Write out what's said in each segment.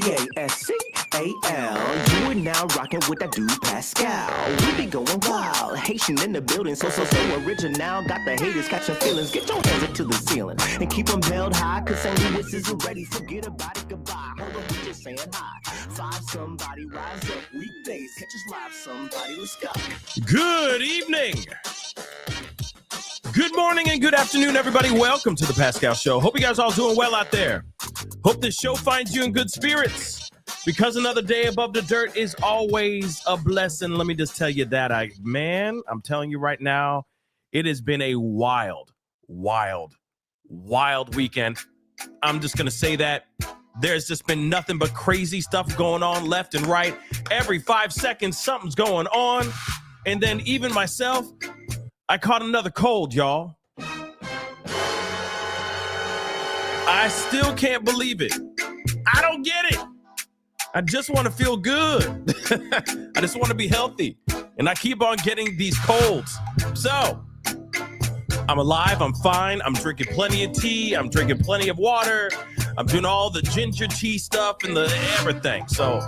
Pascal. You are now rocking with that dude Pascal. We be going wild, Haitian in the building, so original. Got the haters catching feelings. Get your hands up to the ceiling and keep them held high, cause St. Louis isn't ready. Forget about it, goodbye. Hold on, we just saying hi. Five somebody, rise up weekdays. Catch us live, somebody, let's go. Good evening. Good morning and good afternoon, everybody. Welcome to the Pascal Show. Hope you guys all doing well out there. Hope this show finds you in good spirits, because another day above the dirt is always a blessing. Let me just tell you that. I'm telling you right now, it has been a wild weekend. I'm just going to say that. There's just been nothing but crazy stuff going on left and right. Every 5 seconds, something's going on. And then even myself, I caught another cold, y'all. I still can't believe it. I don't get it. I just want to feel good. I just want to be healthy. And I keep on getting these colds. So, I'm alive. I'm fine. I'm drinking plenty of tea. I'm drinking plenty of water. I'm doing all the ginger tea stuff and the everything. So,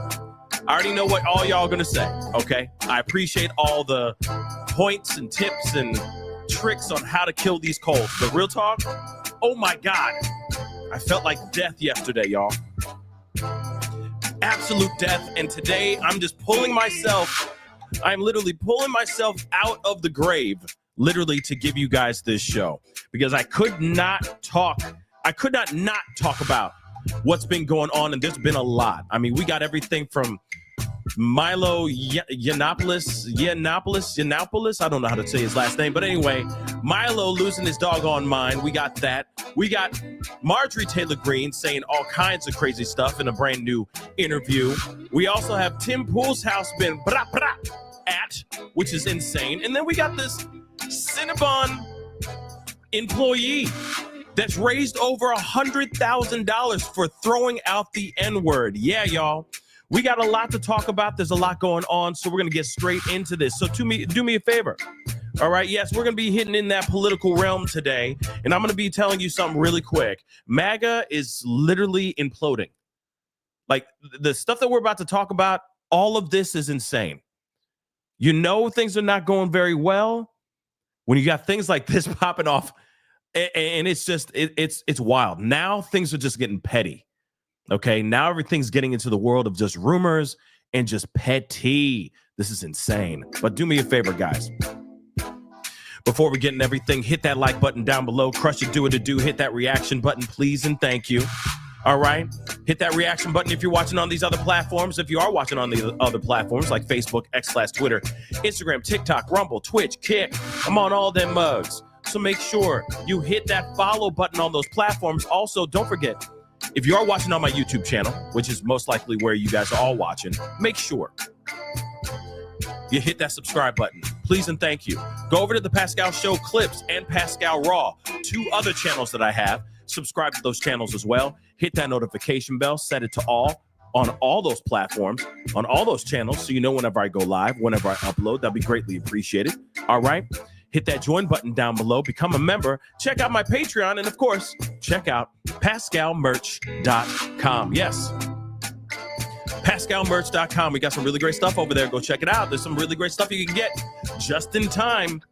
I already know what all y'all are going to say, okay? I appreciate all the points and tips and tricks on how to kill these colds. But real talk, oh my God. I felt like death yesterday, y'all. Absolute death. And today, I'm literally pulling myself out of the grave, literally, to give you guys this show. Because I could not not talk about what's been going on, and there's been a lot. I mean, we got everything from Milo Yiannopoulos. I don't know how to say his last name, but anyway, Milo losing his doggone mind. We got that. We got Marjorie Taylor Greene saying all kinds of crazy stuff in a brand new interview. We also have Tim Pool's house been at, which is insane. And then we got this Cinnabon employee that's raised over $100,000 for throwing out the N-word. Yeah, y'all. We got a lot to talk about. There's a lot going on, so we're going to get straight into this. So do me a favor. All right, yes, we're going to be hitting in that political realm today, and I'm going to be telling you something really quick. MAGA is literally imploding. Like, the stuff that we're about to talk about, all of this is insane. You know things are not going very well when you got things like this popping off, and it's just, it's wild. Now things are just getting petty. Okay, now everything's getting into the world of just rumors and just petty. This is insane. But do me a favor, guys. Before we get in everything, hit that like button down below. Crush it, do it to do. Hit that reaction button, please, and thank you. All right? Hit that reaction button if you're watching on these other platforms. If you are watching on the other platforms like Facebook, X/Twitter, Instagram, TikTok, Rumble, Twitch, Kick. I'm on all them mugs. So make sure you hit that follow button on those platforms. Also, don't forget, if you are watching on my YouTube channel, which is most likely where you guys are all watching, make sure you hit that subscribe button. Please and thank you. Go over to the Pascal Show Clips and Pascal Raw, 2 other channels that I have. Subscribe to those channels as well. Hit that notification bell. Set it to all on all those platforms, on all those channels, so you know whenever I go live, whenever I upload. That'd be greatly appreciated. All right? Hit that join button down below. Become a member. Check out my Patreon. And, of course, check out PascalMerch.com. Yes. PascalMerch.com. We got some really great stuff over there. Go check it out. There's some really great stuff you can get just in time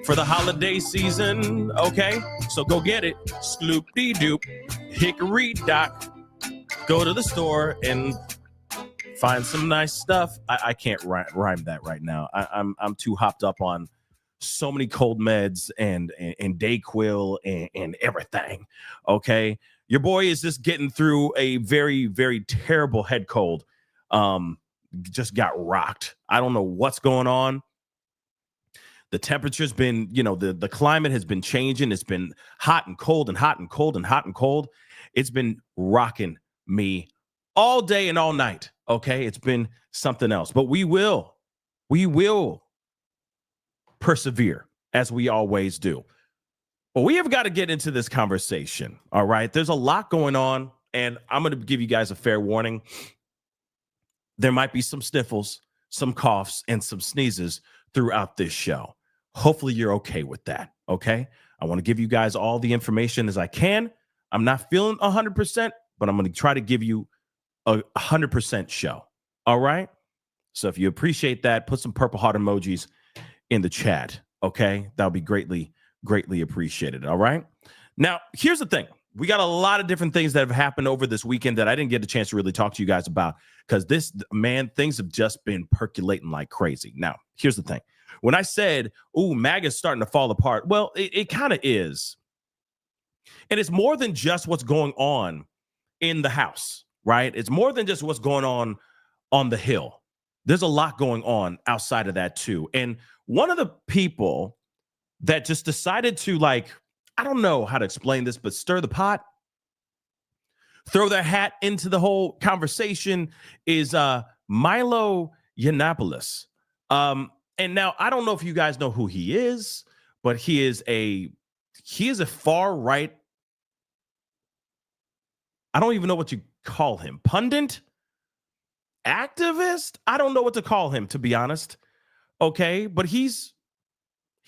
for the holiday season. Okay? So go get it. Sloop-dee-doop. Hickory-dock. Go to the store and find some nice stuff. I can't rhyme that right now. I'm too hopped up on so many cold meds and Dayquil and everything. Okay. Your boy is just getting through a very, very terrible head cold. Just got rocked. I don't know what's going on. The temperature's been, the climate has been changing. It's been hot and cold and hot and cold and hot and cold. It's been rocking me all day and all night. Okay. It's been something else, but we will persevere as we always do. But we have got to get into this conversation. All right. There's a lot going on, and I'm going to give you guys a fair warning. There might be some sniffles, some coughs, and some sneezes throughout this show. Hopefully you're okay with that. Okay. I want to give you guys all the information as I can. I'm not feeling 100%, but I'm going to try to give you 100% show. All right. So if you appreciate that, put some purple heart emojis in the chat. Okay. That'll be greatly, greatly appreciated. All right. Now, here's the thing. We got a lot of different things that have happened over this weekend that I didn't get a chance to really talk to you guys about because things have just been percolating like crazy. Now, here's the thing. When I said, MAGA's starting to fall apart, well, it kind of is. And it's more than just what's going on in the house, right? It's more than just what's going on the Hill. There's a lot going on outside of that too. And one of the people that just decided to, I don't know how to explain this, but stir the pot, throw their hat into the whole conversation is Milo Yiannopoulos. And now I don't know if you guys know who he is, but he is a far right. I don't even know what you call him. Pundit? Activist? I don't know what to call him, to be honest. Okay, but he's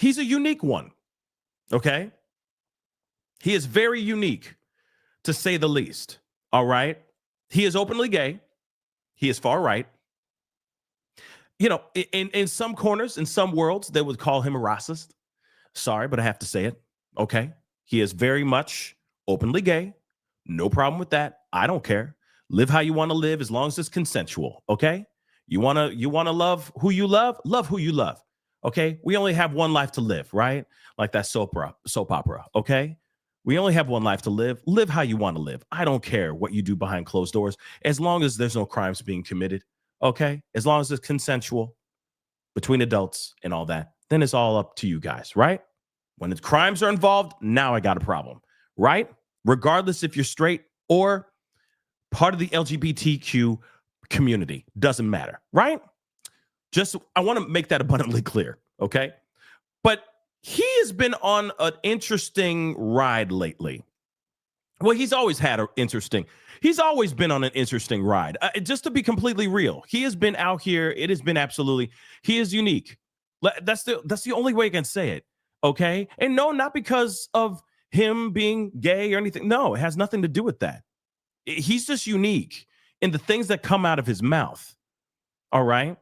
a unique one. Okay? He is very unique, to say the least. All right? He is openly gay. He is far right. You know, in some corners, in some worlds, they would call him a racist. Sorry, but I have to say it. Okay? He is very much openly gay. No problem with that. I don't care. Live how you want to live as long as it's consensual. Okay? You want to love who you love who you love. Okay? We only have one life to live, right? Like that soap opera. Okay? We only have one life to live. Live how you want to live. I don't care what you do behind closed doors, as long as there's no crimes being committed. Okay? As long as it's consensual between adults and all that, then it's all up to you guys, right? When the crimes are involved, now I got a problem, right? Regardless if you're straight or part of the LGBTQ community, doesn't matter, right? I want to make that abundantly clear, okay? But he has been on an interesting ride lately. Well, he's always been on an interesting ride. Just to be completely real, he has been out here. It has been he is unique. That's the only way I can say it, okay? And no, not because of him being gay or anything. No, it has nothing to do with that. He's just unique in the things that come out of his mouth, all right?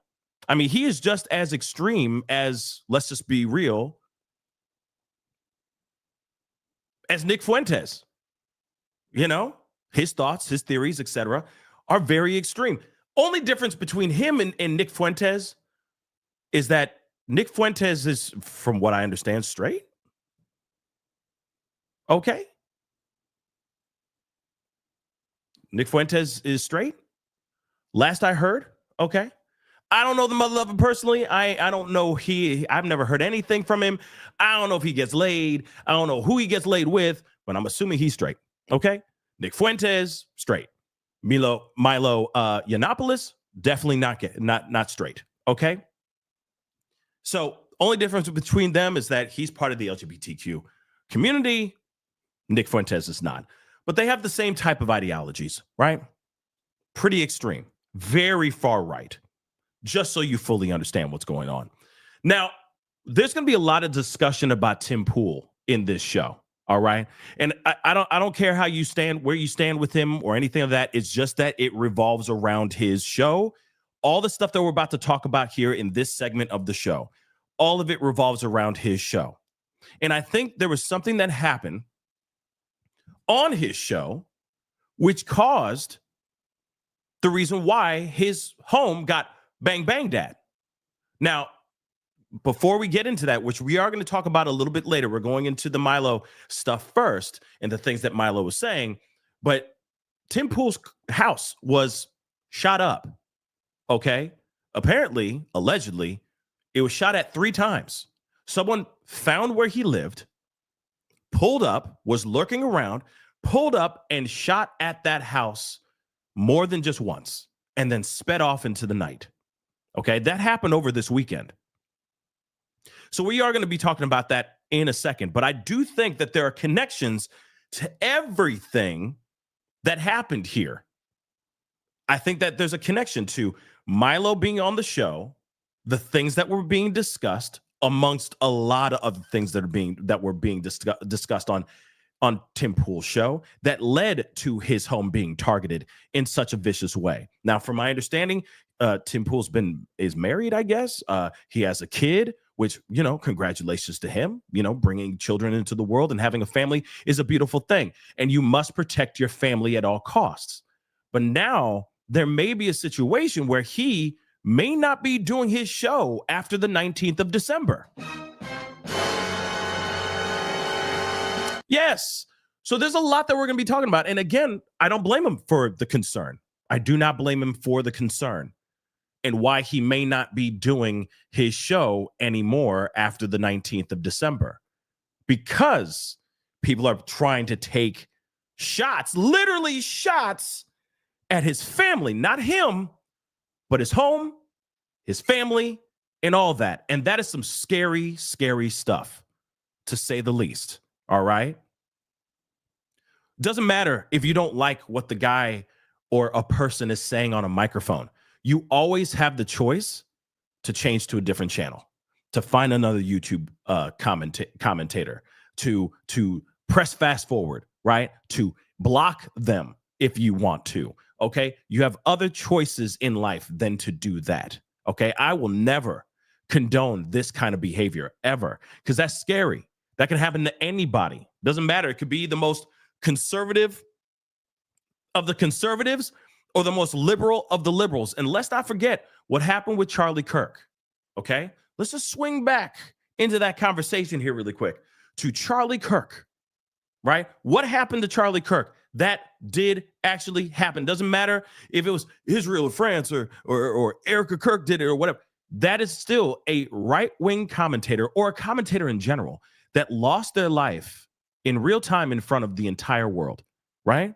I mean, he is just as extreme as, let's just be real, as Nick Fuentes. You know, his thoughts, his theories, etc., are very extreme. Only difference between him and Nick Fuentes is that Nick Fuentes is, from what I understand, straight. Okay. Nick Fuentes is straight. Last I heard. Okay. I don't know the mother lover personally. I don't know. I've never heard anything from him. I don't know if he gets laid. I don't know who he gets laid with, but I'm assuming he's straight. Okay. Nick Fuentes, straight. Milo Yiannopoulos, definitely not straight. Okay. So only difference between them is that he's part of the LGBTQ community. Nick Fuentes is not. But they have the same type of ideologies, right? Pretty extreme, very far right. Just so you fully understand what's going on. Now, there's going to be a lot of discussion about Tim Pool in this show. All right. And I don't care how you stand, where you stand with him or anything of that. It's just that it revolves around his show. All the stuff that we're about to talk about here in this segment of the show, all of it revolves around his show. And I think there was something that happened on his show, which caused the reason why his home got banged at. Now, before we get into that, which we are going to talk about a little bit later, we're going into the Milo stuff first and the things that Milo was saying. But Tim Pool's house was shot up. Okay. Apparently, allegedly, it was shot at 3 times. Someone found where he lived, pulled up, was lurking around, pulled up and shot at that house more than just once, and then sped off into the night. Okay. That happened over this weekend. So we are going to be talking about that in a second, but I do think that there are connections to everything that happened here. I think that there's a connection to Milo being on the show, the things that were being discussed, amongst a lot of other things that were being discussed on on Tim Pool's show that led to his home being targeted in such a vicious way. Now, from my understanding, Tim Pool's is married, I guess. He has a kid, which, congratulations to him. Bringing children into the world and having a family is a beautiful thing. And you must protect your family at all costs. But now there may be a situation where he may not be doing his show after the 19th of December. Yes. So there's a lot that we're going to be talking about. And again, I don't blame him for the concern. I do not blame him for the concern and why he may not be doing his show anymore after the 19th of December. Because people are trying to take shots, literally shots, at his family, not him, but his home, his family, and all that. And that is some scary, scary stuff, to say the least. All right? Doesn't matter if you don't like what the guy or a person is saying on a microphone. You always have the choice to change to a different channel, to find another YouTube commentator, to press fast forward, right? To block them if you want to. Okay, you have other choices in life than to do that. Okay, I will never condone this kind of behavior ever, because that's scary. That can happen to anybody. Doesn't matter. It could be the most conservative of the conservatives or the most liberal of the liberals. And let's not forget what happened with Charlie Kirk. Okay, let's just swing back into that conversation here really quick to Charlie Kirk. Right? What happened to Charlie Kirk? That did actually happen. Doesn't matter if it was Israel or France or Erica Kirk did it or whatever. That is still a right-wing commentator or a commentator in general that lost their life in real time in front of the entire world, right?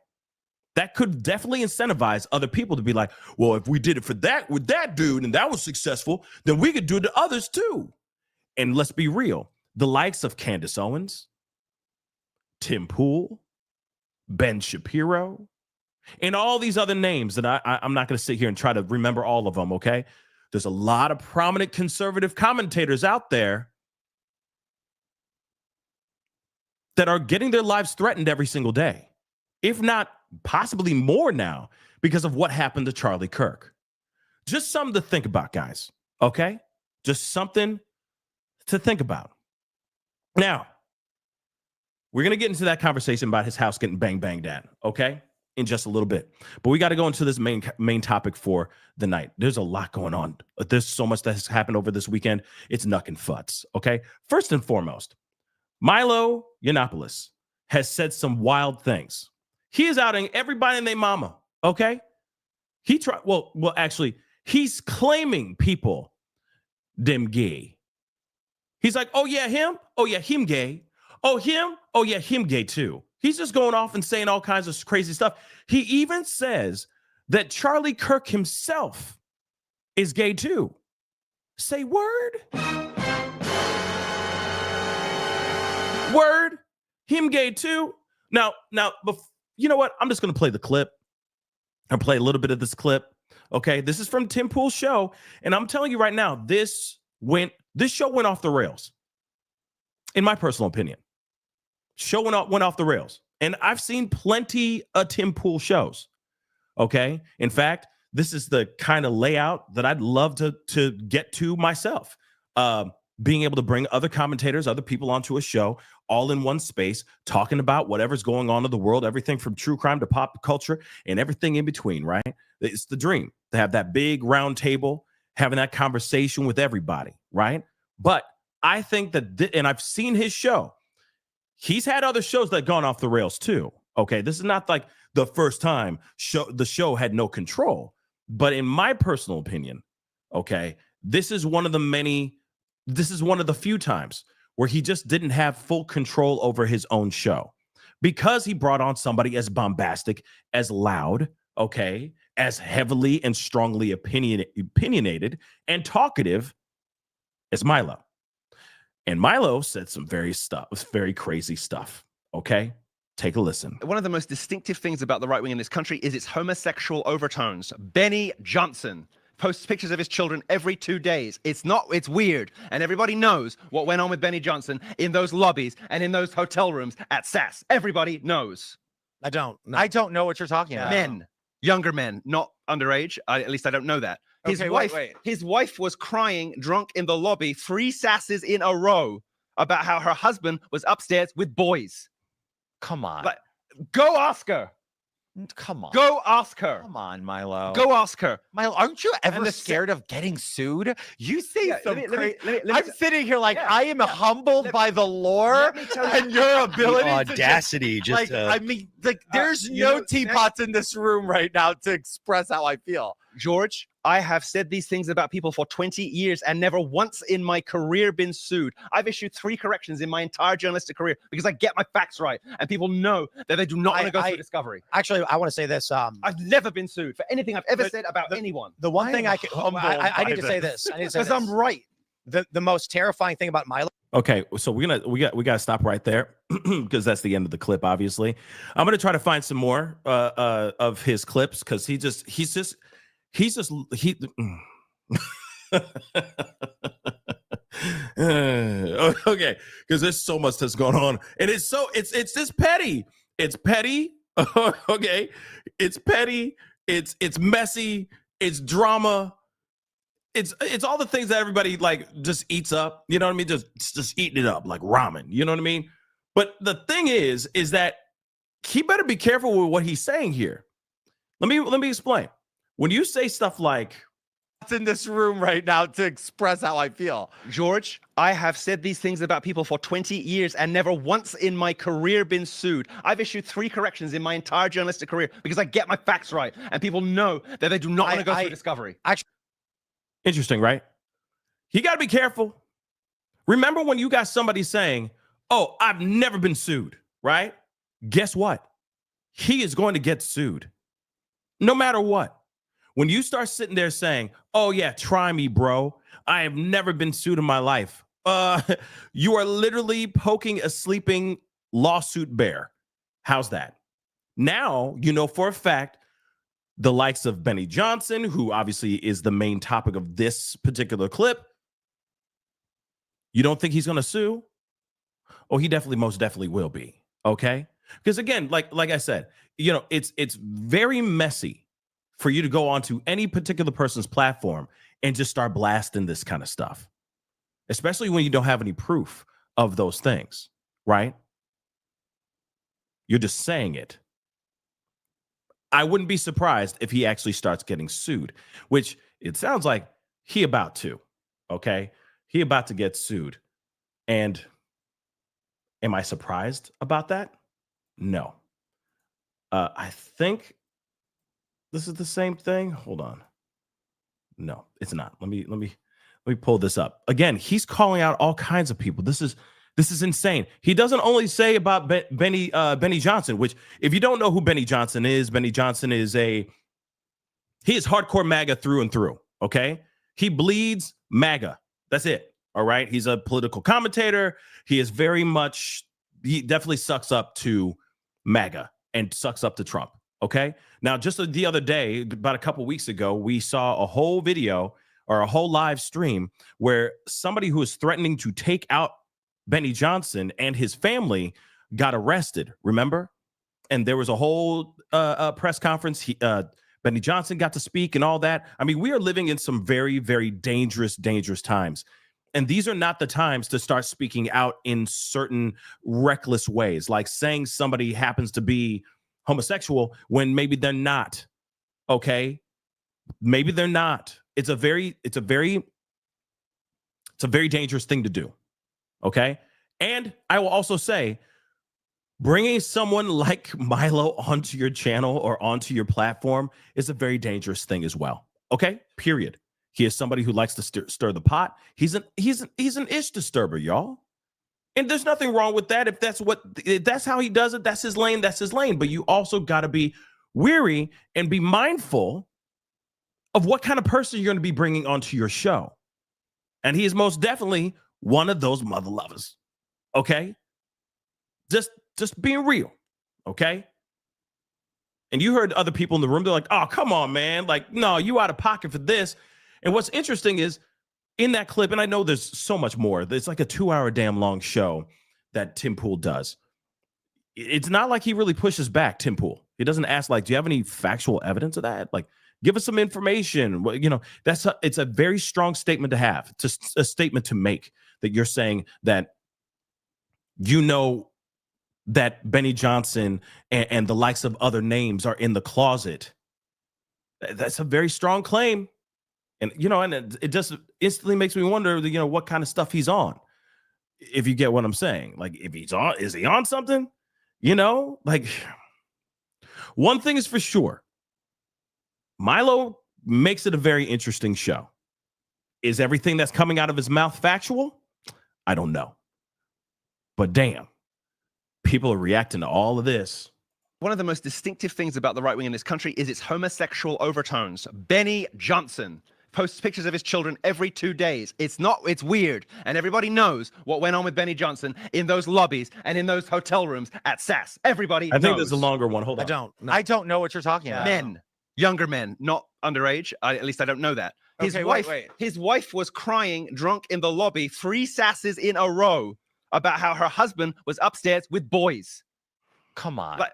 That could definitely incentivize other people to be like, well, if we did it for that with that dude and that was successful, then we could do it to others too. And let's be real. The likes of Candace Owens, Tim Pool, Ben Shapiro, and all these other names that I'm not going to sit here and try to remember all of them, okay? There's a lot of prominent conservative commentators out there that are getting their lives threatened every single day, if not possibly more now because of what happened to Charlie Kirk. Just something to think about, guys, okay? Just something to think about. Now, we're going to get into that conversation about his house getting banged at, okay, in just a little bit. But we got to go into this main topic for the night. There's a lot going on. There's so much that has happened over this weekend. It's nuck and futz, okay? First and foremost, Milo Yiannopoulos has said some wild things. He is outing everybody and their mama, okay? Actually, he's claiming people them gay. He's like, oh, yeah, him? Oh, yeah, him gay. Oh, him? Oh, yeah, him gay too. He's just going off and saying all kinds of crazy stuff. He even says that Charlie Kirk himself is gay too. Say word. Word. Him gay too. Now, you know what? I'm just going to play the clip. I'll play a little bit of this clip. Okay, this is from Tim Pool's show. And I'm telling you right now, this show went off the rails. In my personal opinion. Show went off the rails. And I've seen plenty of Tim Pool shows. Okay. In fact, this is the kind of layout that I'd love to get to myself. Being able to bring other commentators, other people onto a show, all in one space, talking about whatever's going on in the world, everything from true crime to pop culture and everything in between, right? It's the dream to have that big round table, having that conversation with everybody, right? But I think that, and I've seen his show. He's had other shows that gone off the rails too. Okay, this is not like the first time the show had no control. But in my personal opinion, okay, this is one of the few times where he just didn't have full control over his own show because he brought on somebody as bombastic, as loud, okay, as heavily and strongly opinionated and talkative as Milo. And Milo said some very crazy stuff. Okay, take a listen. One of the most distinctive things about the right wing in this country is its homosexual overtones. Benny Johnson, posts pictures of his children every 2 days. It's weird. And everybody knows what went on with Benny Johnson in those lobbies and in those hotel rooms at SAS. Everybody knows. I don't know. I don't know what you're talking about. Men, younger men, not underage. At least I don't know that. His wife was crying drunk in the lobby 3 SASs in a row about how her husband was upstairs with boys. Come on. Like, go ask her. Come on. Go ask her. Come on, Milo. Go ask her. Milo, aren't you ever the scared of getting sued? You say Yeah, some let me- crazy. let me- I'm sitting here like Yeah, I am humbled Let- by the lore let me tell you- and your ability The to audacity, just, like, I mean, like, there's you no know, teapots in this room right now to express how I feel. George, I have said these things about people for 20 years and never once in my career been sued. I've issued 3 corrections in my entire journalistic career because I get my facts right. And people know that they do not want to go through discovery. Actually, I want to say this. I've never been sued for anything I've ever said about anyone. The one thing am I can, humbled I need by to say this. I need to say Because this. I'm right. The most terrifying thing about Milo. Okay, so we gotta stop right there because that's the end of the clip. Obviously, I'm gonna try to find some more of his clips because he's just okay, because there's so much that's going on, and it's just petty. It's petty. Okay, it's petty. It's messy. It's drama. It's all the things that everybody like just eats up. You know what I mean? Just eating it up like ramen. You know what I mean? But the thing is that he better be careful with what he's saying here. Let me explain. When you say stuff like It's in this room right now to express how I feel. George, I have said these things about people for 20 years and never once in my career been sued. I've issued 3 corrections in my entire journalistic career because I get my facts right. And people know that they do not want to go through discovery. interesting, right? You got to be careful. Remember when you got somebody saying, "Oh, I've never been sued," right? Guess what? He is going to get sued no matter what. When you start sitting there saying, "Oh yeah, try me, bro. I have never been sued in my life." You are literally poking a sleeping lawsuit bear. How's that? Now, you know for a fact the likes of Benny Johnson, who obviously is the main topic of this particular clip, you don't think he's going to sue? Oh, he most definitely will be. Okay? Because again, like I said, you know, it's very messy for you to go onto any particular person's platform and just start blasting this kind of stuff, especially when you don't have any proof of those things, right? You're just saying it. I wouldn't be surprised if he actually starts getting sued, which it sounds like he about to, okay? He about to get sued. And am I surprised about that? No. I think this is the same thing. Hold on. No, it's not. Let me pull this up. Again, he's calling out all kinds of people. This is insane. He doesn't only say about Benny Johnson, which if you don't know who Benny Johnson is he is hardcore MAGA through and through. Okay. He bleeds MAGA. That's it. All right. He's a political commentator. He definitely sucks up to MAGA and sucks up to Trump. Okay. Now, just the other day, about a couple weeks ago, we saw a whole video or a whole live stream where somebody who is threatening to take out Benny Johnson and his family got arrested, remember? And there was a whole press conference. Benny Johnson got to speak and all that. I mean, we are living in some very, very dangerous times. And these are not the times to start speaking out in certain reckless ways, like saying somebody happens to be homosexual when maybe they're not. Okay? Maybe they're not. It's a very dangerous thing to do. Okay. And I will also say, bringing someone like Milo onto your channel or onto your platform is a very dangerous thing as well. Okay. Period. He is somebody who likes to stir the pot. He's an ish disturber, y'all. And there's nothing wrong with that. If that's how he does it, that's his lane. But you also got to be weary and be mindful of what kind of person you're going to be bringing onto your show. And he is most definitely one of those mother lovers. Okay? Just being real. Okay? And you heard other people in the room, they're like, oh, come on, man. Like, no, you out of pocket for this. And what's interesting is in that clip, and I know there's so much more, there's like a 2-hour damn long show that Tim Pool does. It's not like he really pushes back, Tim Pool. He doesn't ask, like, do you have any factual evidence of that? Like, give us some information. Well, you know, it's a very strong statement to have. It's just a statement to make that you're saying that you know that Benny Johnson and the likes of other names are in the closet. That's a very strong claim. And, you know, and it just instantly makes me wonder, you know, what kind of stuff he's on. If you get what I'm saying. Like, if he's on, is he on something? You know, like, one thing is for sure. Milo makes it a very interesting show. Is everything that's coming out of his mouth factual? I don't know. But damn, people are reacting to all of this. One of the most distinctive things about the right wing in this country is its homosexual overtones. Benny Johnson posts pictures of his children every 2 days. It's weird. And everybody knows what went on with Benny Johnson in those lobbies and in those hotel rooms at SAS. Everybody knows. I think there's a longer one. Hold on. I don't know what you're talking about. Men, younger men, not underage. At least I don't know that. His wife was crying drunk in the lobby 3 SASs in a row about how her husband was upstairs with boys. Come on. Like,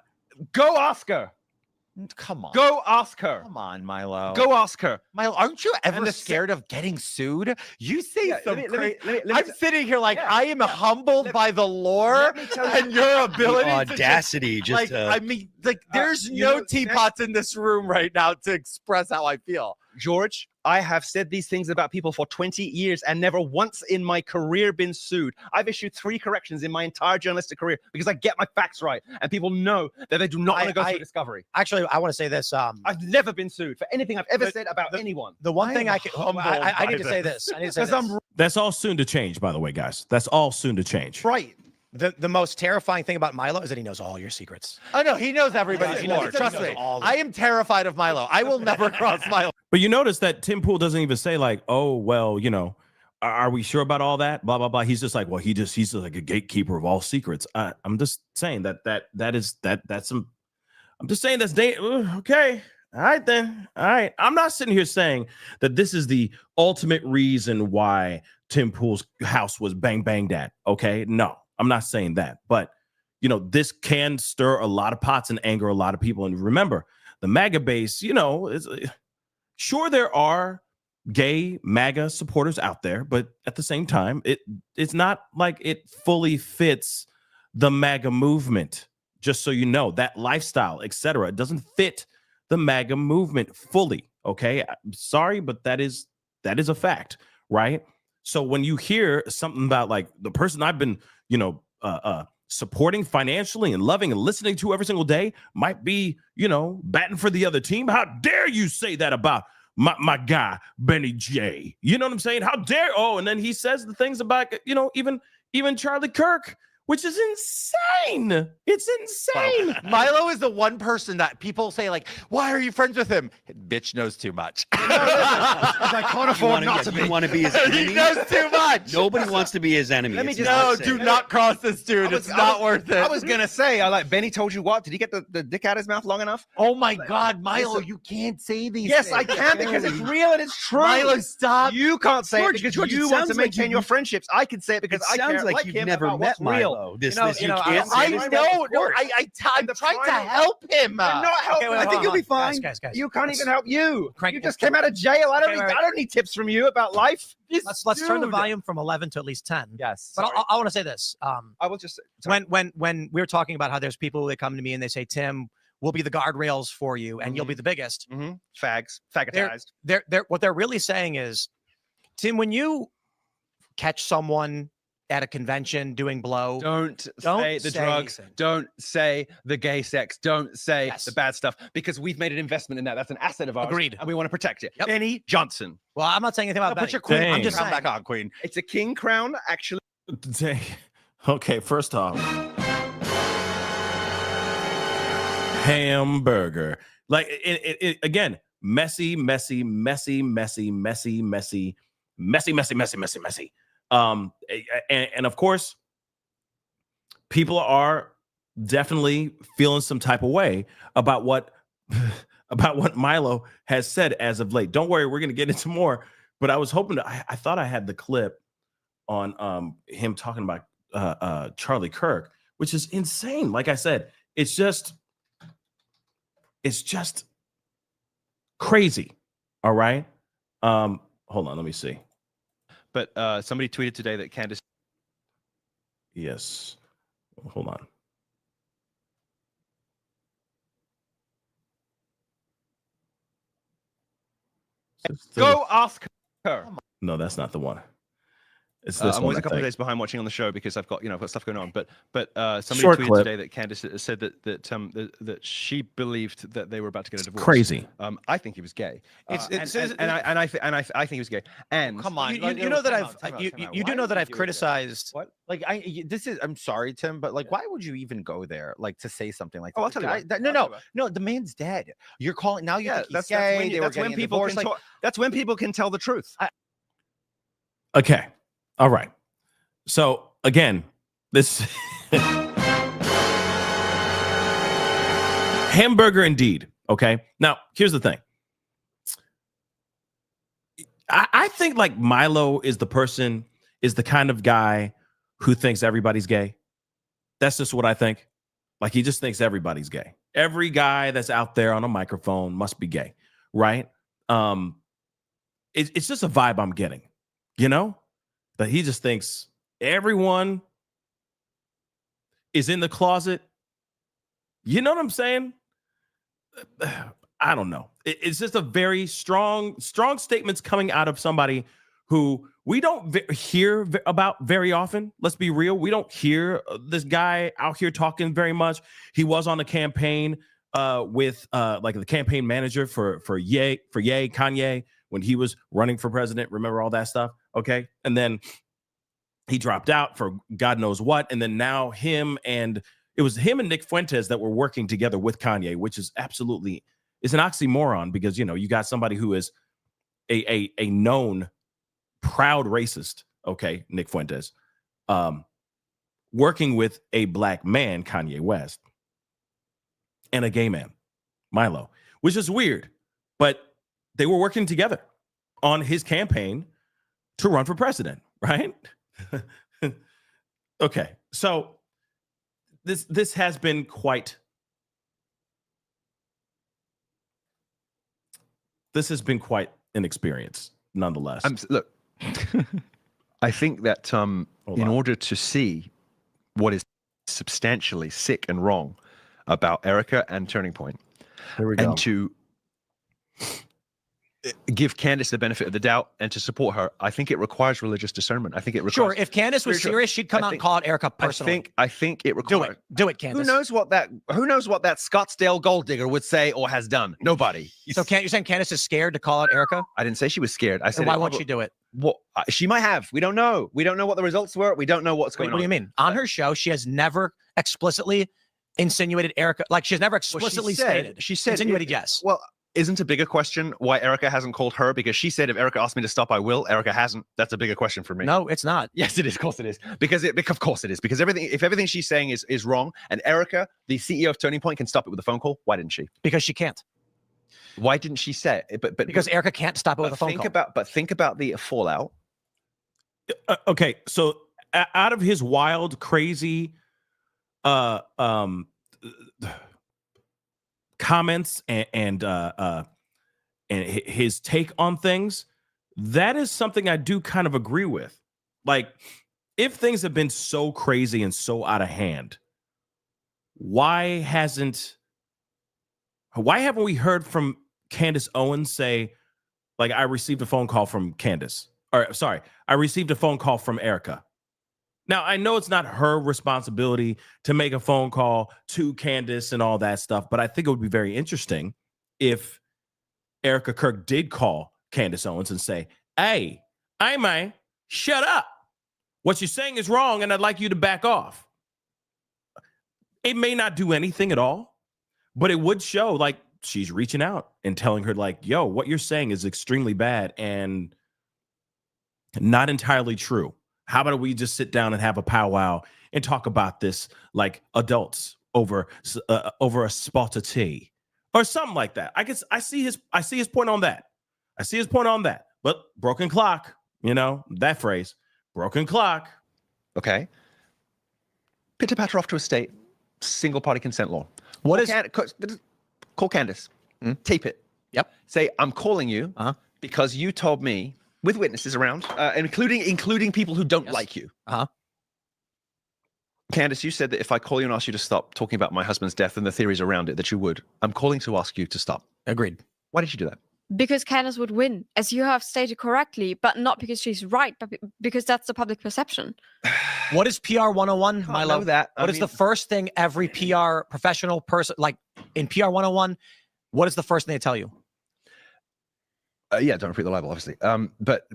go ask her. Come on. Go ask her. Come on, Milo. Go ask her. Milo, aren't you ever And scared of getting sued? You say Yeah, some let me- I'm sitting here like I am humbled by the lore let me tell you- and your ability The to audacity, just, just I mean, like there's you no know, teapots in this room right now to express how I feel. George, I have said these things about people for 20 years and never once in my career been sued. I've issued 3 corrections in my entire journalistic career because I get my facts right. And people know that they do not want to go through discovery. Actually, I want to say this. I've never been sued for anything I've ever said about anyone. The one thing I need to by say this. I need to say this. That's all soon to change, by the way, guys. That's all soon to change. Right. The most terrifying thing about Milo is that he knows all your secrets. Oh no, he knows everybody's He knows- lore. he Trust knows me. all of I am terrified of Milo. I will never cross Milo. But you notice that Tim Pool doesn't even say like, oh, well, you know, are we sure about all that? Blah, blah, blah. He's just like, well, he's just like a gatekeeper of all secrets. I'm just saying that's some, I'm just saying that's okay. All right, then. All right. I'm not sitting here saying that this is the ultimate reason why Tim Pool's house was banged at. Okay. No, I'm not saying that. But, you know, this can stir a lot of pots and anger a lot of people. And remember, the MAGA base, you know, sure, there are gay MAGA supporters out there, but at the same time, it's not like it fully fits the MAGA movement. Just so you know, that lifestyle, etc., it doesn't fit the MAGA movement fully. Okay, I'm sorry, but that is a fact, right? So when you hear something about like the person I've been, you know, supporting financially and loving and listening to every single day might be, you know, batting for the other team. How dare you say that about my guy, Benny J? You know what I'm saying? How dare, and then he says the things about, you know, even Charlie Kirk, which is insane. It's insane. Milo is the one person that people say, like, why are you friends with him? Bitch knows too much. I can't afford not to be. You want to be his enemy? He knows too much. Nobody wants to be his enemy. Let me It's just- not No, safe. do not cross this dude. It's not worth it. I was going to say, Benny told you what? Did he get the dick out of his mouth long enough? Oh my God, Milo, you can't say these Yes, things. I can because it's real and it's true. Milo, stop. You can't say George, it because George, it you want to sounds like maintain you- your friendships. I can say it because It I care sounds like like you've him never about met what's real. Milo. This You know, can't I say. Of know. No, course. I'm the trying to prime- help him. I'm not helping. wait, I think hold you'll on. be fine. Guys. You can't even help you. Crank- You just came out of jail. I Okay, wait. don't need tips from you about life. Let's turn the Dude. volume from 11 to at least 10. Yes. But I want to say this. I will just When we were talking about how there's people that come to me and they say, Tim, we'll be the guardrails for you and you'll be the biggest. faggotized. They're what they're really saying is, Tim, when you catch someone at a convention doing blow, Don't say the say drugs. anything. Don't say the gay sex. Don't say Yes. the bad stuff because we've made an investment in that. That's an asset of ours. Agreed. And we want to protect it. Yep. Benny Johnson. well, I'm not saying anything about Put Benny. your queen. Dang. I'm just Crown back on, queen. It's a king crown, actually. Okay, first off, hamburger. Like it again, messy. And of course, people are definitely feeling some type of way about what about what Milo has said as of late. Don't worry, we're going to get into more. But I was hoping to. I thought I had the clip on him talking about Charlie Kirk, which is insane. Like I said, it's just crazy. All right. Hold on, let me see. But somebody tweeted today that Candace. Yes. Hold on. Go ask her. No, that's not the one. It's I'm this one. always I a couple of think. days behind watching on the show because I've got stuff going on. But somebody Short tweeted clip. today that Candace said that she believed that they were about to get a divorce. Crazy. I think he was gay. I think he was gay. And Come on, like, you know that time out, you time out. do Why know would that you I've do this? criticized. What? Like I'm sorry, Tim, but like, why would you even go there? Like to say something like that? Oh, I'll tell you why. No. The man's dead. You're calling now. You think he's that's gay? when, They were that's when getting a people divorce. can Like, talk. That's when people can tell the truth. Okay. All right. So again, this hamburger indeed. Okay. Now, here's the thing. I think like Milo is the kind of guy who thinks everybody's gay. That's just what I think. Like he just thinks everybody's gay. Every guy that's out there on a microphone must be gay, right? It's just a vibe I'm getting, you know, that he just thinks everyone is in the closet. You know what I'm saying? I don't know. It's just a very strong statements coming out of somebody who we don't hear about very often. Let's be real. We don't hear this guy out here talking very much. He was on the campaign with like the campaign manager for Kanye when he was running for president. Remember all that stuff? Okay. And then he dropped out for God knows what. And then now it was him and Nick Fuentes that were working together with Kanye, which is absolutely, it's an oxymoron because, you know, you got somebody who is a known proud racist. Okay. Nick Fuentes, working with a black man, Kanye West, and a gay man, Milo, which is weird, but they were working together on his campaign to run for president, right? Okay, so this has been quite an experience, nonetheless. Look, I think that in order to see what is substantially sick and wrong about Erica and Turning Point, Here we go. and to give Candace the benefit of the doubt and to support her, I think it requires religious discernment. I think it requires. Sure, if Candace was serious, she'd come out and call it Erica personally. I think it requires. Do it, Candace. Who knows what that Scottsdale gold digger would say or has done? Nobody. So you're saying Candace is scared to call out Erica? I didn't say she was scared. I said Then why won't she do it? What she might have. We don't know. We don't know what the results were. We don't know what's going on. What do you mean? On her show, she has never explicitly insinuated Erica. Like she's never explicitly stated. She said insinuated yes. Well, isn't a bigger question why Erica hasn't called her? Because she said if Erica asked me to stop, I will. Erica hasn't. That's a bigger question for me. No, it's not. Yes, it is. Of course it is. Of course it is. Because if everything she's saying is wrong, and Erica, the CEO of Turning Point, can stop it with a phone call, why didn't she? Because she can't. Why didn't she say it? But because Erica can't stop it with a phone call. Think about the fallout. Okay, so out of his wild, crazy comments and his take on things, that is something I do kind of agree with. Like, if things have been so crazy and so out of hand, why haven't we heard from Candace Owens say, like, I received a phone call from Candace, or sorry, I received a phone call from Erica. Now, I know it's not her responsibility to make a phone call to Candace and all that stuff, but I think it would be very interesting if Erica Kirk did call Candace Owens and say, hey, man, shut up. What you're saying is wrong, and I'd like you to back off. It may not do anything at all, but it would show, like, she's reaching out and telling her, like, yo, what you're saying is extremely bad and not entirely true. How about we just sit down and have a powwow and talk about this like adults over a spot of tea? or something like that. I see his point on that. I see his point on that. But broken clock, that phrase, broken clock. Okay. Pitter patter off to a state, single party consent law. Call Candace, tape it. Yep. Say, I'm calling you because you told me, with witnesses around, including people who don't like you. Candace, you said that if I call you and ask you to stop talking about my husband's death and the theories around it, that you would. I'm calling to ask you to stop. Agreed. Why did you do that? Because Candace would win, as you have stated correctly, but not because she's right, but because that's the public perception. What is PR 101, Can't Milo? know that. What is the first thing every PR professional person, like in PR 101, what is the first thing they tell you? Yeah, don't repeat the libel, obviously. But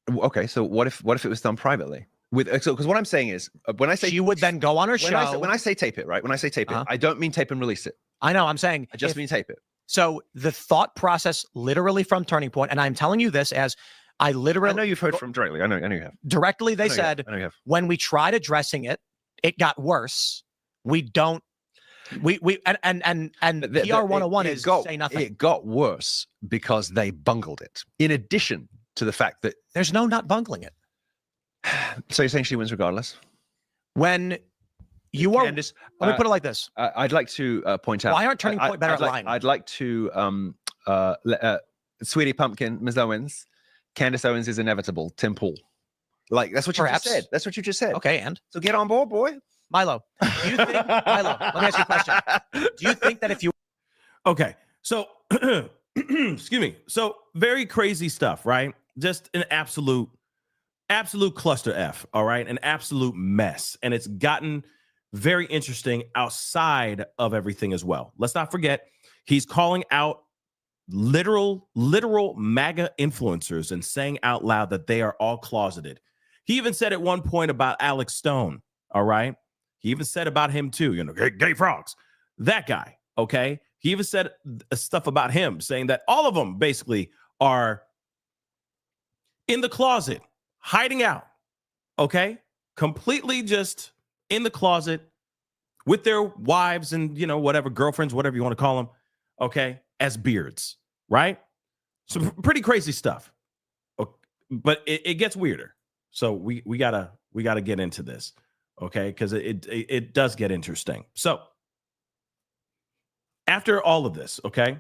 okay, so what if it was done privately? Because what I'm saying is, when I say she would then go on her show. When I say tape it, right? When I say tape it, I don't mean tape and release it. I know. I'm saying I just mean tape it. So the thought process, literally from Turning Point, and I'm telling you this as I know you've heard from directly. I know you have. Directly, they said when we tried addressing it, it got worse. We don't. We and PR 101 is say nothing. It got worse because they bungled it. In addition to the fact that there's no not bungling it. So you're saying she wins regardless? When you are, Candace, let me put it like this. I'd like to point out. Why aren't Turning Point better at lying? I'd like to, Sweetie Pumpkin, Ms. Owens, Candace Owens is inevitable. Tim Pool, like that's what you just said. That's what you just said. Okay, and so get on board, boy. Milo, do you think? Milo, let me ask you a question. Do you think that if you? Okay, so excuse me. So very crazy stuff, right? Just an absolute cluster F. All right, an absolute mess, and it's gotten very interesting outside of everything as well. Let's not forget, he's calling out literal MAGA influencers and saying out loud that they are all closeted. He even said at one point about Alex Stone, all right? He even said about him too, gay frogs. That guy, okay? He even said stuff about him, saying that all of them basically are in the closet, hiding out, okay? Completely just in the closet with their wives and, whatever, girlfriends, whatever you want to call them, okay, as beards, right? So pretty crazy stuff. Okay. But it gets weirder. So we gotta get into this, okay? Because it does get interesting. So after all of this, okay,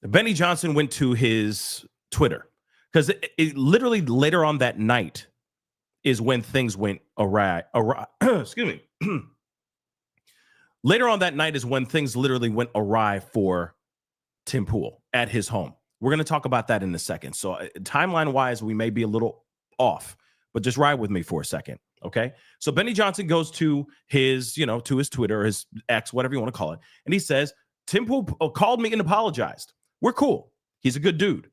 Benny Johnson went to his Twitter because it literally later on that night is when things went awry. Excuse me. Later on that night is when things literally went awry for Tim Pool at his home. We're going to talk about that in a second. So timeline-wise, we may be a little off, but just ride with me for a second, okay? So Benny Johnson goes to his, to his Twitter, his X, whatever you want to call it, and he says, Tim Pool called me and apologized. We're cool. He's a good dude.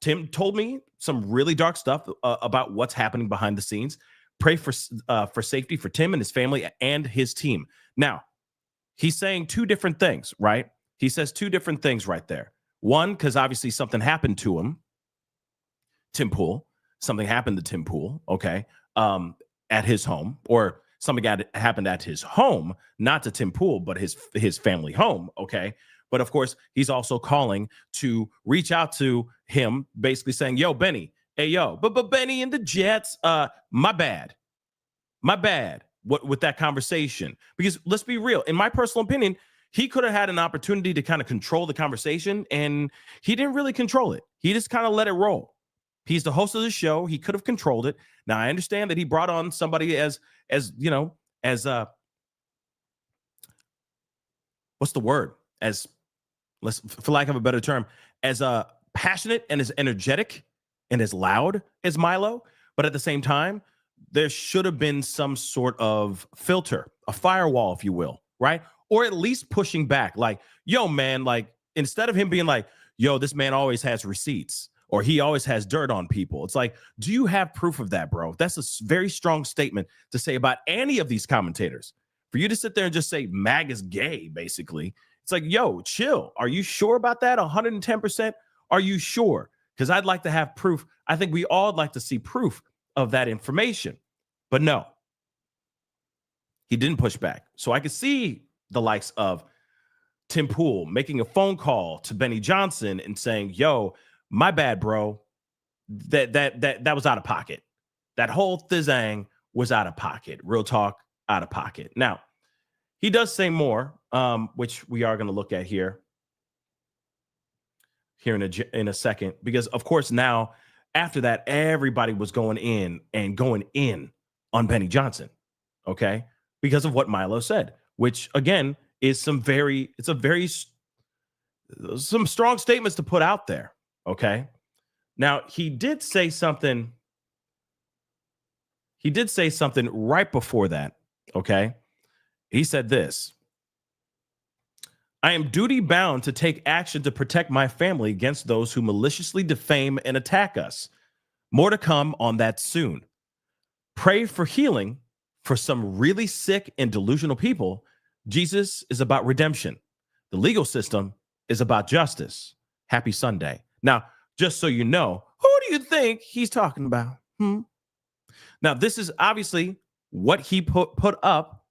Tim told me some really dark stuff about what's happening behind the scenes. Pray for safety for Tim and his family and his team. Now, he's saying two different things, right? He says two different things right there. One, because obviously something happened to him, Tim Pool. Something happened to Tim Pool, okay, at his home, or something happened at his home, not to Tim Pool, but his family home, okay? But of course, he's also calling to reach out to him, basically saying, yo, Benny, hey, yo, but Benny and the Jets, my bad. With that conversation. Because let's be real, in my personal opinion, he could have had an opportunity to kind of control the conversation, and he didn't really control it. He just kind of let it roll. He's the host of the show. He could have controlled it. Now, I understand that he brought on somebody as what's the word? For lack of a better term, as passionate and as energetic and as loud as Milo, but at the same time, there should have been some sort of filter, a firewall, if you will, right? Or at least pushing back, like, yo, man, like, instead of him being like, yo, this man always has receipts, or he always has dirt on people. It's like, do you have proof of that, bro? That's a very strong statement to say about any of these commentators. For you to sit there and just say MAG is gay, basically, it's like, yo, chill. Are you sure about that? 110%? Are you sure? Because I'd like to have proof. I think we all like to see proof of that information. But no, he didn't push back. So I could see the likes of Tim Pool making a phone call to Benny Johnson and saying, yo, my bad, bro. That was out of pocket. That whole thizang was out of pocket. Real talk, out of pocket. Now, he does say more, which we are going to look at here in a second, because of course now after that, everybody was going in on Benny Johnson, okay, because of what Milo said, which again is some strong statements to put out there, okay. Now he did say something right before that, okay. He said this: I am duty bound to take action to protect my family against those who maliciously defame and attack us. More to come on that soon. Pray for healing for some really sick and delusional people. Jesus is about redemption. The legal system is about justice. Happy Sunday. Now, just so you know, who do you think he's talking about? Now, this is obviously what he put up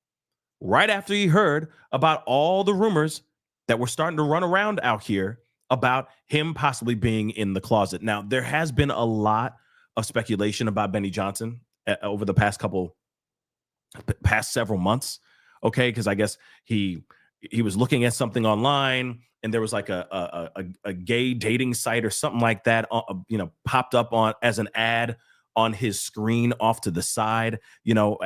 right after he heard about all the rumors that were starting to run around out here about him possibly being in the closet. Now, there has been a lot of speculation about Benny Johnson over the past several months, okay? Because I guess he was looking at something online, and there was like a gay dating site or something like that, popped up as an ad on his screen off to the side,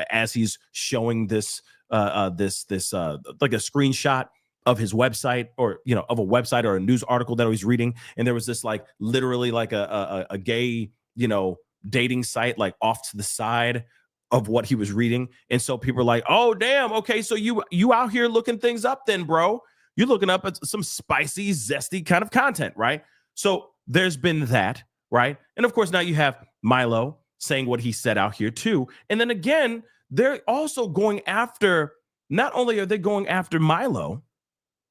as he's showing this like a screenshot of his website, or of a website or a news article that he's reading, and there was this like literally like a gay dating site like off to the side of what he was reading. And so people are like, oh damn, okay, so you out here looking things up then, bro. You're looking up at some spicy, zesty kind of content, right? So there's been that, right? And of course now you have Milo saying what he said out here too. And then again, they're also going after, not only are they going after Milo,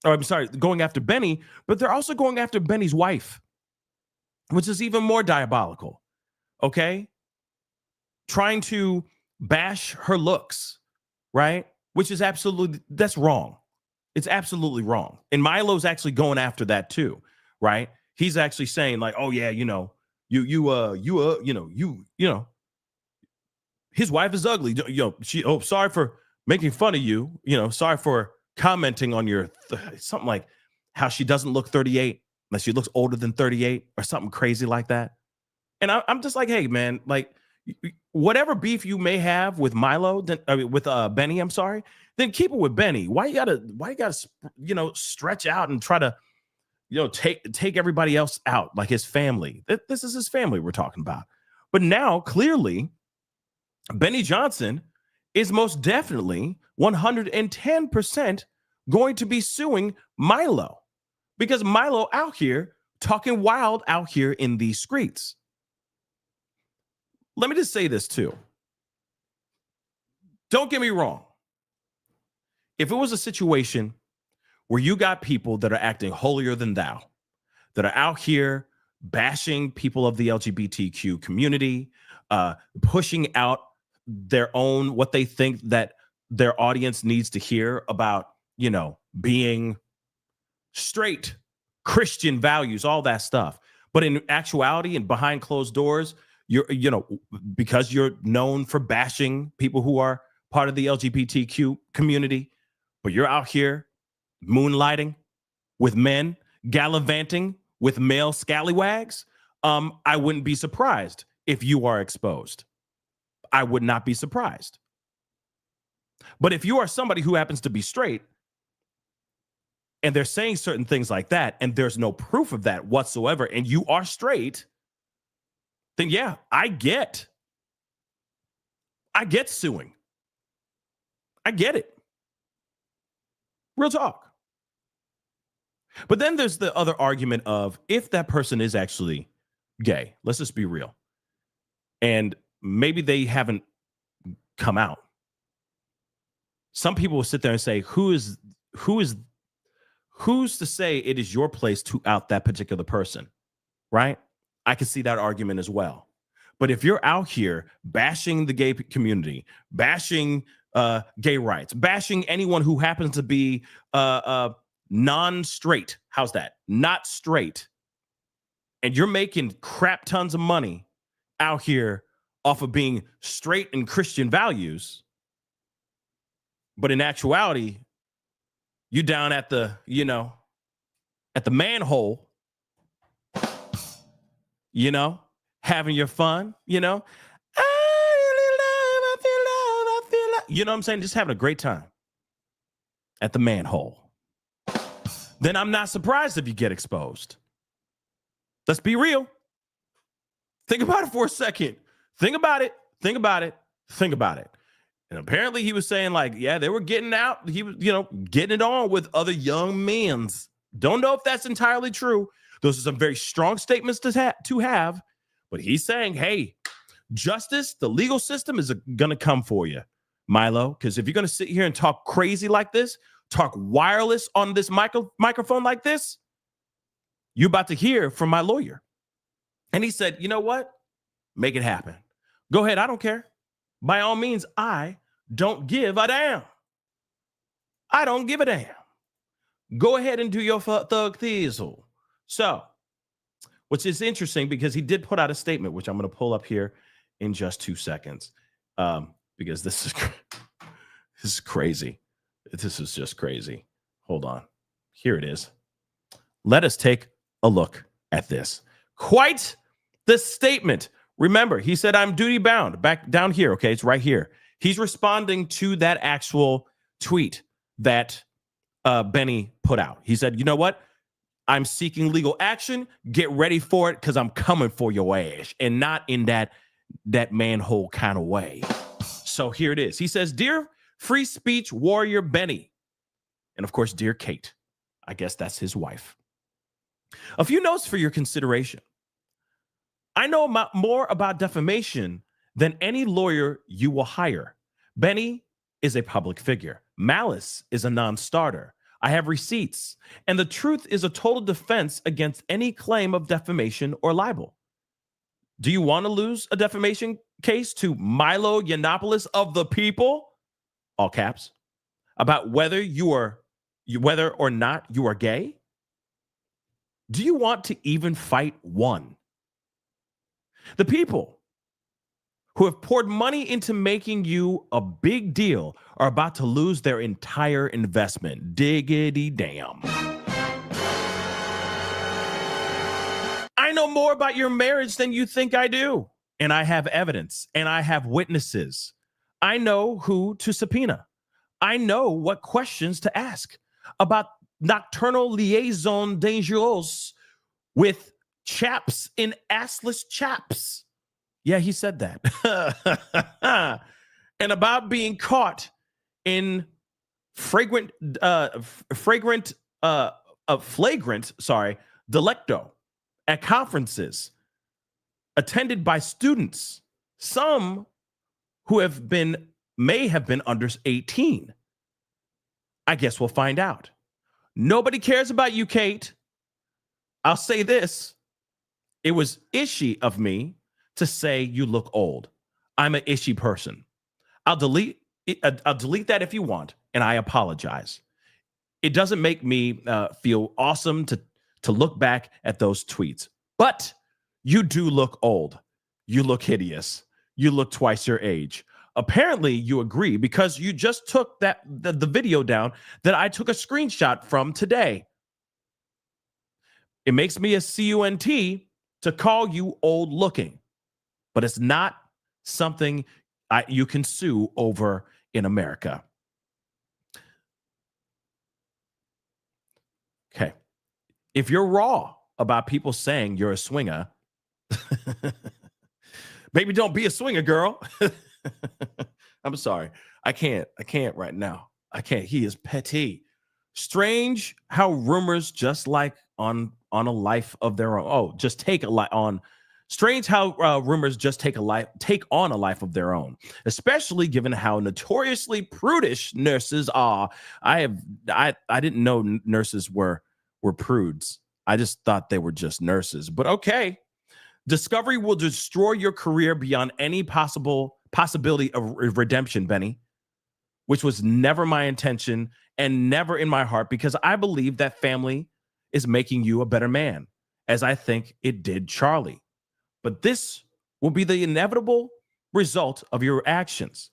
or I'm sorry, going after Benny, but they're also going after Benny's wife, which is even more diabolical, okay? Trying to bash her looks, right? Which is that's wrong. It's absolutely wrong. And Milo's actually going after that too, right? He's actually saying like, oh yeah, his wife is ugly. Sorry for making fun of you. Sorry for commenting on your something like how she doesn't look 38, unless she looks older than 38 or something crazy like that. And I'm just like, hey man, like whatever beef you may have with Milo, with Benny, I'm sorry, then keep it with Benny. Why you gotta stretch out and try to take everybody else out, like his family? This is his family we're talking about. But now clearly Benny Johnson is most definitely 110% going to be suing Milo, because Milo out here talking wild out here in these streets. Let me just say this too. Don't get me wrong. If it was a situation where you got people that are acting holier than thou, that are out here bashing people of the LGBTQ community, pushing out their own, what they think that their audience needs to hear about, being straight, Christian values, all that stuff. But in actuality and behind closed doors, because you're known for bashing people who are part of the LGBTQ community, but you're out here moonlighting with men, gallivanting with male scallywags, I wouldn't be surprised if you are exposed. I would not be surprised. But if you are somebody who happens to be straight and they're saying certain things like that, and there's no proof of that whatsoever, and you are straight, then yeah, I get suing. I get it. Real talk. But then there's the other argument of, if that person is actually gay, let's just be real, and maybe they haven't come out. Some people will sit there and say, who's to say it is your place to out that particular person, right? I can see that argument as well. But if you're out here bashing the gay community, bashing gay rights, bashing anyone who happens to be non-straight. How's that? Not straight. And you're making crap tons of money out here off of being straight and Christian values. But in actuality, you down at the, at the manhole, having your fun, You know what I'm saying? Just having a great time at the manhole. Then I'm not surprised if you get exposed. Let's be real. Think about it for a second. Think about it. And apparently he was saying they were getting out. He was, getting it on with other young men's. Don't know if that's entirely true. Those are some very strong statements to have. But he's saying, hey, justice, the legal system is going to come for you, Milo. Because if you're going to sit here and talk crazy like this, talk wireless on this microphone like this, you're about to hear from my lawyer. And he said, you know what? Make it happen. Go ahead. I don't care. By all means, I don't give a damn. I don't give a damn. Go ahead and do your thug thizzle. So, which is interesting because he did put out a statement, which I'm going to pull up here in just 2 seconds, because this is crazy. This is just crazy. Hold on. Here it is. Let us take a look at this. Quite the statement. Remember, he said, I'm duty bound. Back down here. Okay, it's right here. He's responding to that actual tweet that Benny put out. He said, you know what? I'm seeking legal action. Get ready for it because I'm coming for your ass, and not in that manhole kind of way. So here it is. He says, Dear free speech warrior Benny, and of course, dear Kate. I guess that's his wife. A few notes for your consideration. I know more about defamation than any lawyer you will hire. Benny is a public figure. Malice is a non-starter. I have receipts. And the truth is a total defense against any claim of defamation or libel. Do you want to lose a defamation case to Milo Yiannopoulos of the people, all caps, about whether or not you are gay? Do you want to even fight one? The people who have poured money into making you a big deal are about to lose their entire investment. Diggity damn. I know more about your marriage than you think I do. And I have evidence and I have witnesses. I know who to subpoena. I know what questions to ask about nocturnal liaison dangereux with chaps in assless chaps. Yeah, he said that. And about being caught in flagrant delicto at conferences attended by students, some who may have been under 18. I guess we'll find out. Nobody cares about you, Kate. I'll say this. It was ishy of me to say you look old. I'm an ishy person. I'll delete that if you want, and I apologize. It doesn't make me feel awesome to look back at those tweets. But you do look old. You look hideous. You look twice your age. Apparently, you agree because you just took the video down that I took a screenshot from today. It makes me a CUNT to call you old looking, but it's not something you can sue over in America. Okay. If you're raw about people saying you're a swinger, baby, don't be a swinger, girl. I'm sorry. I can't right now. I can't. He is petty. Strange how rumors just like on a life of their own. Oh, just take a life on. Strange how rumors just take on a life of their own, especially given how notoriously prudish nurses are. I didn't know nurses were prudes. I just thought they were just nurses. But okay. Discovery will destroy your career beyond any possibility of redemption, Benny. which was never my intention and never in my heart, because I believe that family is making you a better man, as I think it did Charlie. But this will be the inevitable result of your actions.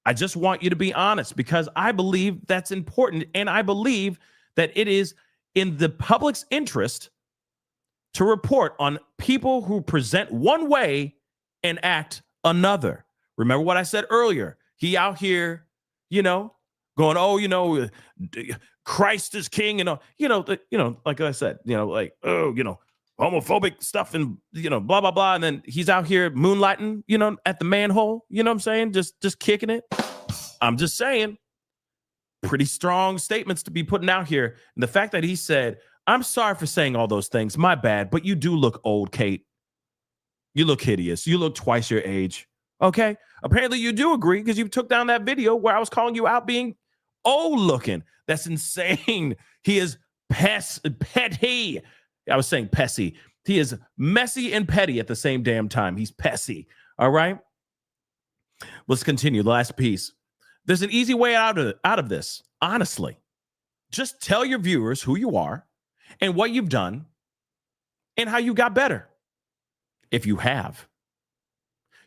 I just want you to be honest, because I believe that's important, and I believe that it is in the public's interest to report on people who present one way and act another. Remember what I said earlier? He out here, going, oh, Christ is king, and like I said, homophobic stuff and blah blah blah, and then he's out here moonlighting, at the manhole. You know what I'm saying? Just kicking it. I'm just saying, pretty strong statements to be putting out here. And the fact that he said, "I'm sorry for saying all those things, my bad, but you do look old, Kate. You look hideous. You look twice your age." Okay. Apparently you do agree, because you took down that video where I was calling you out being old looking. That's insane. He is petty. I was saying pessy. He is messy and petty at the same damn time. He's pessy. All right. Let's continue. The last piece. There's an easy way out of this. Honestly, just tell your viewers who you are and what you've done and how you got better. If you have,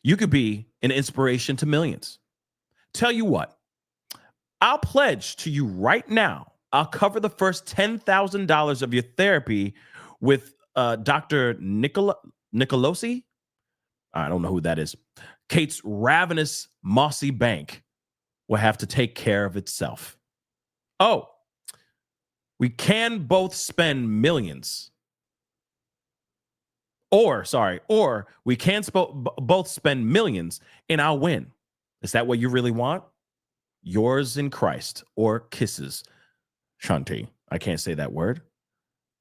you could be an inspiration to millions. Tell you what, I'll pledge to you right now, I'll cover the first $10,000 of your therapy with Dr. Nicolosi. I don't know who that is. Kate's ravenous, mossy bank will have to take care of itself. Oh, we can both spend millions. Or we can both spend millions and I'll win. Is that what you really want? Yours in Christ, or kisses. Shanti. I can't say that word.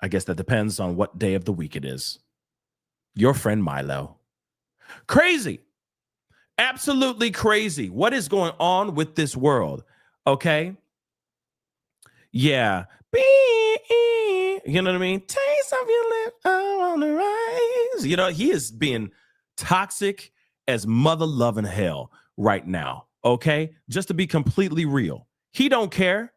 I guess that depends on what day of the week it is. Your friend Milo. Crazy. Absolutely crazy. What is going on with this world? Okay. Yeah. You know what I mean? Taste of your lip on the rise. He is being toxic as mother loving hell right now. Okay. Just to be completely real. He don't care.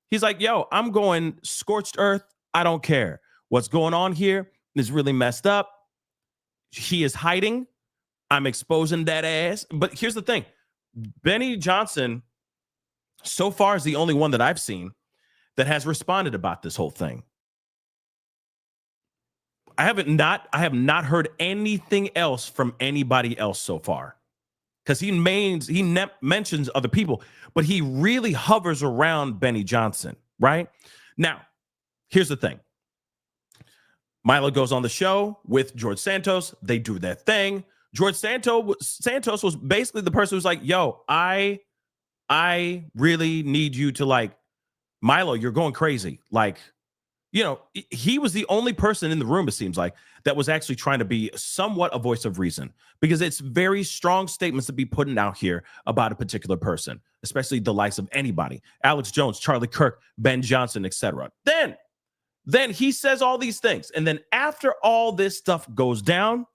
He's like, yo, I'm going scorched earth. I don't care. What's going on here is really messed up. He is hiding. I'm exposing that ass. But here's the thing. Benny Johnson, so far, is the only one that I've seen that has responded about this whole thing. I have not heard anything else from anybody else so far. Because he mentions other people, but he really hovers around Benny Johnson, right? Now, here's the thing. Milo goes on the show with George Santos. They do their thing. George Santos was basically the person who's like, yo, I really need you to, Milo, you're going crazy. He was the only person in the room, it seems like, that was actually trying to be somewhat a voice of reason, because it's very strong statements to be putting out here about a particular person, especially the likes of anybody. Alex Jones, Charlie Kirk, Ben Johnson, etc. Then he says all these things. And then after all this stuff goes down,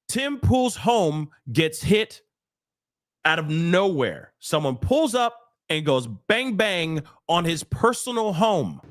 Tim Pool's home gets hit out of nowhere. Someone pulls up and goes bang, bang on his personal home.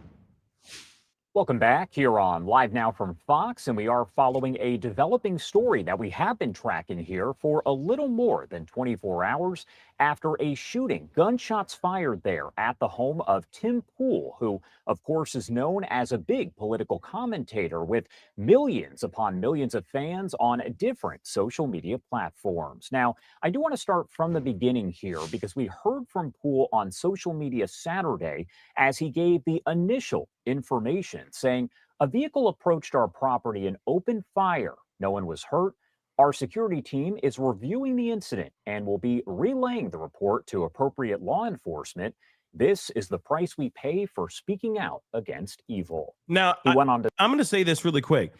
Welcome back here on Live Now from Fox, and we are following a developing story that we have been tracking here for a little more than 24 hours after a shooting. Gunshots fired there at the home of Tim Pool, who, of course, is known as a big political commentator with millions upon millions of fans on different social media platforms. Now, I do want to start from the beginning here, because we heard from Pool on social media Saturday as he gave the initial information, saying a vehicle approached our property and opened fire. No one was hurt. Our security team is reviewing the incident and will be relaying the report to appropriate law enforcement. This is the price we pay for speaking out against evil. Now, he went on to. I'm going to say this really quick.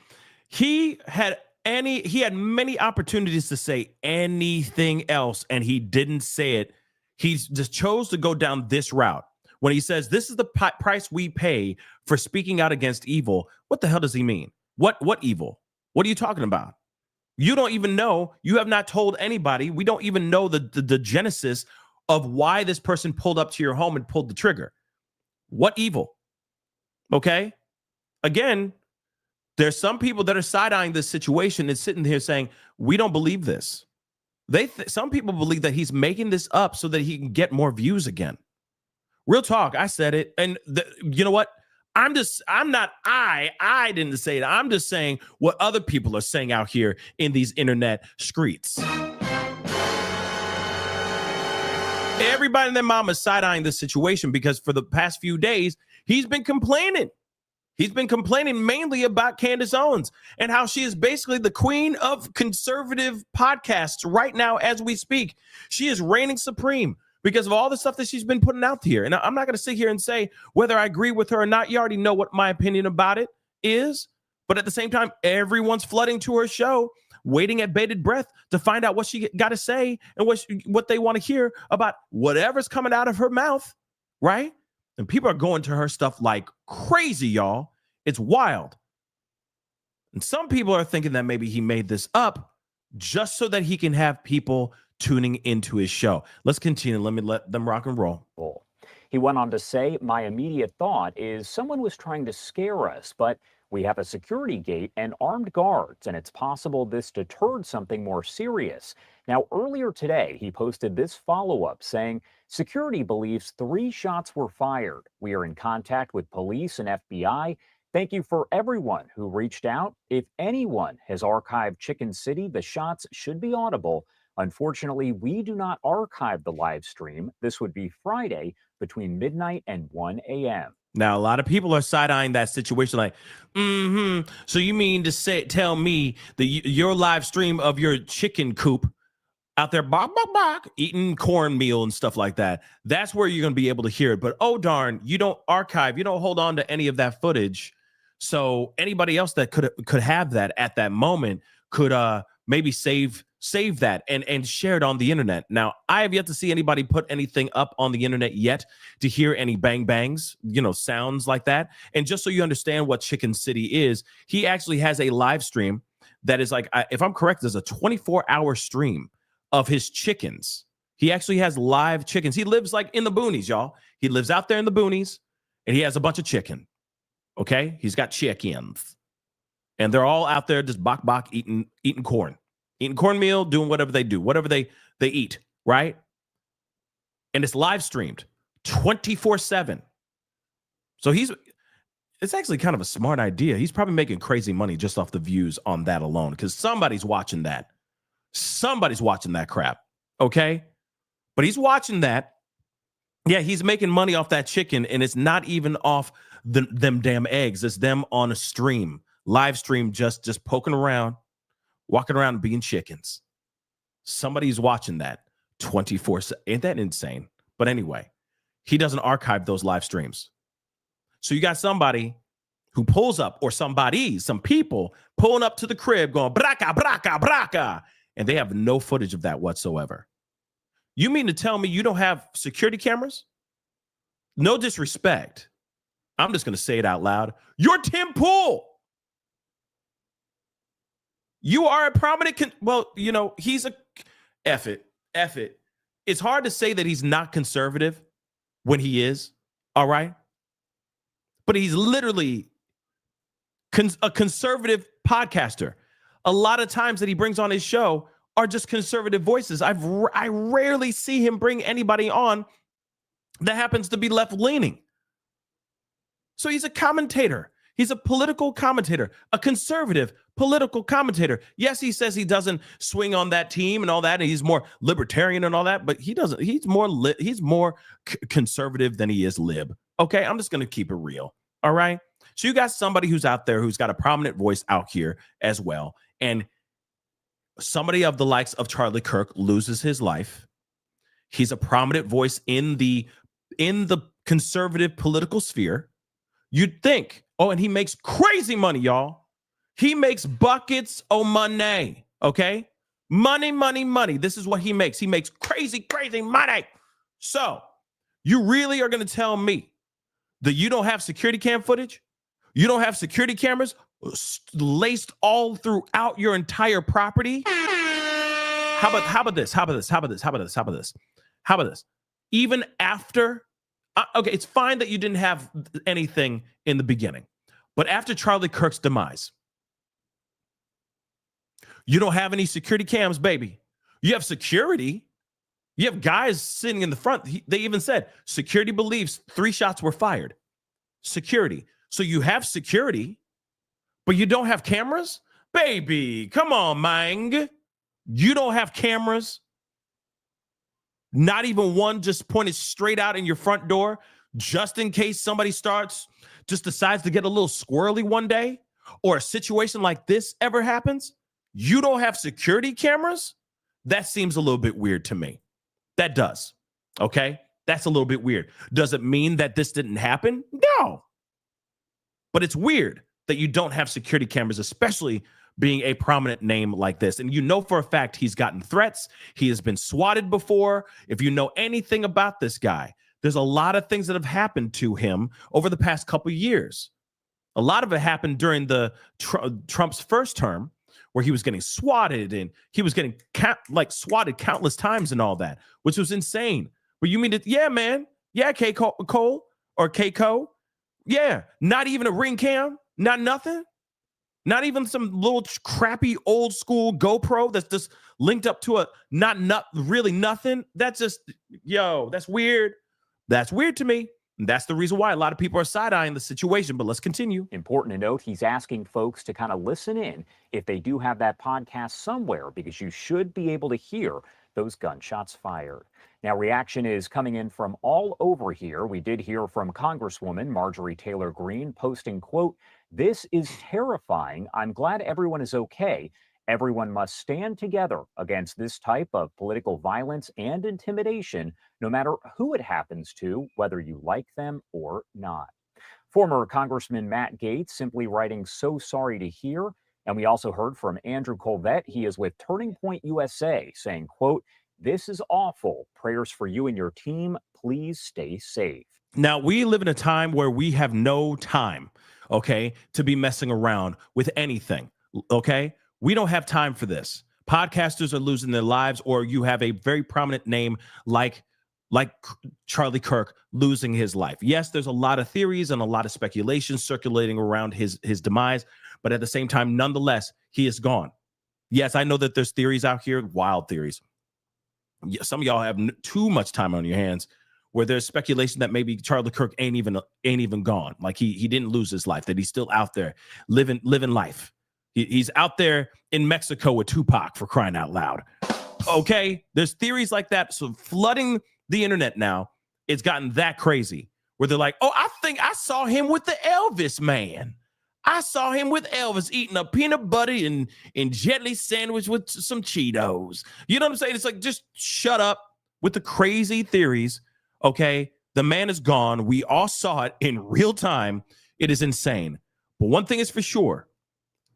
He had many opportunities to say anything else, and he didn't say it. He just chose to go down this route. When he says this is the price we pay for speaking out against evil, what the hell does he mean? What evil? What are you talking about? You don't even know. You have not told anybody. We don't even know the genesis of why this person pulled up to your home and pulled the trigger. What evil? Okay? Again, there's some people that are side-eyeing this situation and sitting here saying, we don't believe this. Some people believe that he's making this up so that he can get more views again. Real talk, I said it. And you know what? I didn't say it. I'm just saying what other people are saying out here in these internet streets. Everybody and their mama is side-eyeing this situation because for the past few days, he's been complaining. He's been complaining mainly about Candace Owens and how she is basically the queen of conservative podcasts right now as we speak. She is reigning supreme because of all the stuff that she's been putting out here. And I'm not going to sit here and say whether I agree with her or not. You already know what my opinion about it is. But at the same time, everyone's flooding to her show, waiting at bated breath to find out what she got to say and what they want to hear about whatever's coming out of her mouth, right? And people are going to her stuff like crazy, y'all. It's wild. And some people are thinking that maybe he made this up just so that he can have people tuning into his show. Let's continue. Let me let them rock and roll. He went on to say, my immediate thought is someone was trying to scare us, but we have a security gate and armed guards, and it's possible this deterred something more serious. Now, earlier today, he posted this follow-up saying, security believes 3 shots were fired. We are in contact with police and FBI. Thank you for everyone who reached out. If anyone has archived Chicken City, the shots should be audible. Unfortunately, we do not archive the live stream. This would be Friday between midnight and 1 a.m. Now, a lot of people are side-eyeing that situation like, so you mean to tell me that your live stream of your chicken coop out there, eating cornmeal and stuff like that, that's where you're going to be able to hear it. But, oh, darn, you don't archive, you don't hold on to any of that footage. So anybody else that could have that at that moment could maybe save that and share it on the internet. Now, I have yet to see anybody put anything up on the internet yet to hear any bang bangs, sounds like that. And just so you understand what Chicken City is, he actually has a live stream that is like, if I'm correct, there's a 24-hour stream of his chickens. He actually has live chickens. He lives like in the boonies, y'all. He lives out there in the boonies and he has a bunch of chicken. Okay? He's got chickens. And they're all out there just bok eating corn. Eating cornmeal, doing whatever they do, whatever they eat, right? And it's live streamed 24/7. So it's actually kind of a smart idea. He's probably making crazy money just off the views on that alone because somebody's watching that. Somebody's watching that crap, okay? But he's watching that. Yeah, he's making money off that chicken, and it's not even off them damn eggs. It's them on a stream, live stream, just poking around, walking around and being chickens. Somebody's watching that 24/7. Ain't that insane? But anyway, he doesn't archive those live streams. So you got somebody who pulls up, or some people pulling up to the crib going, braca, braca, braca, and they have no footage of that whatsoever. You mean to tell me you don't have security cameras? No disrespect. I'm just going to say it out loud. You're Tim Pool. You are a prominent, he's a, F it. It's hard to say that he's not conservative when he is, all right? But he's literally a conservative podcaster. A lot of times that he brings on his show are just conservative voices. I rarely see him bring anybody on that happens to be left-leaning. So he's a commentator. He's a political commentator, a conservative political commentator. Yes, he says he doesn't swing on that team and all that, and he's more libertarian and all that, but he doesn't. He's more conservative than he is lib. Okay, I'm just going to keep it real. All right. So you got somebody who's out there who's got a prominent voice out here as well, and somebody of the likes of Charlie Kirk loses his life. He's a prominent voice in the conservative political sphere. You'd think, and he makes crazy money, y'all. He makes buckets of money, okay? Money. This is what he makes. He makes crazy money. So you really are going to tell me that you don't have security cam footage? You don't have security cameras laced all throughout your entire property? How about this? even after, okay, it's fine that you didn't have anything in the beginning, but after Charlie Kirk's demise, you don't have any security cams, baby. You have security. You have guys sitting in the front. They even said security believes 3 shots were fired. Security. So you have security, but you don't have cameras? Baby, come on, Mang. You don't have cameras? Not even one just pointed straight out in your front door, just in case somebody decides to get a little squirrely one day, or a situation like this ever happens? You don't have security cameras? That seems a little bit weird to me. That does. Okay? That's a little bit weird. Does it mean that this didn't happen? No. But it's weird that you don't have security cameras, especially being a prominent name like this. And you know for a fact he's gotten threats. He has been swatted before. If you know anything about this guy, there's a lot of things that have happened to him over the past couple of years. A lot of it happened during the Trump's first term, where he was getting swatted and he was getting swatted countless times and all that, which was insane. But you mean it? Yeah, man. Yeah, Cole or Keiko. Yeah, not even a ring cam, not nothing. Not even some little crappy old school GoPro that's just linked up to a not really nothing. That's just, that's weird. That's weird to me. And that's the reason why a lot of people are side-eyeing the situation. But let's continue. Important to note, he's asking folks to kind of listen in if they do have that podcast somewhere, because you should be able to hear those gunshots fired. Now, reaction is coming in from all over here. We did hear from Congresswoman Marjorie Taylor Greene posting, quote, "This is terrifying. I'm glad everyone is okay. Everyone must stand together against this type of political violence and intimidation, no matter who it happens to, whether you like them or not." Former Congressman Matt Gaetz simply writing, "So sorry to hear." And we also heard from Andrew Colvette. He is with Turning Point USA, saying, quote, "This is awful. Prayers for you and your team. Please stay safe." Now, we live in a time where we have no time, okay, to be messing around with anything, okay? We don't have time for this. Podcasters are losing their lives, or you have a very prominent name like Charlie Kirk losing his life. Yes, there's a lot of theories and a lot of speculation circulating around his demise, but at the same time, nonetheless, he is gone. Yes, I know that there's theories out here, wild theories. Some of y'all have too much time on your hands, where there's speculation that maybe Charlie Kirk ain't even gone. Like he didn't lose his life, that he's still out there living life. He's out there in Mexico with Tupac, for crying out loud. Okay, there's theories like that. So flooding the internet now, it's gotten that crazy, where they're like, "Oh, I think I saw him with the Elvis man. I saw him with Elvis eating a peanut butter and jelly sandwich with some Cheetos." You know what I'm saying? It's like, just shut up with the crazy theories. Okay, the man is gone. We all saw it in real time. It is insane. But one thing is for sure,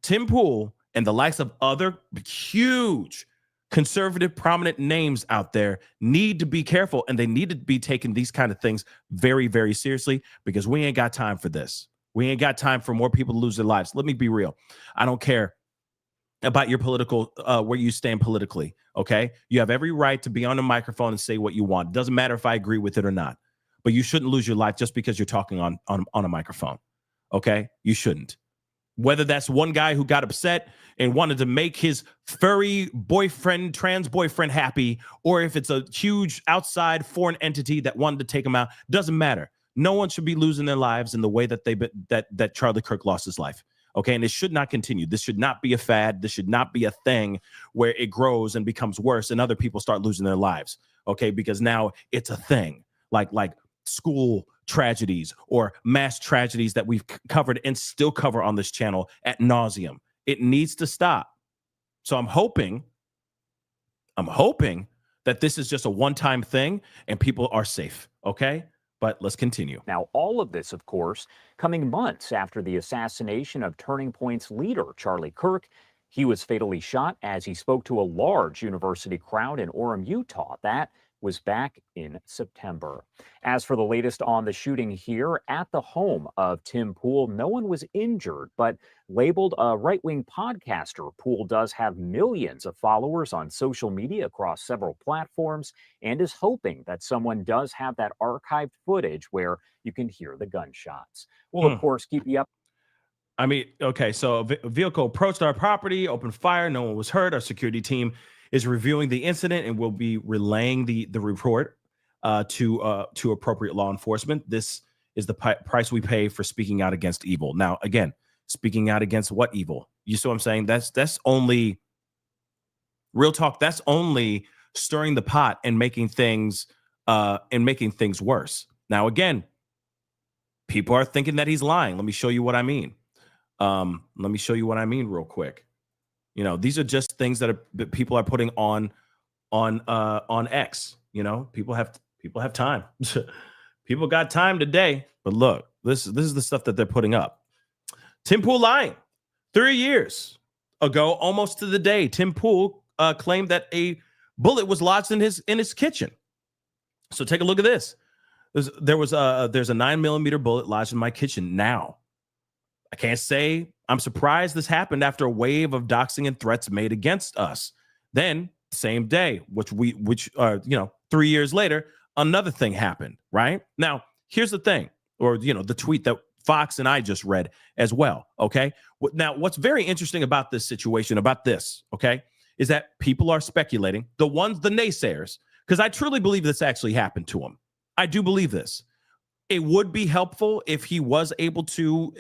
Tim Pool and the likes of other huge conservative prominent names out there need to be careful, and they need to be taking these kind of things very, very seriously, because we ain't got time for this. We ain't got time for more people to lose their lives. Let me be real. I don't care about your political, where you stand politically, okay? You have every right to be on a microphone and say what you want. It doesn't matter if I agree with it or not. But you shouldn't lose your life just because you're talking on a microphone, okay? You shouldn't. Whether that's one guy who got upset and wanted to make his furry boyfriend, trans boyfriend happy, or if it's a huge outside foreign entity that wanted to take him out, doesn't matter. No one should be losing their lives in the way that that Charlie Kirk lost his life. Okay, and it should not continue. This should not be a fad. This should not be a thing where it grows and becomes worse and other people start losing their lives. Okay, because now it's a thing, like school tragedies or mass tragedies that we've covered and still cover on this channel ad nauseum. It needs to stop. So I'm hoping that this is just a one-time thing and people are safe. Okay. But let's continue. Now, all of this, of course, coming months after the assassination of Turning Point's leader, Charlie Kirk. He was fatally shot as he spoke to a large university crowd in Orem, Utah. That was back in September. As for the latest on the shooting here at the home of Tim Pool, no one was injured, but labeled a right-wing podcaster, Pool does have millions of followers on social media across several platforms and is hoping that someone does have that archived footage where you can hear the gunshots. We'll, of course, keep you up. I mean, okay, so a vehicle approached our property, opened fire. No one was hurt. Our security team is reviewing the incident and will be relaying the report to appropriate law enforcement. This is the price we pay for speaking out against evil. Now, again, speaking out against what evil? You see what I'm saying? That's only real talk. That's only stirring the pot and making things worse. Now, again, people are thinking that he's lying. Let me show you what I mean. Real quick. You know, these are just things that people are putting on X. You know, people have time. People got time today. But look, this is the stuff that they're putting up. Tim Pool lying. 3 years ago, almost to the day, Tim Pool claimed that a bullet was lodged in his kitchen. So take a look at this. There's a 9mm bullet lodged in my kitchen. Now, I can't say I'm surprised this happened after a wave of doxing and threats made against us. Then, same day, which 3 years later, another thing happened, right? Now, here's the thing, or, the tweet that Fox and I just read as well, okay? Now, what's very interesting about this situation, about this, okay, is that people are speculating, the naysayers, because I truly believe this actually happened to him. I do believe this. It would be helpful if he was able to,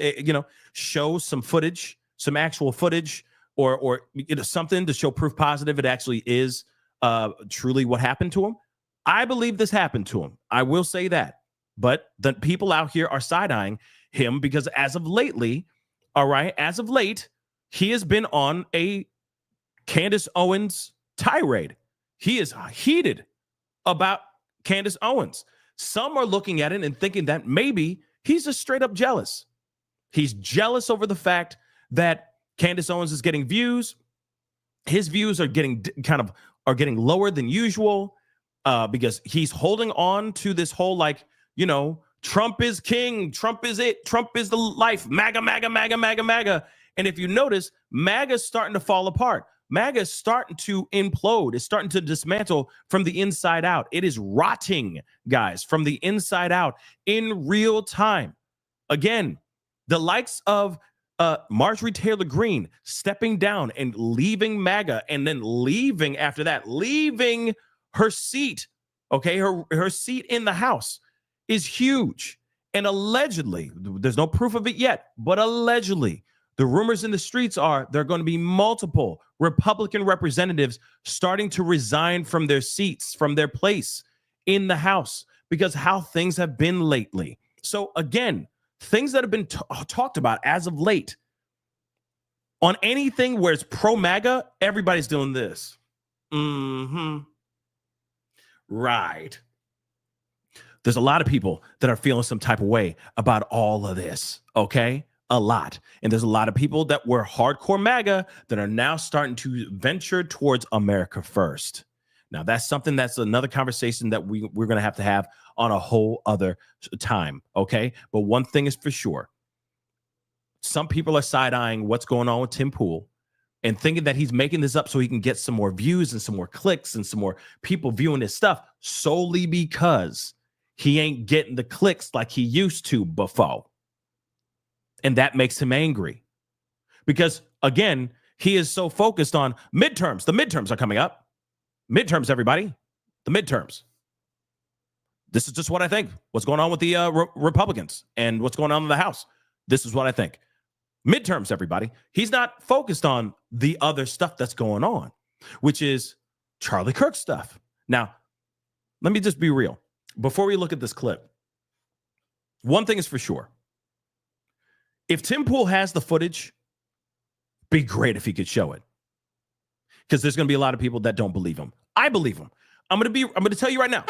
show some footage, some actual footage, or something to show proof positive it actually is truly what happened to him. I believe this happened to him. I will say that. But the people out here are side-eyeing him because as of late, he has been on a Candace Owens tirade. He is heated about Candace Owens. Some are looking at it and thinking that maybe he's just straight up jealous. He's jealous over the fact that Candace Owens is getting views. His views are getting lower than usual because he's holding on to this whole Trump is king, Trump is it, Trump is the life, MAGA, MAGA, MAGA, MAGA, MAGA. And if you notice, MAGA is starting to fall apart. MAGA is starting to implode. It's starting to dismantle from the inside out. It is rotting, guys, from the inside out in real time. Again, the likes of Marjorie Taylor Greene stepping down and leaving MAGA and then leaving after that, leaving her seat, okay, her seat in the House is huge. And allegedly, there's no proof of it yet, but allegedly, the rumors in the streets are there are going to be multiple Republican representatives starting to resign from their seats, from their place in the House, because how things have been lately. So again, things that have been talked about as of late on anything where it's pro-MAGA, everybody's doing this. Right. There's a lot of people that are feeling some type of way about all of this, okay? A lot. And there's a lot of people that were hardcore MAGA that are now starting to venture towards America first. Now, that's another conversation that we're going to have on a whole other time, okay? But one thing is for sure. Some people are side-eyeing what's going on with Tim Pool and thinking that he's making this up so he can get some more views and some more clicks and some more people viewing his stuff solely because he ain't getting the clicks like he used to before. And that makes him angry because, again, he is so focused on midterms. The midterms are coming up. Midterms, everybody. The midterms. This is just what I think. What's going on with the Republicans and what's going on in the House. This is what I think. Midterms, everybody. He's not focused on the other stuff that's going on, which is Charlie Kirk stuff. Now, let me just be real. Before we look at this clip, one thing is for sure. If Tim Pool has the footage, be great if he could show it. Because there's going to be a lot of people that don't believe him. I believe him. I'm going to tell you right now.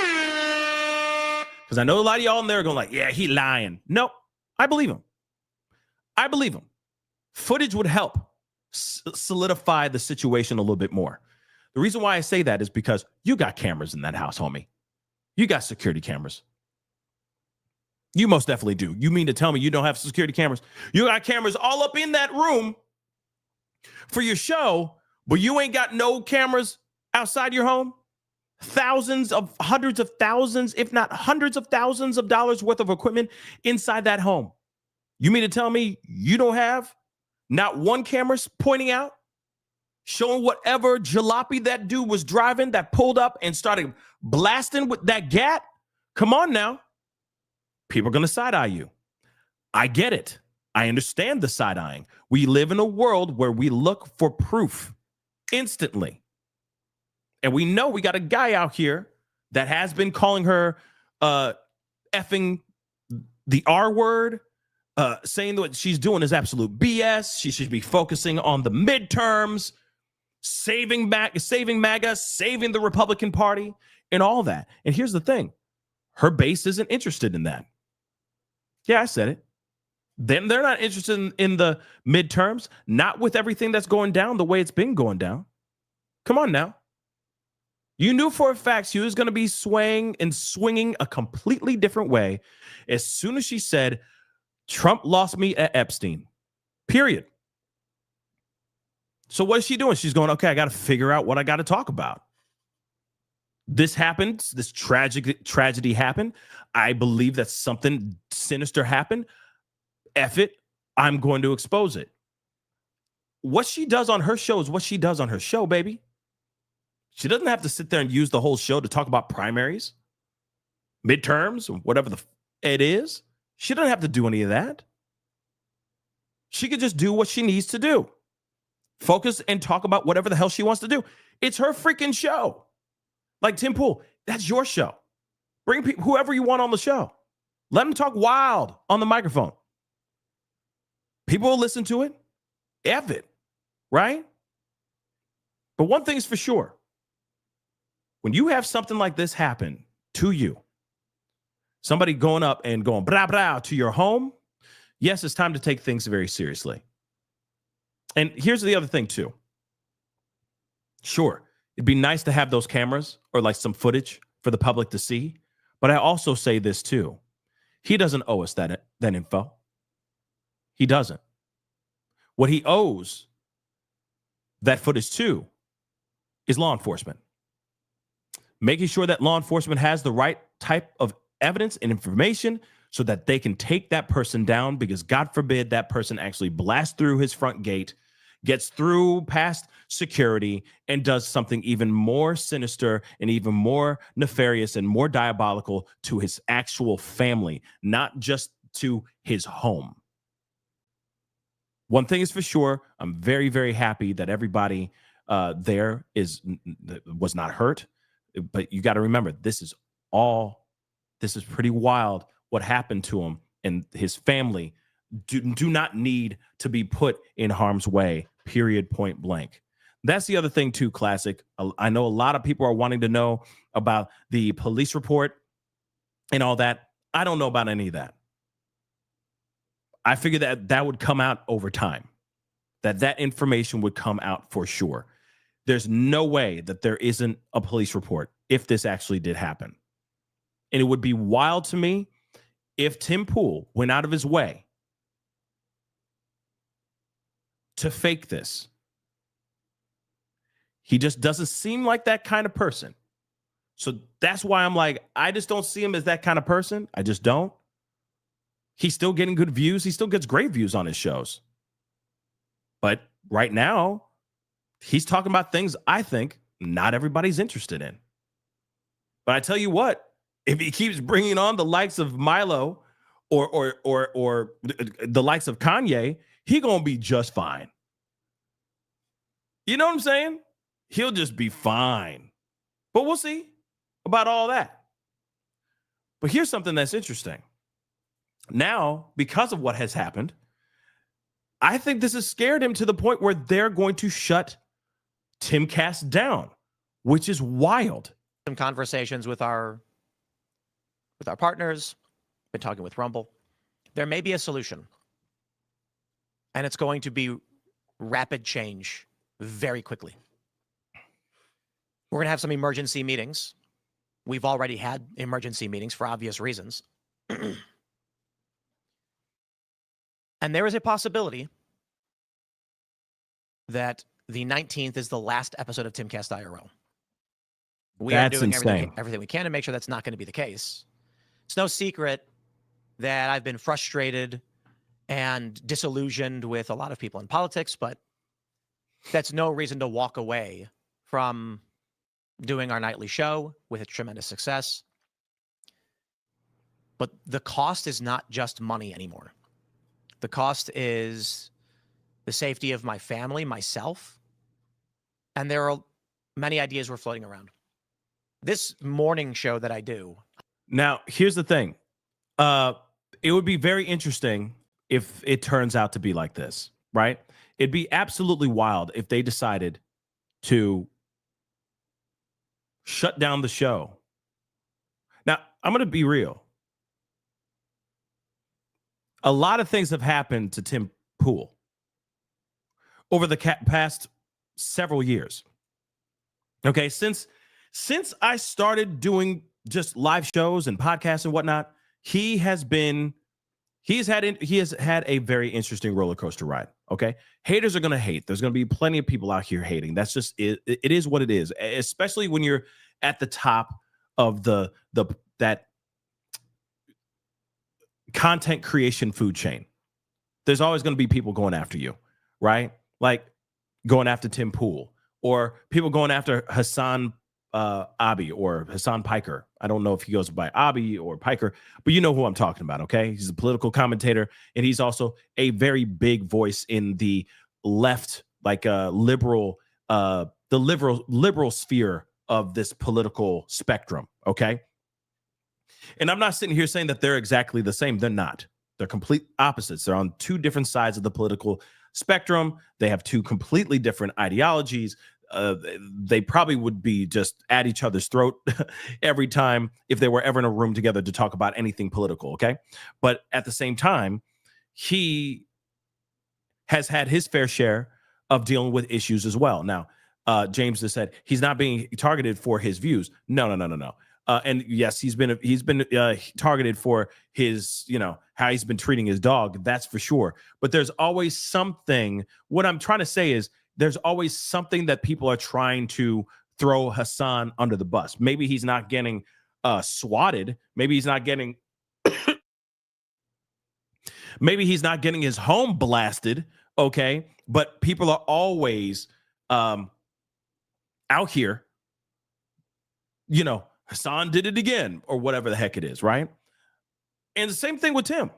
Because I know a lot of y'all in there are going yeah, he lying. No, I believe him. I believe him. Footage would help solidify the situation a little bit more. The reason why I say that is because you got cameras in that house, homie. You got security cameras. You most definitely do. You mean to tell me you don't have security cameras? You got cameras all up in that room for your show, but you ain't got no cameras outside your home? Hundreds of thousands, if not hundreds of thousands of dollars worth of equipment inside that home. You mean to tell me you don't have not one camera pointing out, showing whatever jalopy that dude was driving that pulled up and started blasting with that gat? Come on now. People are going to side-eye you. I get it. I understand the side-eyeing. We live in a world where we look for proof instantly. And we know we got a guy out here that has been calling her effing the R word, saying that what she's doing is absolute BS. She should be focusing on the midterms, saving MAGA, saving the Republican Party, and all that. And here's the thing. Her base isn't interested in that. Yeah, I said it. They're not interested in the midterms, not with everything that's going down the way it's been going down. Come on now. You knew for a fact she was going to be swaying and swinging a completely different way as soon as she said, Trump lost me at Epstein. Period. So what is she doing? She's going, okay, I got to figure out what I got to talk about. This happened. This tragedy happened. I believe that something sinister happened. F it. I'm going to expose it. What she does on her show is what she does on her show, baby. She doesn't have to sit there and use the whole show to talk about primaries, midterms, whatever it is. She doesn't have to do any of that. She could just do what she needs to do. Focus and talk about whatever the hell she wants to do. It's her freaking show. Like Tim Pool, that's your show. Bring whoever you want on the show. Let them talk wild on the microphone. People will listen to it. F it, right? But one thing is for sure. When you have something like this happen to you, somebody going up and going blah, blah to your home, yes, it's time to take things very seriously. And here's the other thing, too. Sure, it'd be nice to have those cameras or like some footage for the public to see. But I also say this, too. He doesn't owe us that info. He doesn't. What he owes that footage to is law enforcement. Making sure that law enforcement has the right type of evidence and information so that they can take that person down, because God forbid that person actually blasts through his front gate, gets through past security, and does something even more sinister and even more nefarious and more diabolical to his actual family, not just to his home. One thing is for sure, I'm very, very happy that everybody there was not hurt. But you got to remember, this is pretty wild what happened to him, and his family do not need to be put in harm's way, period, point blank. That's the other thing too, Classic. I know a lot of people are wanting to know about the police report and all that. I don't know about any of that. I figured that would come out over time, that information would come out for sure. There's no way that there isn't a police report if this actually did happen. And it would be wild to me if Tim Pool went out of his way to fake this. He just doesn't seem like that kind of person. So that's why I'm like, I just don't see him as that kind of person. I just don't. He's still getting good views. He still gets great views on his shows. But right now, he's talking about things I think not everybody's interested in. But I tell you what, if he keeps bringing on the likes of Milo or the likes of Kanye, he gonna be just fine. You know what I'm saying? He'll just be fine. But we'll see about all that. But here's something that's interesting. Now, because of what has happened, I think this has scared him to the point where they're going to shut Timcast down, which is wild. Some conversations with our partners, been talking with Rumble. There may be a solution, and it's going to be rapid change very quickly. We're going to have some emergency meetings We've already had emergency meetings for obvious reasons. And there is a possibility that the 19th is the last episode of Timcast IRL. We are doing everything we can to make sure that's not going to be the case. It's no secret that I've been frustrated and disillusioned with a lot of people in politics, but that's no reason to walk away from doing our nightly show with a tremendous success. But the cost is not just money anymore. The cost is the safety of my family, myself, and there are many ideas we're floating around. This morning show that I do. Now, here's the thing. It would be very interesting if it turns out to be like this, right? It'd be absolutely wild if they decided to shut down the show. Now, I'm going to be real. A lot of things have happened to Tim Pool over the past several years. Okay, since I started doing just live shows and podcasts and whatnot, he has had a very interesting roller coaster ride. Okay, haters are going to hate. There's going to be plenty of people out here hating. That's just it. It is what it is. Especially when you're at the top of that content creation food chain. There's always going to be people going after you, right? Like going after Tim Pool, or people going after Hassan Abi or Hassan Piker. I don't know if he goes by Abi or Piker, but you know who I'm talking about, okay? He's a political commentator, and he's also a very big voice in the left, like liberal sphere of this political spectrum, okay? And I'm not sitting here saying that they're exactly the same. They're not. They're complete opposites. They're on two different sides of the political spectrum. They have two completely different ideologies. They probably would be just at each other's throat every time if they were ever in a room together to talk about anything political, okay? But at the same time, he has had his fair share of dealing with issues as well. Now, James just said he's not being targeted for his views. No. And yes, he's been targeted for his, how he's been treating his dog. That's for sure. But there's always something. What I'm trying to say is there's always something that people are trying to throw Hassan under the bus. Maybe he's not getting swatted. Maybe he's not getting. Maybe he's not getting his home blasted. Okay, but people are always out here. Hassan did it again, or whatever the heck it is, right? And the same thing with Tim.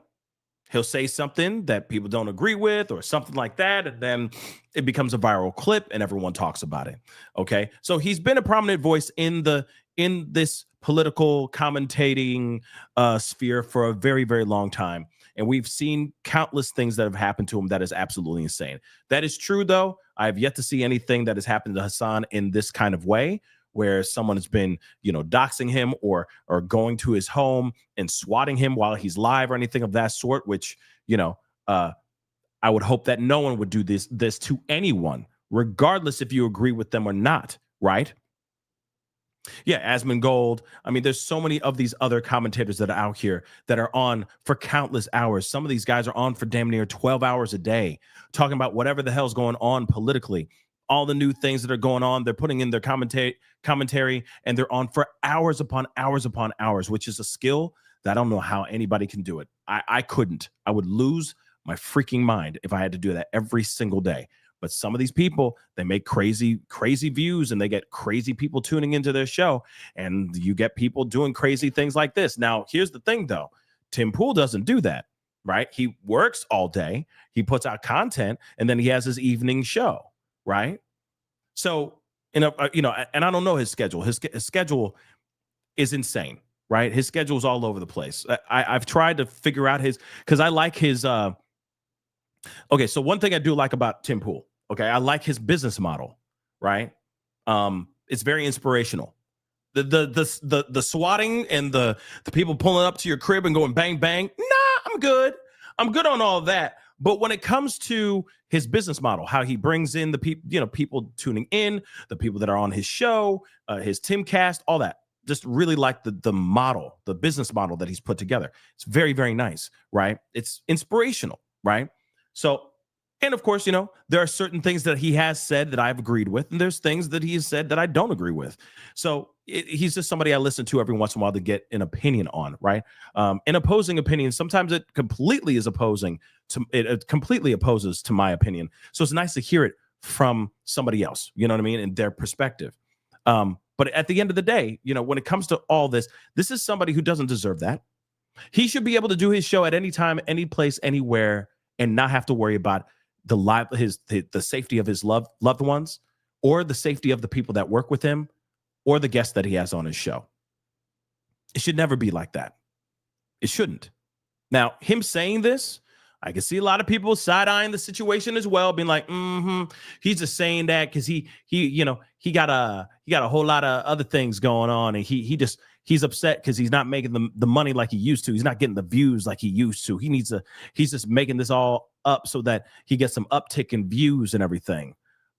He'll say something that people don't agree with or something like that, and then it becomes a viral clip and everyone talks about it. Okay? So he's been a prominent voice in this political commentating sphere for a very, very long time. And we've seen countless things that have happened to him that is absolutely insane. That is true, though. I have yet to see anything that has happened to Hassan in this kind of way, where someone has been, doxing him or going to his home and swatting him while he's live or anything of that sort, which, I would hope that no one would do this to anyone, regardless if you agree with them or not, right? Yeah, Asmongold. I mean, there's so many of these other commentators that are out here that are on for countless hours. Some of these guys are on for damn near 12 hours a day, talking about whatever the hell's going on politically. All the new things that are going on, they're putting in their commentary, and they're on for hours upon hours upon hours, which is a skill that I don't know how anybody can do it. I couldn't. I would lose my freaking mind if I had to do that every single day. But some of these people, they make crazy views, and they get crazy people tuning into their show, and you get people doing crazy things like this. Now, here's the thing, though. Tim Pool doesn't do that, right? He works all day. He puts out content, and then he has his evening show. Right. So, and I don't know his schedule. His schedule is insane. Right. His schedule is all over the place. I've tried to figure out because I like his. Okay. So one thing I do like about Tim Pool. Okay. I like his business model. Right. It's very inspirational. The swatting and the people pulling up to your crib and going bang, bang. Nah, I'm good. I'm good on all of that. But when it comes to his business model, how he brings in the people, people tuning in, the people that are on his show, his Timcast, all that, just really like the model, the business model that he's put together. It's very, very nice, right? It's inspirational, right? So, and of course, there are certain things that he has said that I've agreed with, and there's things that he has said that I don't agree with. So he's just somebody I listen to every once in a while to get an opinion on, right? An opposing opinion, sometimes it completely opposes to my opinion. So it's nice to hear it from somebody else, you know what I mean, and their perspective. But at the end of the day, when it comes to all this is somebody who doesn't deserve that. He should be able to do his show at any time, any place, anywhere, and not have to worry about the safety of his loved ones, or the safety of the people that work with him, or the guests that he has on his show. It should never be like that. It shouldn't. Now, him saying this, I can see a lot of people side-eyeing the situation as well, being like, he's just saying that because he got a whole lot of other things going on, and he's upset because he's not making the money like he used to. He's not getting the views like he used to. He's just making this all up so that he gets some uptick in views and everything.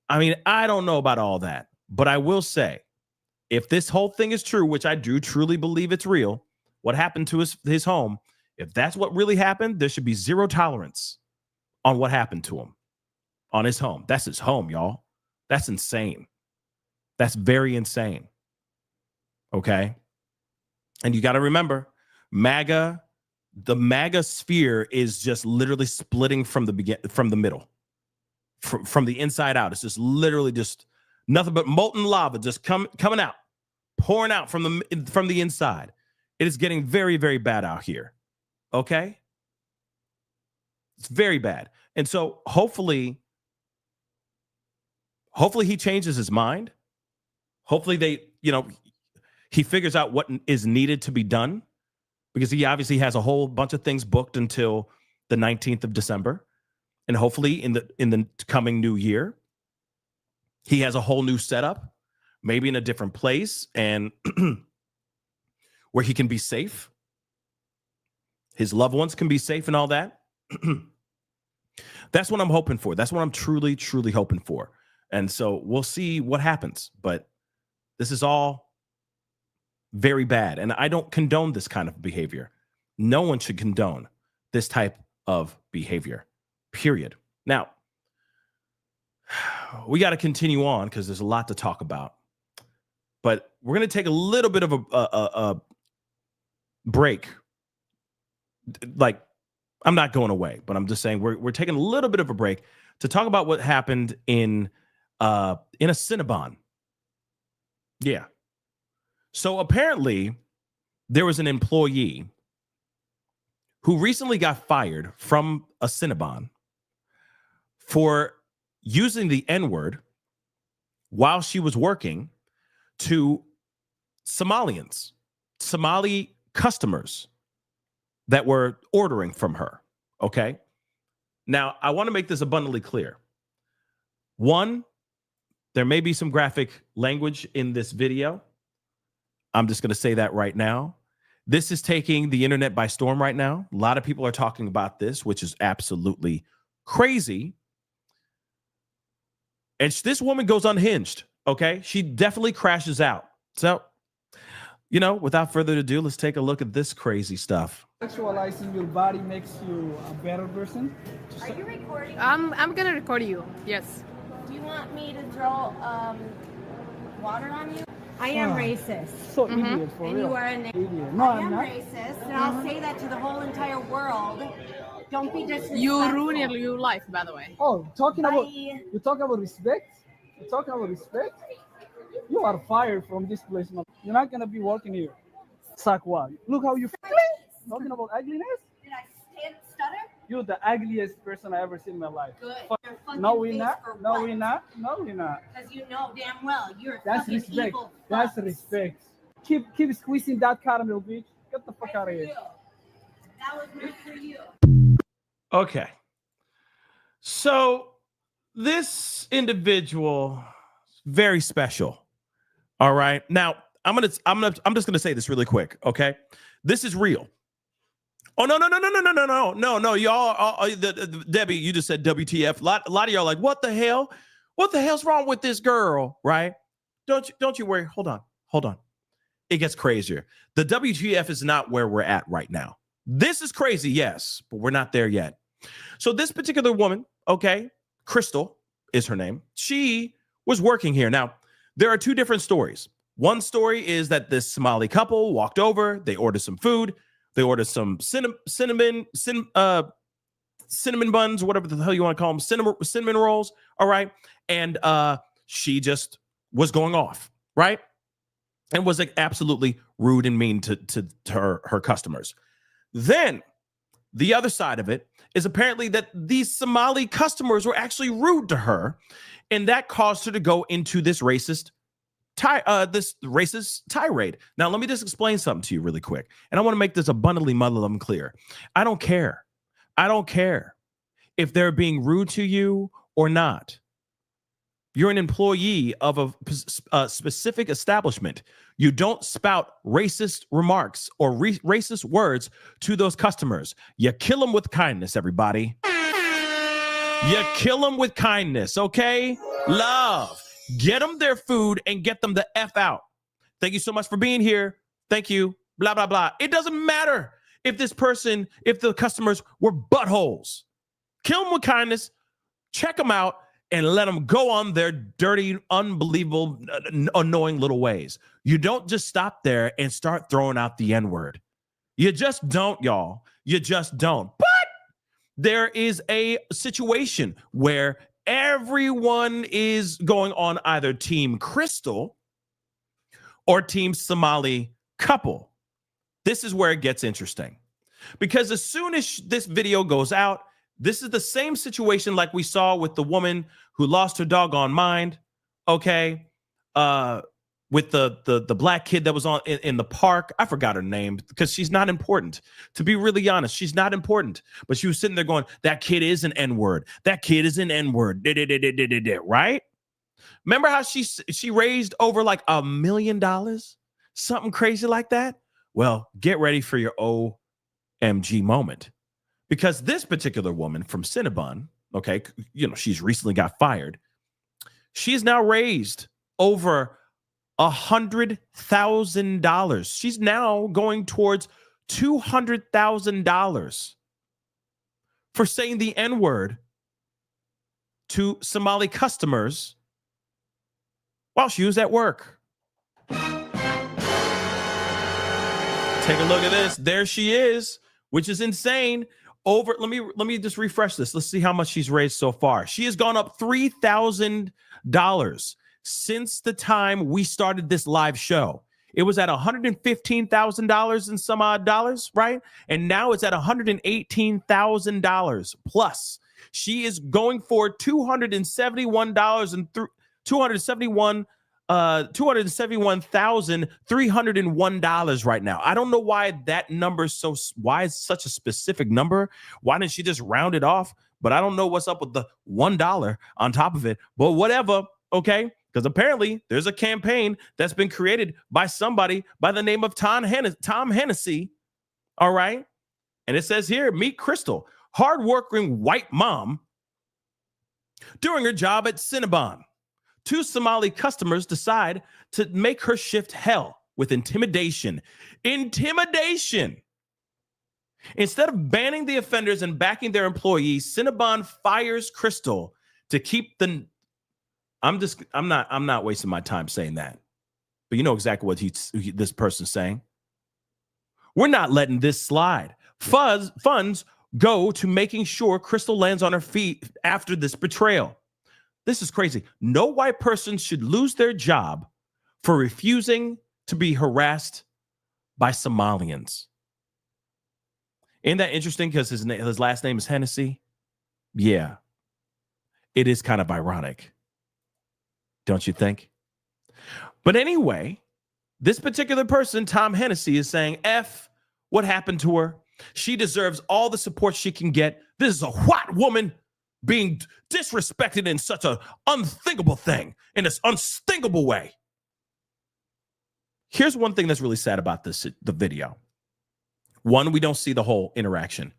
I mean, I don't know about all that, but I will say, if this whole thing is true, which I do truly believe it's real, what happened to his home, if that's what really happened, there should be zero tolerance on what happened to him on his home. That's his home, y'all. That's insane. That's very insane. Okay. And you got to remember, the MAGA sphere is just literally splitting from the middle, from the inside out. It's just literally just nothing but molten lava just coming out, pouring out from the inside. It is getting very, very bad out here. Okay? It's very bad. And so hopefully he changes his mind. Hopefully he figures out what is needed to be done, because he obviously has a whole bunch of things booked until the 19th of December. And hopefully in the coming new year, he has a whole new setup, maybe in a different place, and where he can be safe. His loved ones can be safe and all that. That's what I'm hoping for. That's what I'm truly, truly hoping for. And so we'll see what happens. But this is all very bad. And I don't condone this kind of behavior. No one should condone this type of behavior, period. Now, we got to continue on because there's a lot to talk about. But we're going to take a little bit of a break. Like, I'm not going away, but I'm just saying we're taking a little bit of a break to talk about what happened in a Cinnabon. Yeah. So apparently there was an employee who recently got fired from a Cinnabon for using the N-word while she was working to Somali customers that were ordering from her. Okay. Now, I want to make this abundantly clear. One, there may be some graphic language in this video. I'm just going to say that right now. This is taking the internet by storm right now. A lot of people are talking about this, which is absolutely crazy. And this woman goes unhinged. Okay. She definitely crashes out. So, without further ado, let's take a look at this crazy stuff. Sexualizing your body makes you a better person. Are you recording? I'm gonna record you. Yes. Do you want me to throw water on you? I am racist. So idiot, for and real. You are an idiot. No, I I'm am not. racist, and I'll say that to the whole entire world. Don't be disrespectful. You ruin your life, by the way. Oh, you talking about respect? You talking about respect? You are fired from this place. You're not gonna be working here. Suck what? Look how you talking about ugliness? Did I stutter? You're the ugliest person I ever seen in my life. Good. No, we're not. No, we're not. No, we're not. Because you know damn well you're That's fucking respect. evil. That's respect. Keep squeezing that caramel, bitch. Get the fuck out of here. That was meant for you. Okay. So this individual is very special. All right. Now, I'm just gonna say this really quick. Okay. This is real. Oh, no. Y'all, Debbie, you just said WTF. A lot of y'all like, what the hell? What the hell's wrong with this girl? Right? Don't you worry. Hold on. it gets crazier. The WTF is not where we're at right now. This is crazy, yes, but we're not there yet. So this particular woman, okay, Crystal is her name. She was working here. Now, there are two different stories. One story is that this Somali couple walked over, they ordered some food, they ordered some cinnamon buns, whatever the hell you want to call them, cinnamon rolls, all right? And she just was going off, right? And was like absolutely rude and mean to her customers. Then the other side of it is apparently that these Somali customers were actually rude to her, and that caused her to go into this racist tirade. Now, let me just explain something to you really quick, and I want to make this abundantly Muslim clear. I don't care. I don't care if they're being rude to you or not. You're an employee of a specific establishment. You don't spout racist remarks or racist words to those customers. You kill them with kindness, everybody. You kill them with kindness, okay? Love. Get them their food and get them the F out. Thank you so much for being here. Thank you. Blah, blah, blah. It doesn't matter if the customers were buttholes. Kill them with kindness. Check them out. And let them go on their dirty, unbelievable, annoying little ways. You don't just stop there and start throwing out the N-word. You just don't, y'all. You just don't. But there is a situation where everyone is going on either Team Crystal or Team Somali couple. This is where it gets interesting. Because as soon as this video goes out, this is the same situation like we saw with the woman who lost her doggone mind, okay? With the black kid that was in the park. I forgot her name because she's not important. To be really honest, she's not important. But she was sitting there going, that kid is an N-word. That kid is an N-word, right? Remember how she raised over like $1 million? Something crazy like that? Well, get ready for your OMG moment. Because this particular woman from Cinnabon, okay, she's recently got fired. She's now raised over $100,000. She's now going towards $200,000 for saying the N-word to Somali customers while she was at work. Take a look at this. There she is, which is insane. Let me just refresh this. Let's see how much she's raised so far. She has gone up $3,000 since the time we started this live show. It was at $115,000 and some odd dollars, right? And now it's at $118,000 plus. She is going for $271,301 right now. I don't know why that number why is such a specific number? Why didn't she just round it off? But I don't know what's up with the $1 on top of it. But whatever, okay? Because apparently there's a campaign that's been created by somebody by the name of Tom Hennessy. All right. And it says here, meet Crystal, hardworking white mom doing her job at Cinnabon. Two Somali customers decide to make her shift hell with intimidation. Intimidation. Instead of banning the offenders and backing their employees, Cinnabon fires Crystal to keep the. I'm not wasting my time saying that, but you know exactly what this person's saying. We're not letting this slide. Funds go to making sure Crystal lands on her feet after this betrayal. This is crazy. No white person should lose their job for refusing to be harassed by Somalians. Isn't that interesting? Because his last name is Hennessy. Yeah, it is kind of ironic, don't you think? But anyway, this particular person, Tom Hennessy, is saying, F what happened to her. She deserves all the support she can get. This is a white woman being disrespected in such an unthinkable thing, in this unthinkable way. Here's one thing that's really sad about the video. One, we don't see the whole interaction.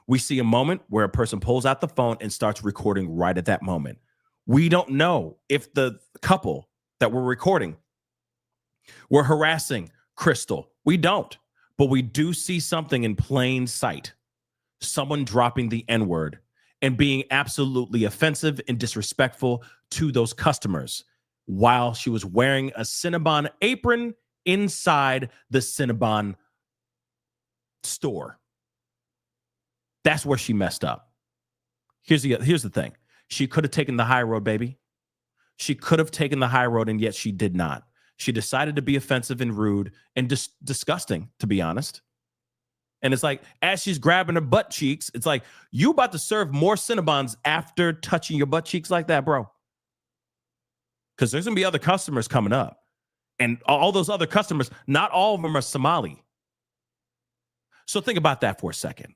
We see a moment where a person pulls out the phone and starts recording right at that moment. We don't know if the couple that were recording were harassing Crystal. We don't. But we do see something in plain sight. Someone dropping the N-word and being absolutely offensive and disrespectful to those customers while she was wearing a Cinnabon apron inside the Cinnabon store. That's where she messed up. Here's the thing. She could have taken the high road, baby. She could have taken the high road, and yet she did not. She decided to be offensive and rude and disgusting, to be honest. And it's like, as she's grabbing her butt cheeks, it's like, you about to serve more Cinnabons after touching your butt cheeks like that, bro. Because there's going to be other customers coming up. And all those other customers, not all of them are Somali. So think about that for a second.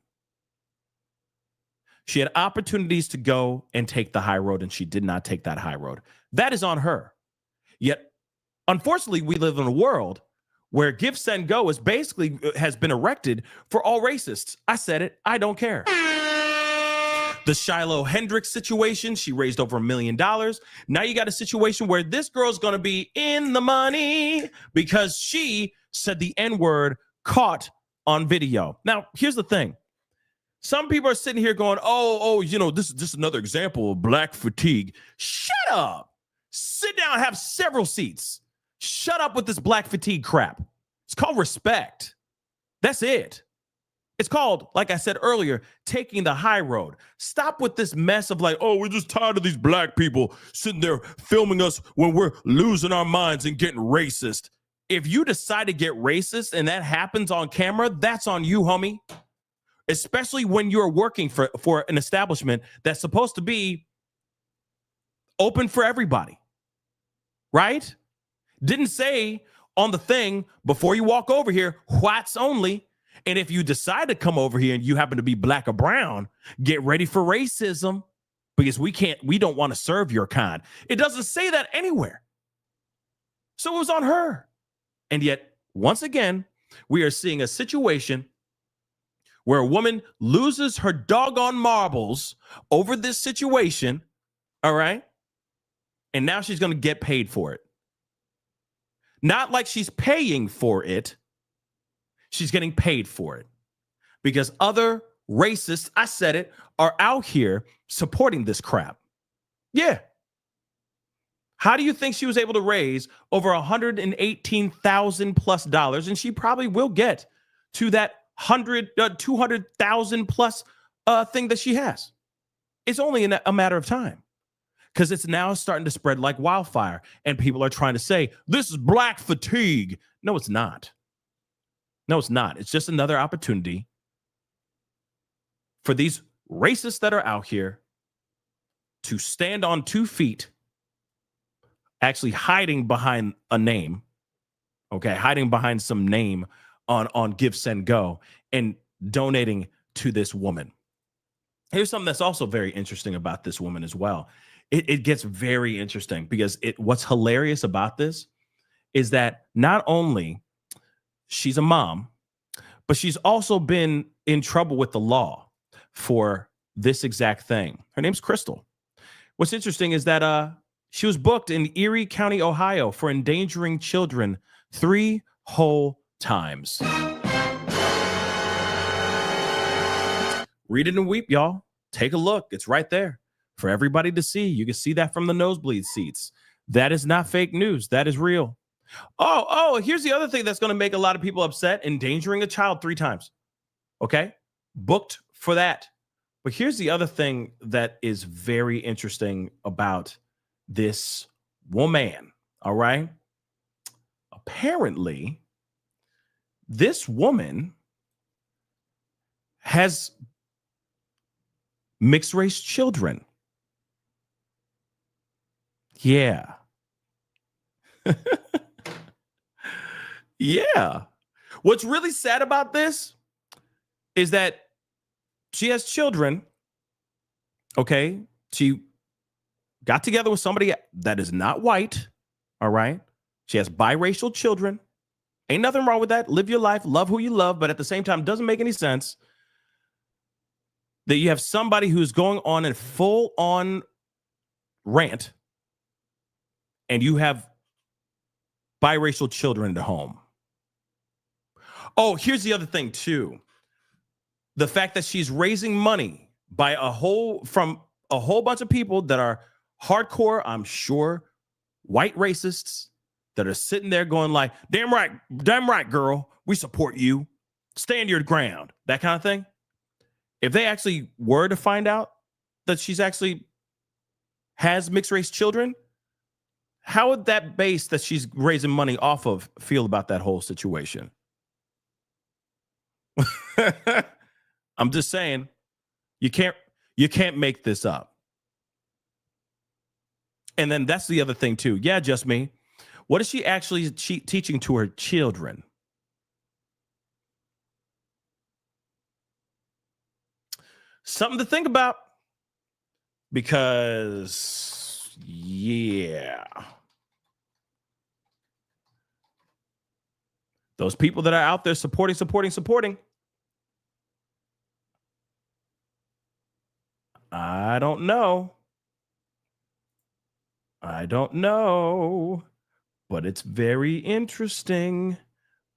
She had opportunities to go and take the high road, and she did not take that high road. That is on her. Yet, unfortunately, we live in a world where Give, Send, Go has been erected for all racists. I said it. I don't care. The Shiloh Hendricks situation, she raised over $1 million. Now you got a situation where this girl's going to be in the money because she said the N-word caught on video. Now, here's the thing. Some people are sitting here going, this is just another example of black fatigue. Shut up. Sit down, have several seats. Shut up with this black fatigue crap. It's called respect. That's it. It's called, like I said earlier, taking the high road. Stop with this mess of like, we're just tired of these black people sitting there filming us when we're losing our minds and getting racist. If you decide to get racist and that happens on camera, that's on you, homie. Especially when you're working for an establishment that's supposed to be open for everybody, right? Didn't say on the thing before you walk over here, whites only. And if you decide to come over here and you happen to be black or brown, get ready for racism because we don't want to serve your kind. It doesn't say that anywhere. So it was on her. And yet, once again, we are seeing a situation where a woman loses her doggone marbles over this situation, all right? And now she's going to get paid for it. Not like she's paying for it. She's getting paid for it. Because other racists, I said it, are out here supporting this crap. Yeah. How do you think she was able to raise over $118,000 plus dollars? And she probably will get to that 200,000 plus thing that she has. It's only a matter of time because it's now starting to spread like wildfire. And people are trying to say, this is black fatigue. No, it's not. No, it's not. It's just another opportunity for these racists that are out here to stand on 2 feet, actually hiding behind a name, okay, hiding behind some name on Give, Send, Go and donating to this woman. Here's something that's also very interesting about this woman as well. It gets very interesting because what's hilarious about this is that not only she's a mom, but she's also been in trouble with the law for this exact thing. Her name's Crystal. What's interesting is that she was booked in Erie County, Ohio for endangering children 3 whole times. Read it and weep, y'all. Take a look. It's right there for everybody to see. You can see that from the nosebleed seats. That is not fake news. That is real. Oh, here's the other thing that's going to make a lot of people upset. Endangering a child 3 times. Okay? Booked for that. But here's the other thing that is very interesting about this woman. All right? Apparently, this woman has mixed race children. Yeah. Yeah. What's really sad about this is that she has children. Okay. She got together with somebody that is not white. All right. She has biracial children. Ain't nothing wrong with that. Live your life, love who you love, but at the same time, it doesn't make any sense that you have somebody who's going on a full-on rant and you have biracial children at home. Oh, here's the other thing too. The fact that she's raising money by from a whole bunch of people that are hardcore, I'm sure, white racists that are sitting there going like, damn right, girl, we support you. Stand your ground. That kind of thing. If they actually were to find out that she's actually has mixed race children, how would that base that she's raising money off of feel about that whole situation? I'm just saying, you can't make this up. And then that's the other thing too. Yeah, just me. What is she actually teaching to her children? Something to think about. Because, yeah. Those people that are out there supporting. I don't know. But it's very interesting.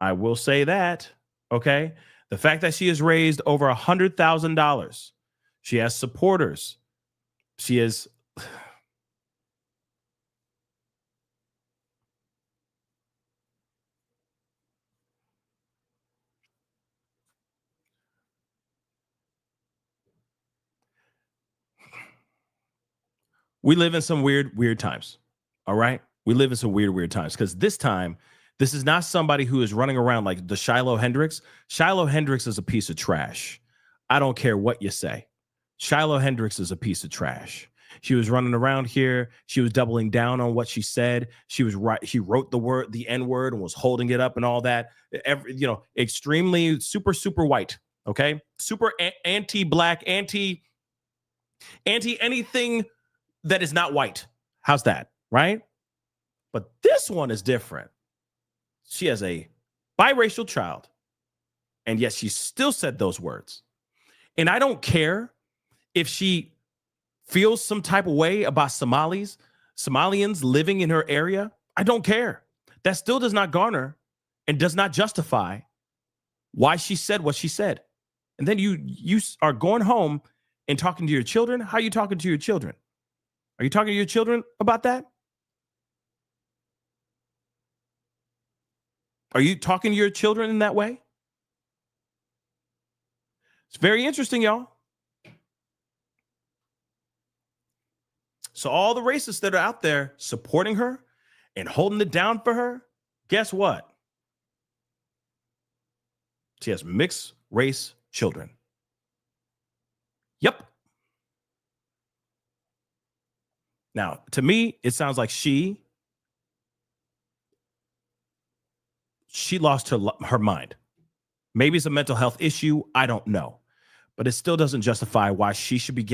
I will say that. Okay. The fact that she has raised over $100,000. She has supporters. She is. We live in some weird times. All right. We live in some weird times because this time, this is not somebody who is running around like the Shiloh Hendrix. Shiloh Hendrix is a piece of trash. I don't care what you say. Shiloh Hendrix is a piece of trash. She was running around here. She was doubling down on what she said. She was right. She wrote the N-word and was holding it up and all that. Extremely super white. Okay. Super anti-black, anti anything that is not white. How's that? Right? But this one is different. She has a biracial child. And yet she still said those words. And I don't care if she feels some type of way about Somalians living in her area. I don't care. That still does not garner and does not justify why she said what she said. And then you are going home and talking to your children. How are you talking to your children? Are you talking to your children about that? Are you talking to your children in that way? It's very interesting, y'all. So all the racists that are out there supporting her and holding it down for her, guess what? She has mixed race children. Yep. Now, to me, it sounds like she lost her mind. Maybe it's a mental health issue. I don't know. But it still doesn't justify why she should be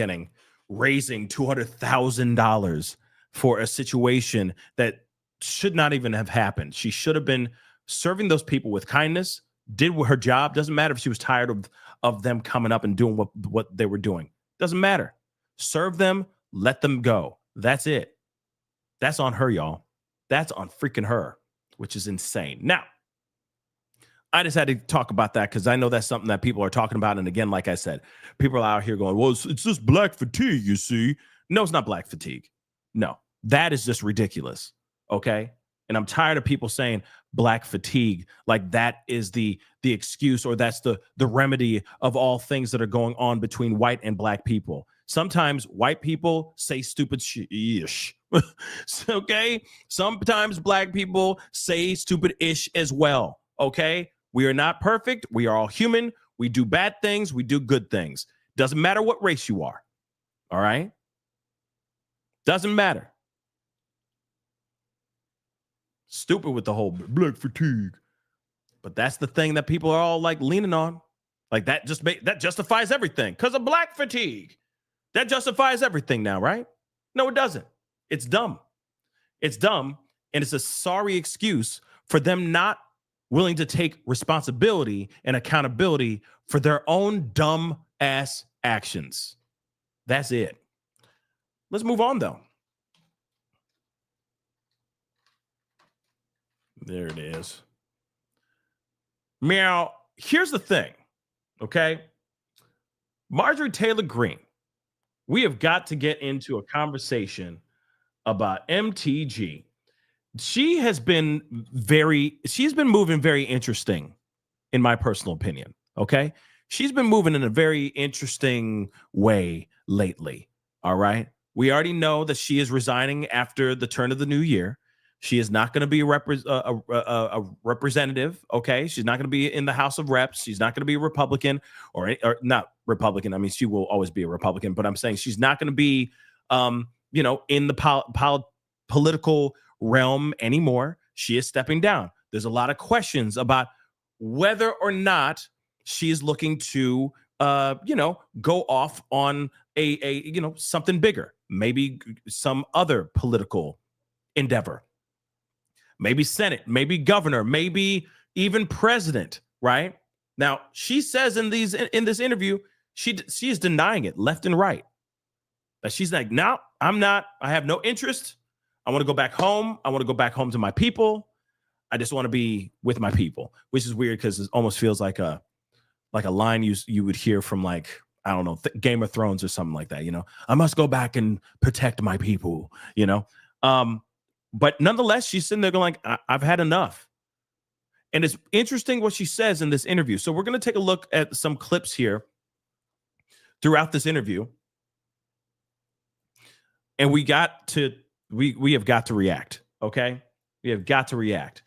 raising $200,000 for a situation that should not even have happened. She should have been serving those people with kindness, did her job. Doesn't matter if she was tired of them coming up and doing what they were doing. Doesn't matter. Serve them, let them go. That's it. That's on her, y'all. That's on freaking her, which is insane. Now, I just had to talk about that because I know that's something that people are talking about. And again, like I said, people are out here going, well, it's just black fatigue, you see. No, it's not black fatigue. No, that is just ridiculous. Okay. And I'm tired of people saying black fatigue, like that is the excuse or that's the remedy of all things that are going on between white and black people. Sometimes white people say stupid ish. Okay. Sometimes black people say stupid ish as well. Okay. We are not perfect. We are all human. We do bad things. We do good things. Doesn't matter what race you are. All right. Doesn't matter. Stupid with the whole black fatigue. But that's the thing that people are all like leaning on. Like that justifies everything because of black fatigue. That justifies everything now, right? No, it doesn't. It's dumb. It's dumb. And it's a sorry excuse for them not willing to take responsibility and accountability for their own dumb ass actions. That's it. Let's move on, though. There it is. Now, here's the thing, okay? Marjorie Taylor Greene, we have got to get into a conversation about MTG. She's been moving very interesting, in my personal opinion, okay? She's been moving in a very interesting way lately, all right? We already know that she is resigning after the turn of the new year. She is not going to be a representative, okay? She's not going to be in the House of Reps. She's not going to be a Republican or not Republican. I mean, she will always be a Republican, but I'm saying she's not going to be, in the political realm anymore. She is stepping down. There's a lot of questions about whether or not she is looking to, go off on a something bigger, maybe some other political endeavor. Maybe Senate, maybe governor, maybe even president, right? Now, she says in this interview, she is denying it left and right. But she's like, no, I'm not. I have no interest. I want to go back home. I want to go back home to my people. I just want to be with my people, which is weird because it almost feels like a line you would hear from I don't know, Game of Thrones or something like that. I must go back and protect my people. But nonetheless, she's sitting there going I've had enough. And it's interesting what she says in this interview. So we're going to take a look at some clips here throughout this interview. And we have got to react. Okay. We have got to react.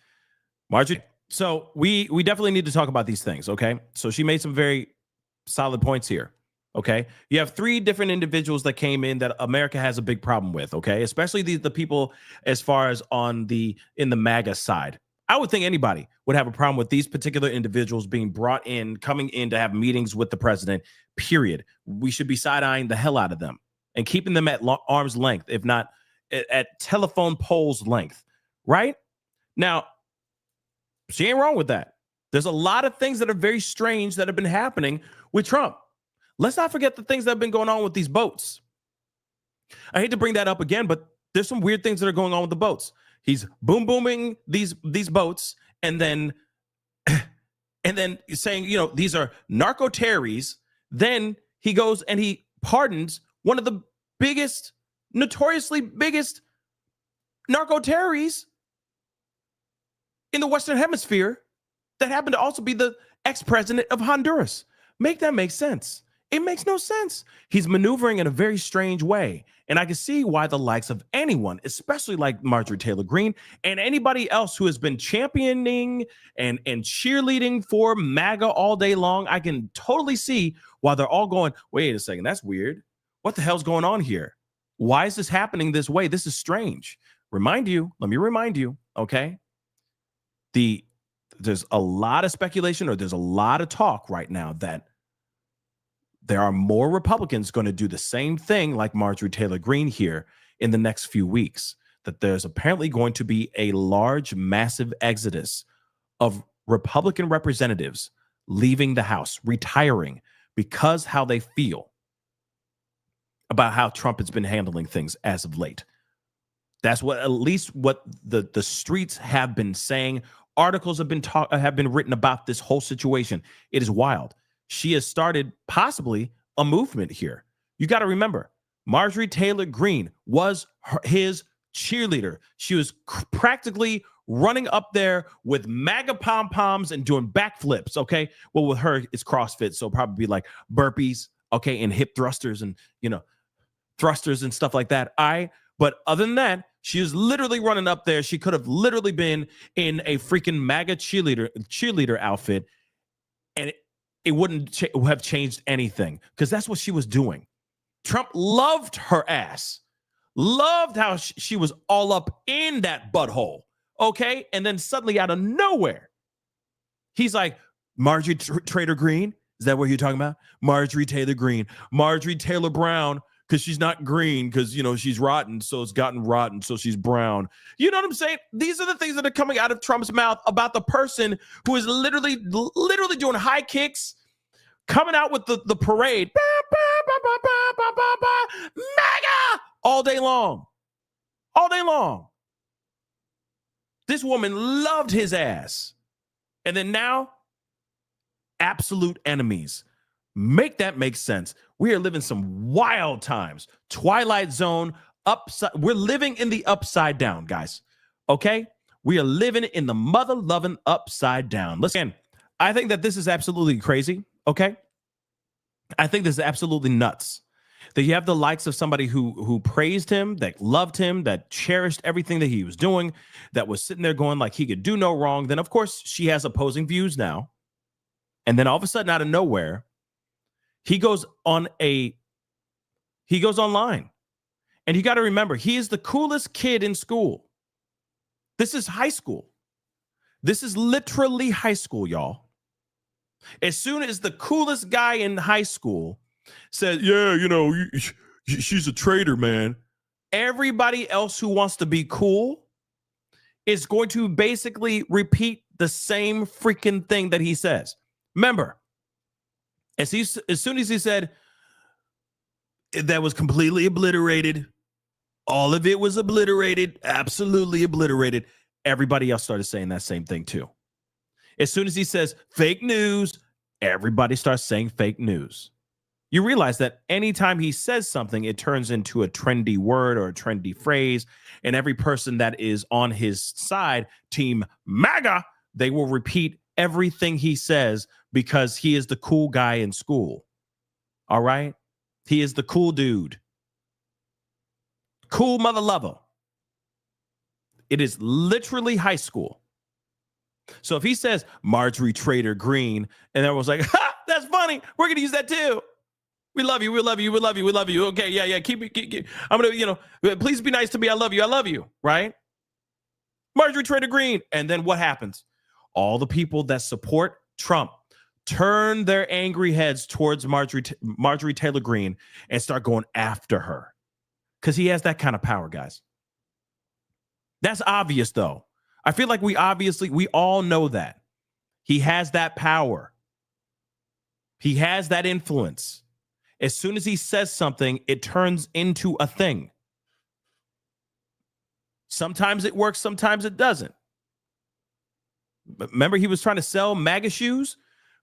Marjorie. So we definitely need to talk about these things. Okay. So she made some very solid points here. Okay. You have three different individuals that came in that America has a big problem with. Okay. Especially the people as far as in the MAGA side. I would think anybody would have a problem with these particular individuals being brought in, coming in to have meetings with the president, period. We should be side-eyeing the hell out of them and keeping them at arm's length, if not at telephone poles length. Right? Now, she ain't wrong with that. There's a lot of things that are very strange that have been happening with Trump. Let's not forget the things that have been going on with these boats. I hate to bring that up again, but there's some weird things that are going on with the boats. He's booming these boats and then saying, these are narco terrorists. Then he goes and he pardons one of the notoriously biggest narco terrorists in the Western Hemisphere that happened to also be the ex-president of Honduras. Make that make sense. It makes no sense. He's maneuvering in a very strange way. And I can see why the likes of anyone, especially like Marjorie Taylor Greene and anybody else who has been championing and cheerleading for MAGA all day long, I can totally see why they're all going, wait a second, that's weird. What the hell's going on here? Why is this happening this way? This is strange. Let me remind you, okay? There's a lot of speculation or there's a lot of talk right now that there are more Republicans going to do the same thing like Marjorie Taylor Greene here in the next few weeks, that there's apparently going to be a large, massive exodus of Republican representatives leaving the House, retiring because how they feel about how Trump has been handling things as of late. That's what the streets have been saying. Articles have been written about this whole situation. It is wild. She has started possibly a movement here. You got to remember, Marjorie Taylor Greene was his cheerleader. She was practically running up there with MAGA pom-poms and doing backflips, okay? Well, with her, it's CrossFit, so probably like burpees, okay, and hip thrusters and, thrusters and stuff like that. But other than that, she was literally running up there. She could have literally been in a freaking MAGA cheerleader outfit, and it wouldn't have changed anything because that's what she was doing. Trump loved her ass, loved how she was all up in that butthole, okay? And then suddenly out of nowhere, he's like, Marjorie Taylor Greene? Is that what you're talking about? Marjorie Taylor Greene. Marjorie Taylor Brown, because she's not green, because, she's rotten, so it's gotten rotten, so she's brown. You know what I'm saying? These are the things that are coming out of Trump's mouth about the person who is literally doing high kicks, coming out with the parade, MAGA, all day long. All day long. This woman loved his ass. And then now absolute enemies. Make that make sense. We are living some wild times. Twilight Zone, we're living in the upside down, guys. Okay? We are living in the mother-loving upside down. Listen, I think that this is absolutely crazy, okay? I think this is absolutely nuts. That you have the likes of somebody who praised him, that loved him, that cherished everything that he was doing, that was sitting there going like he could do no wrong. Then, of course, she has opposing views now. And then all of a sudden, out of nowhere, he goes online. And you got to remember, he is the coolest kid in school. This is high school. This is literally high school, y'all. As soon as the coolest guy in high school said, yeah, she's a traitor, man, everybody else who wants to be cool is going to basically repeat the same freaking thing that he says. Remember, as soon as he said that was completely obliterated, all of it was obliterated, absolutely obliterated, everybody else started saying that same thing too. As soon as he says fake news, everybody starts saying fake news. You realize that anytime he says something, it turns into a trendy word or a trendy phrase, and every person that is on his side, Team MAGA, they will repeat everything he says because he is the cool guy in school. All right? He is the cool dude. Cool mother lover. It is literally high school. So if he says Marjorie Trader Green, and everyone's like, ha, that's funny, we're going to use that too. We love you. We love you. We love you. We love you. Okay. Yeah. Keep I'm going to, please be nice to me. I love you. I love you. Right? Marjorie Trader Green. And then what happens? All the people that support Trump turn their angry heads towards Marjorie Taylor Greene and start going after her. Because he has that kind of power, guys. That's obvious, though. I feel like we all know that. He has that power. He has that influence. As soon as he says something, it turns into a thing. Sometimes it works, sometimes it doesn't. But remember, he was trying to sell MAGA shoes?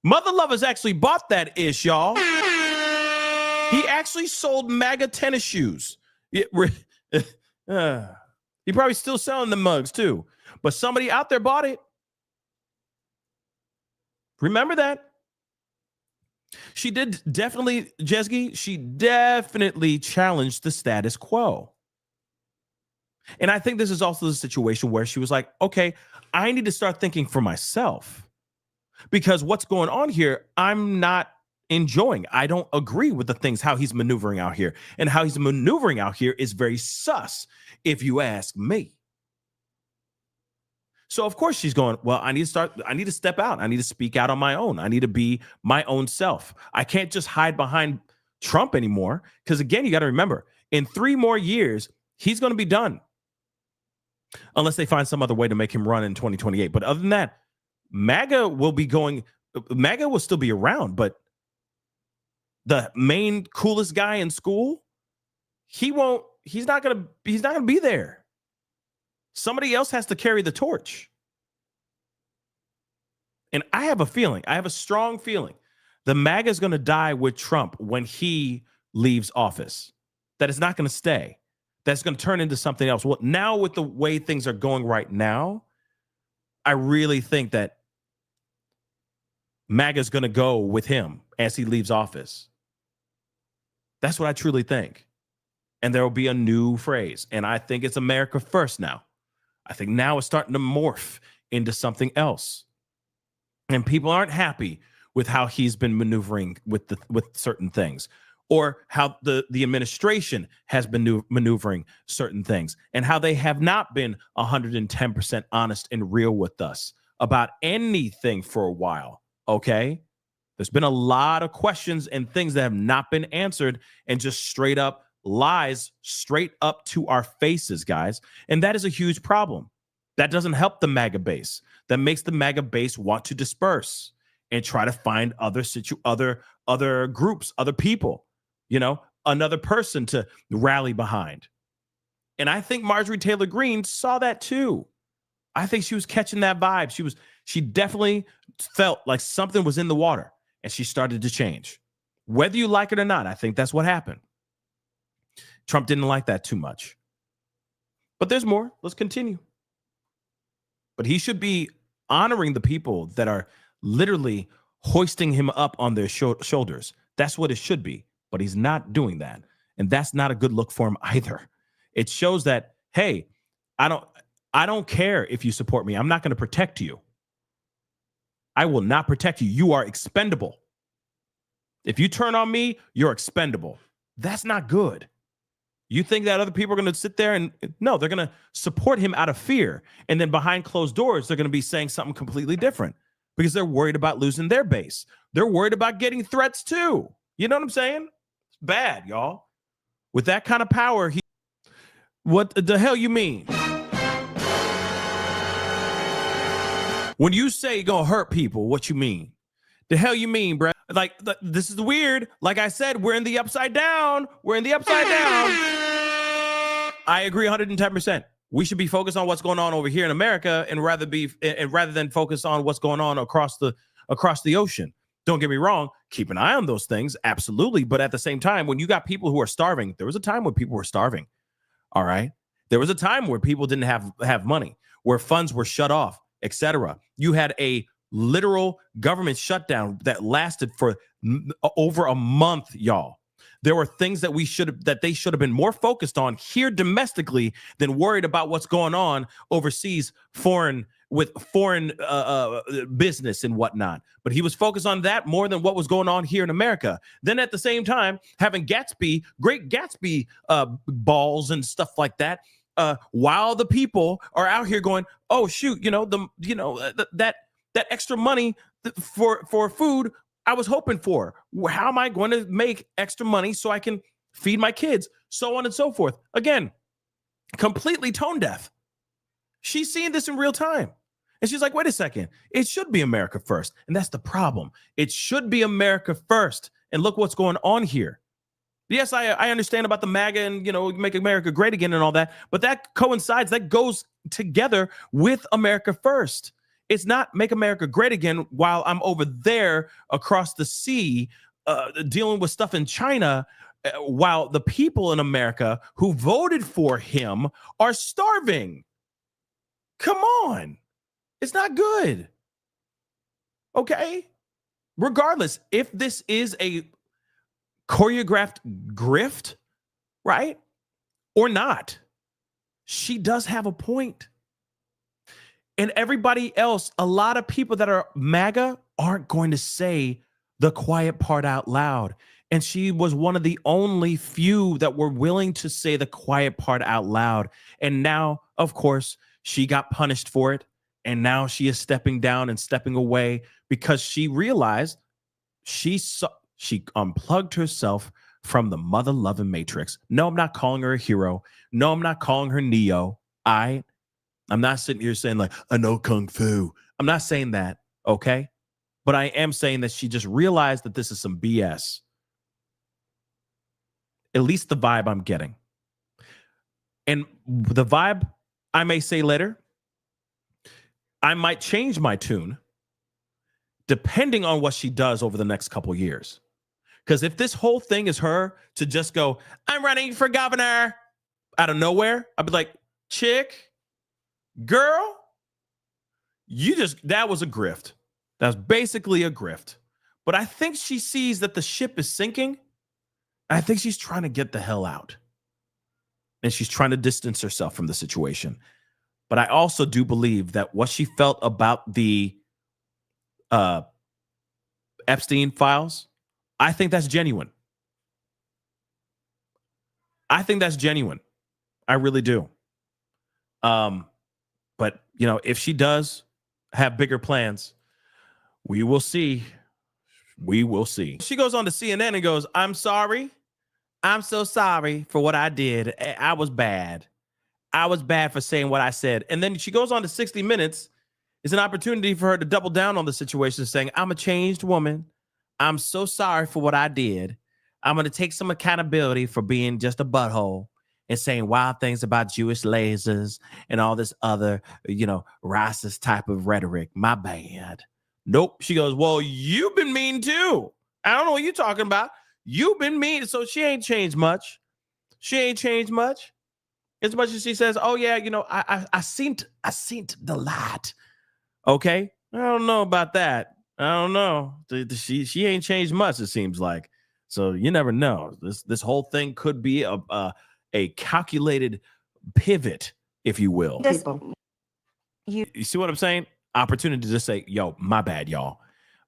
Mother Lovers actually bought that ish, y'all. He actually sold MAGA tennis shoes. He probably still selling the mugs, too. But somebody out there bought it. Remember that? She did definitely, Jesgy, she definitely challenged the status quo. And I think this is also the situation where she was like, okay, I need to start thinking for myself. Because what's going on here, I'm not enjoying. I don't agree with the things, how he's maneuvering out here. And how he's maneuvering out here is very sus, if you ask me. So, of course, she's going, well, I need to step out. I need to speak out on my own. I need to be my own self. I can't just hide behind Trump anymore. Because, again, you got to remember, in 3 more years, he's going to be done. Unless they find some other way to make him run in 2028. But other than that, MAGA will still be around. But the main coolest guy in school, he's not going to be there. Somebody else has to carry the torch. And I have a strong feeling, the MAGA is going to die with Trump when he leaves office. That is not going to stay. That's going to turn into something else. Well, now with the way things are going right now, I really think that MAGA is going to go with him as he leaves office. That's what I truly think. And there will be a new phrase. And I think it's America first now. I think now it's starting to morph into something else. And people aren't happy with how he's been maneuvering with certain things, or how the administration has been maneuvering certain things, and how they have not been 110% honest and real with us about anything for a while, okay? There's been a lot of questions and things that have not been answered, and just straight up lies straight up to our faces, guys. And that is a huge problem. That doesn't help the MAGA base. That makes the MAGA base want to disperse and try to find other groups, other people, another person to rally behind. And I think Marjorie Taylor Greene saw that too. I think she was catching that vibe. She definitely felt like something was in the water and she started to change. Whether you like it or not, I think that's what happened. Trump didn't like that too much. But there's more. Let's continue. But he should be honoring the people that are literally hoisting him up on their shoulders. That's what it should be. But he's not doing that. And that's not a good look for him either. It shows that, hey, I don't care if you support me. I'm not going to protect you. I will not protect you. You are expendable. If you turn on me, you're expendable. That's not good. You think that other people are going to sit there and no, they're going to support him out of fear. And then behind closed doors, they're going to be saying something completely different because they're worried about losing their base. They're worried about getting threats too. You know what I'm saying? It's bad, y'all. With that kind of power, what the hell you mean? When you say you're going to hurt people, what you mean? The hell you mean, bro? Like, this is weird. Like I said, we're in the upside down. We're in the upside down. I agree 110%. We should be focused on what's going on over here in America and rather than focus on what's going on across the ocean. Don't get me wrong. Keep an eye on those things. Absolutely. But at the same time, when you got people who are starving, there was a time when people were starving. All right. There was a time where people didn't have money, where funds were shut off, etc. You had a literal government shutdown that lasted for over a month, y'all. There were things that they should have been more focused on here domestically than worried about what's going on overseas, foreign business and whatnot. But he was focused on that more than what was going on here in America. Then at the same time, having Great Gatsby balls and stuff like that, while the people are out here going, oh shoot, that extra money for food I was hoping for. How am I going to make extra money so I can feed my kids? So on and so forth. Again, completely tone deaf. She's seeing this in real time. And she's like, wait a second. It should be America first. And that's the problem. It should be America first. And look what's going on here. Yes, I understand about the MAGA and, make America great again and all that. But that goes together with America first. It's not make America great again while I'm over there across the sea dealing with stuff in China while the people in America who voted for him are starving. Come on. It's not good. Okay? Regardless, if this is a choreographed grift, right? Or not, she does have a point. And everybody else, a lot of people that are MAGA aren't going to say the quiet part out loud. And she was one of the only few that were willing to say the quiet part out loud. And now, of course, she got punished for it. And now she is stepping down and stepping away because she realized she unplugged herself from the mother-loving matrix. No, I'm not calling her a hero. No, I'm not calling her Neo. I'm not sitting here saying like, I know Kung Fu. I'm not saying that, okay? But I am saying that she just realized that this is some BS. At least the vibe I'm getting. And the vibe, I may say later, I might change my tune depending on what she does over the next couple years. Because if this whole thing is her to just go, I'm running for governor out of nowhere, I'd be like, chick, girl, that was a grift. That's basically a grift. But I think she sees that the ship is sinking. I think she's trying to get the hell out. And she's trying to distance herself from the situation. But I also do believe that what she felt about the Epstein files, I think that's genuine. I think that's genuine. I really do. But, if she does have bigger plans, we will see. We will see. She goes on to CNN and goes, I'm sorry. I'm so sorry for what I did. I was bad. I was bad for saying what I said. And then she goes on to 60 Minutes. It's an opportunity for her to double down on the situation, saying, I'm a changed woman. I'm so sorry for what I did. I'm going to take some accountability for being just a butthole and saying wild things about Jewish lasers and all this other, racist type of rhetoric. My bad. Nope. She goes, well, you've been mean too. I don't know what you're talking about. You've been mean. So she ain't changed much. She ain't changed much. As much as she says, oh yeah, I seen the light. Okay. I don't know about that. I don't know. She ain't changed much, it seems like. So you never know. This whole thing could be a calculated pivot, if you will. You see what I'm saying? Opportunity to just say, yo, my bad, y'all.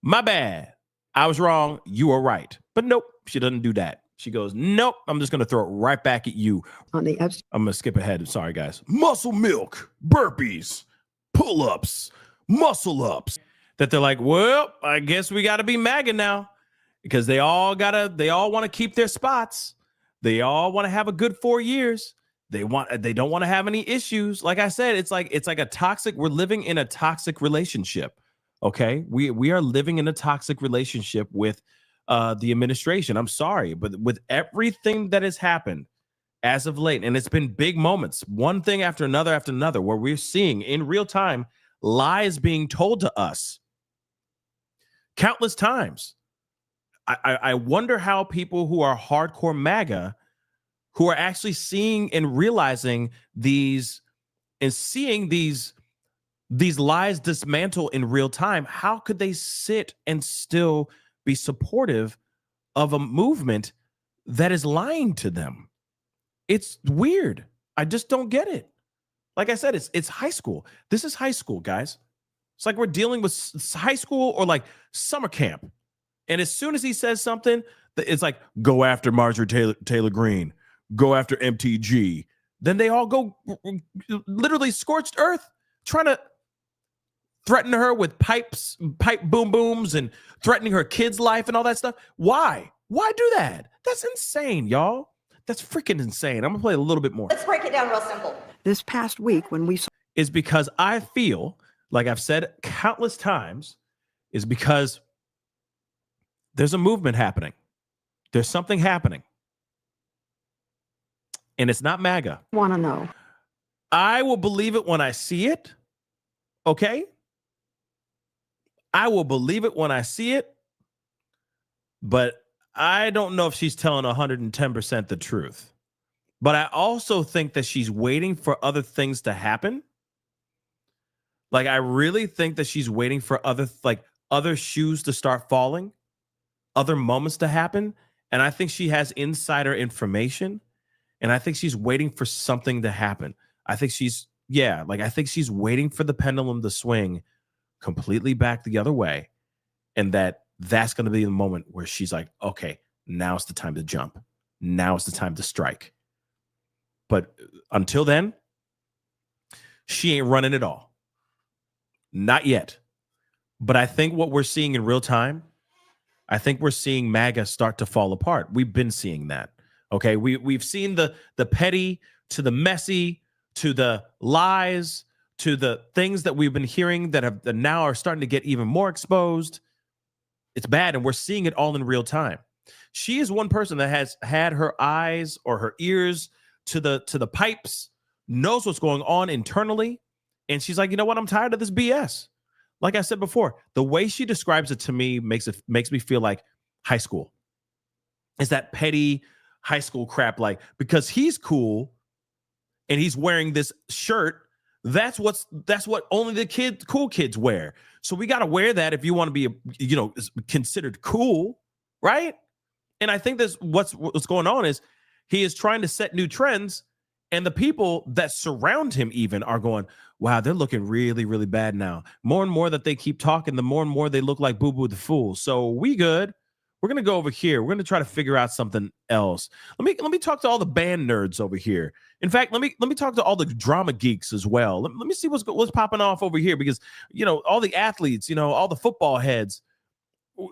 My bad. I was wrong. You were right. But nope, she doesn't do that. She goes, nope, I'm just going to throw it right back at you. I'm going to skip ahead. Sorry, guys. Muscle milk, burpees, pull-ups, muscle-ups. That they're like, well, I guess we got to be MAGA now. Because they all want to keep their spots. They all want to have a good 4 years. They don't want to have any issues. Like I said, it's like a toxic. We're living in a toxic relationship. Okay, we are living in a toxic relationship with the administration. I'm sorry, but with everything that has happened as of late, and it's been big moments, one thing after another, where we're seeing in real time lies being told to us countless times. I wonder how people who are hardcore MAGA, who are actually seeing and realizing these and seeing these lies dismantle in real time, how could they sit and still be supportive of a movement that is lying to them? It's weird. I just don't get it. Like I said, it's high school. This is high school, guys. It's like we're dealing with high school or like summer camp. And as soon as he says something, it's like, go after Marjorie Taylor Greene, go after MTG. Then they all go literally scorched earth, trying to threaten her with pipe boom booms and threatening her kid's life and all that stuff. Why? Why do that? That's insane, y'all. That's freaking insane. I'm going to play a little bit more. Let's break it down real simple. This past week when we saw is because I feel, like I've said countless times, is because there's a movement happening. There's something happening. And it's not MAGA. Want to know. I will believe it when I see it. Okay? I will believe it when I see it. But I don't know if she's telling 110% the truth. But I also think that she's waiting for other things to happen. Like, I really think that she's waiting for other shoes to start falling, other moments to happen. And I think she has insider information. And I think she's waiting for something to happen. I think she's waiting for the pendulum to swing completely back the other way. And that's going to be the moment where she's like, okay, now's the time to jump. Now's the time to strike. But until then, she ain't running at all. Not yet. But I think what we're seeing in real time, I think we're seeing MAGA start to fall apart. We've been seeing that. Okay, we've seen the petty to the messy to the lies to the things that we've been hearing that now are starting to get even more exposed. It's bad, and we're seeing it all in real time. She is one person that has had her eyes or her ears to the pipes, knows what's going on internally, and she's like, you know what? I'm tired of this BS. Like I said before, the way she describes it to me makes me feel like high school. It's that petty high school crap, like, because he's cool and he's wearing this shirt. That's what only the cool kids wear. So we got to wear that if you want to be, considered cool, right? And I think that's what's going on is he is trying to set new trends, and the people that surround him even are going, wow, they're looking really, really bad now. More and more that they keep talking, the more and more they look like Boo Boo the Fool. So we good. We're going to go over here. We're going to try to figure out something else. Let me talk to all the band nerds over here. In fact, let me talk to all the drama geeks as well. Let me see what's popping off over here, because, all the athletes, all the football heads,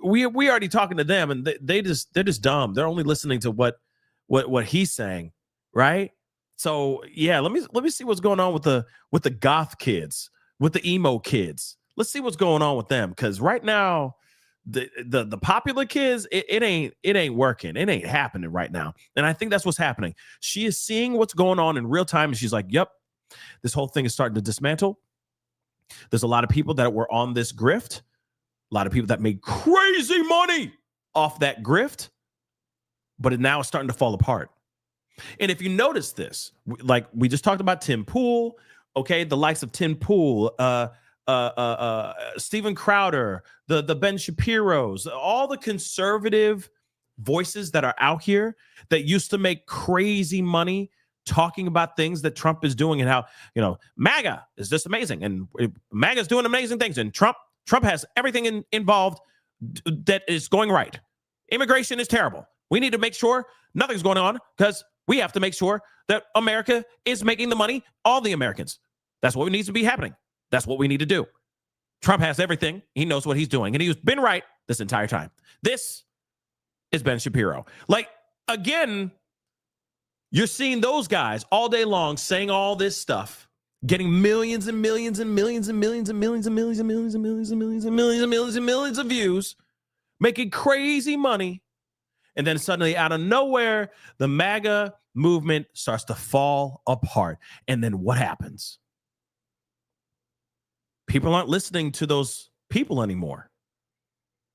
we already talking to them, and they're just dumb. They're only listening to what he's saying, right? So yeah, let me see what's going on with the goth kids, with the emo kids. Let's see what's going on with them, because right now, the popular kids, it ain't working. It ain't happening right now. And I think that's what's happening. She is seeing what's going on in real time, and she's like, yep, this whole thing is starting to dismantle. There's a lot of people that were on this grift. a lot of people that made crazy money off that grift, but it now is starting to fall apart. And if you notice this, like we just talked about Tim Pool, okay, the likes of Tim Pool, Steven Crowder, the Ben Shapiros, all the conservative voices that are out here that used to make crazy money talking about things that Trump is doing and how, MAGA is just amazing and MAGA is doing amazing things and Trump has everything involved that is going right. Immigration is terrible. We need to make sure nothing's going on because we have to make sure that America is making the money, all the Americans. That's what needs to be happening. That's what we need to do. Trump has everything. He knows what he's doing. And he's been right this entire time. This is Ben Shapiro. Like, again, you're seeing those guys all day long saying all this stuff, getting millions and millions and millions and millions and millions and millions and millions and millions and millions and millions and millions and millions of views, making crazy money. And then suddenly out of nowhere, the MAGA movement starts to fall apart. And then what happens? People aren't listening to those people anymore.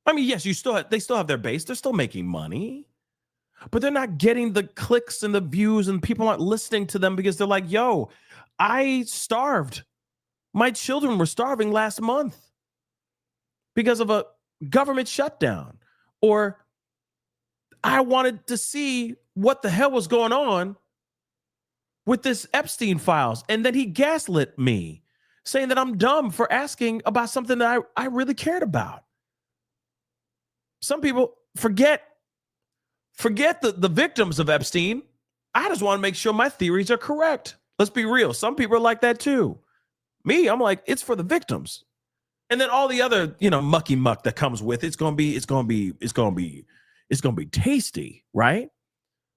I mean, yes, they still have their base. They're still making money, but they're not getting the clicks and the views, and people aren't listening to them because they're like, yo, I starved. My children were starving last month because of a government shutdown. Or I wanted to see what the hell was going on with this Epstein files. And then he gaslit me, saying that I'm dumb for asking about something that I really cared about. Some people forget the victims of Epstein. I just want to make sure my theories are correct. Let's be real. Some people are like that too. Me, I'm like, it's for the victims. And then all the other, mucky muck that comes with it's gonna be tasty, right?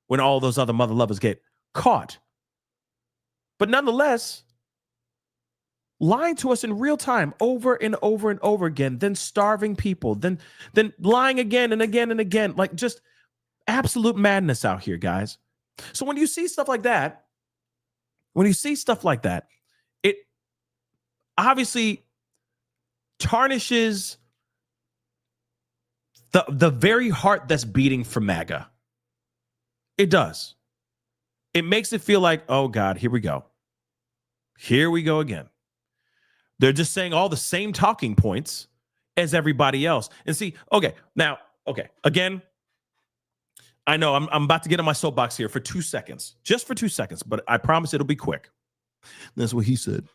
When all those other mother lovers get caught. But nonetheless, lying to us in real time over and over and over again, then starving people, then lying again and again and again, like just absolute madness out here, guys. So when you see stuff like that, it obviously tarnishes the very heart that's beating for MAGA. It does. It makes it feel like, oh God, here we go. Here we go again. They're just saying all the same talking points as everybody else. And see, again, I know I'm about to get on my soapbox here for 2 seconds, just for 2 seconds, but I promise it'll be quick. That's what he said.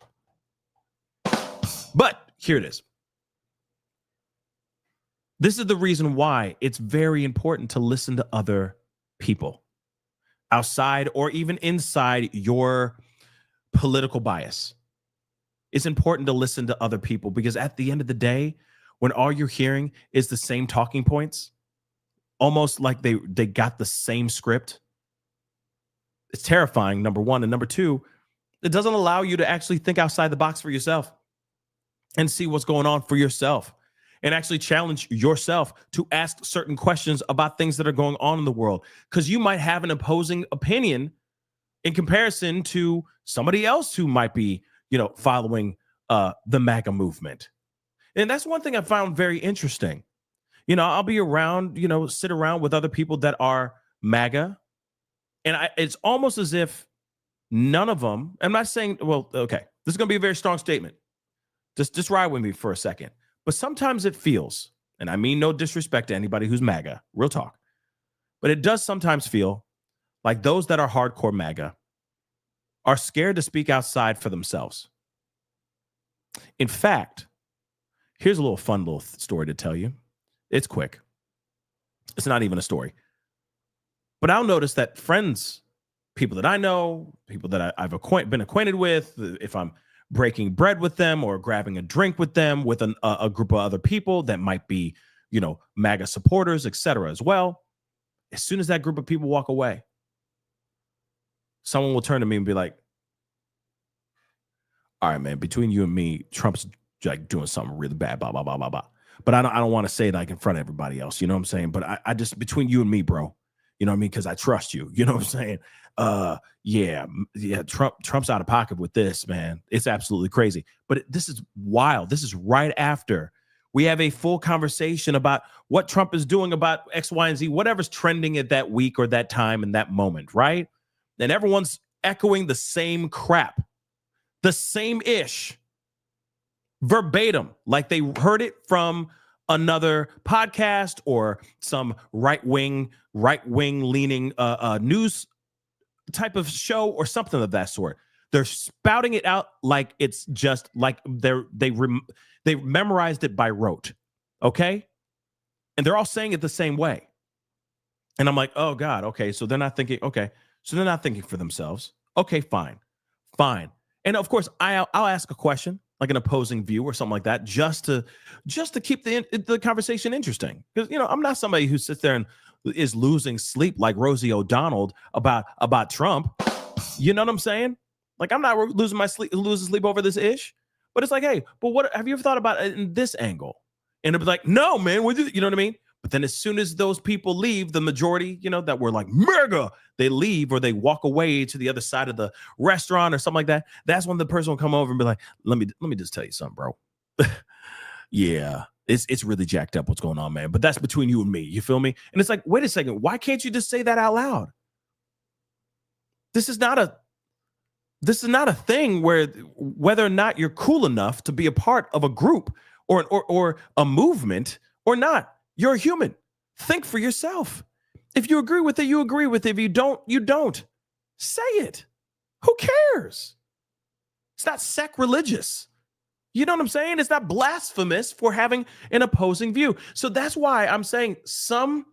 But here it is. This is the reason why it's very important to listen to other people outside or even inside your political bias. It's important to listen to other people because at the end of the day, when all you're hearing is the same talking points, almost like they got the same script, it's terrifying, number one. And number two, it doesn't allow you to actually think outside the box for yourself and see what's going on for yourself and actually challenge yourself to ask certain questions about things that are going on in the world, because you might have an opposing opinion in comparison to somebody else who might be following the MAGA movement. And that's one thing I found very interesting. I'll be around, sit around with other people that are MAGA. And it's almost as if none of them, I'm not saying, well, okay, this is going to be a very strong statement. Just ride with me for a second. But sometimes it feels, and I mean no disrespect to anybody who's MAGA, real talk, but it does sometimes feel like those that are hardcore MAGA are scared to speak outside for themselves. In fact, here's a little fun little story to tell you. It's quick. It's not even a story. But I'll notice that friends, people that I know, people that I've been acquainted with, if I'm breaking bread with them or grabbing a drink with them with a group of other people that might be, MAGA supporters, etc. as well, as soon as that group of people walk away, someone will turn to me and be like, all right, man, between you and me, Trump's like doing something really bad, blah, blah, blah, blah, blah. But I don't want to say it like in front of everybody else. You know what I'm saying? But I just, between you and me, bro, you know what I mean? Because I trust you. You know what I'm saying? Yeah. Trump's out of pocket with this, man. It's absolutely crazy. But this is wild. This is right after We have a full conversation about what Trump is doing about X, Y, and Z, whatever's trending at that week or that time and that moment, right? And everyone's echoing the same crap, the same ish, verbatim, like they heard it from another podcast or some right-wing leaning news type of show or something of that sort. They're spouting it out like it's just like they memorized it by rote, okay? And they're all saying it the same way. And I'm like, oh God, okay, so they're not thinking, okay, so they're not thinking for themselves. Okay, fine. And of course, I'll ask a question, like an opposing view or something like that, just to keep the conversation interesting. Because, you know, I'm not somebody who sits there and is losing sleep like Rosie O'Donnell about Trump. You know what I'm saying? Like, I'm not losing sleep over this ish. But it's like, hey, but what have you ever thought about it in this angle? And it'd be like, no, man, you know what I mean? But then as soon as those people leave, the majority, you know, that were like MAGA, they leave or they walk away to the other side of the restaurant or something like that. That's when the person will come over and be like, let me just tell you something, bro. Yeah, it's really jacked up what's going on, man. But that's between you and me. You feel me? And it's like, wait a second. Why can't you just say that out loud? This is not a thing where whether or not you're cool enough to be a part of a group or a movement or not. You're a human. Think for yourself. If you agree with it, you agree with it. If you don't, you don't. Say it. Who cares? It's not sacrilegious. You know what I'm saying? It's not blasphemous for having an opposing view. So that's why I'm saying some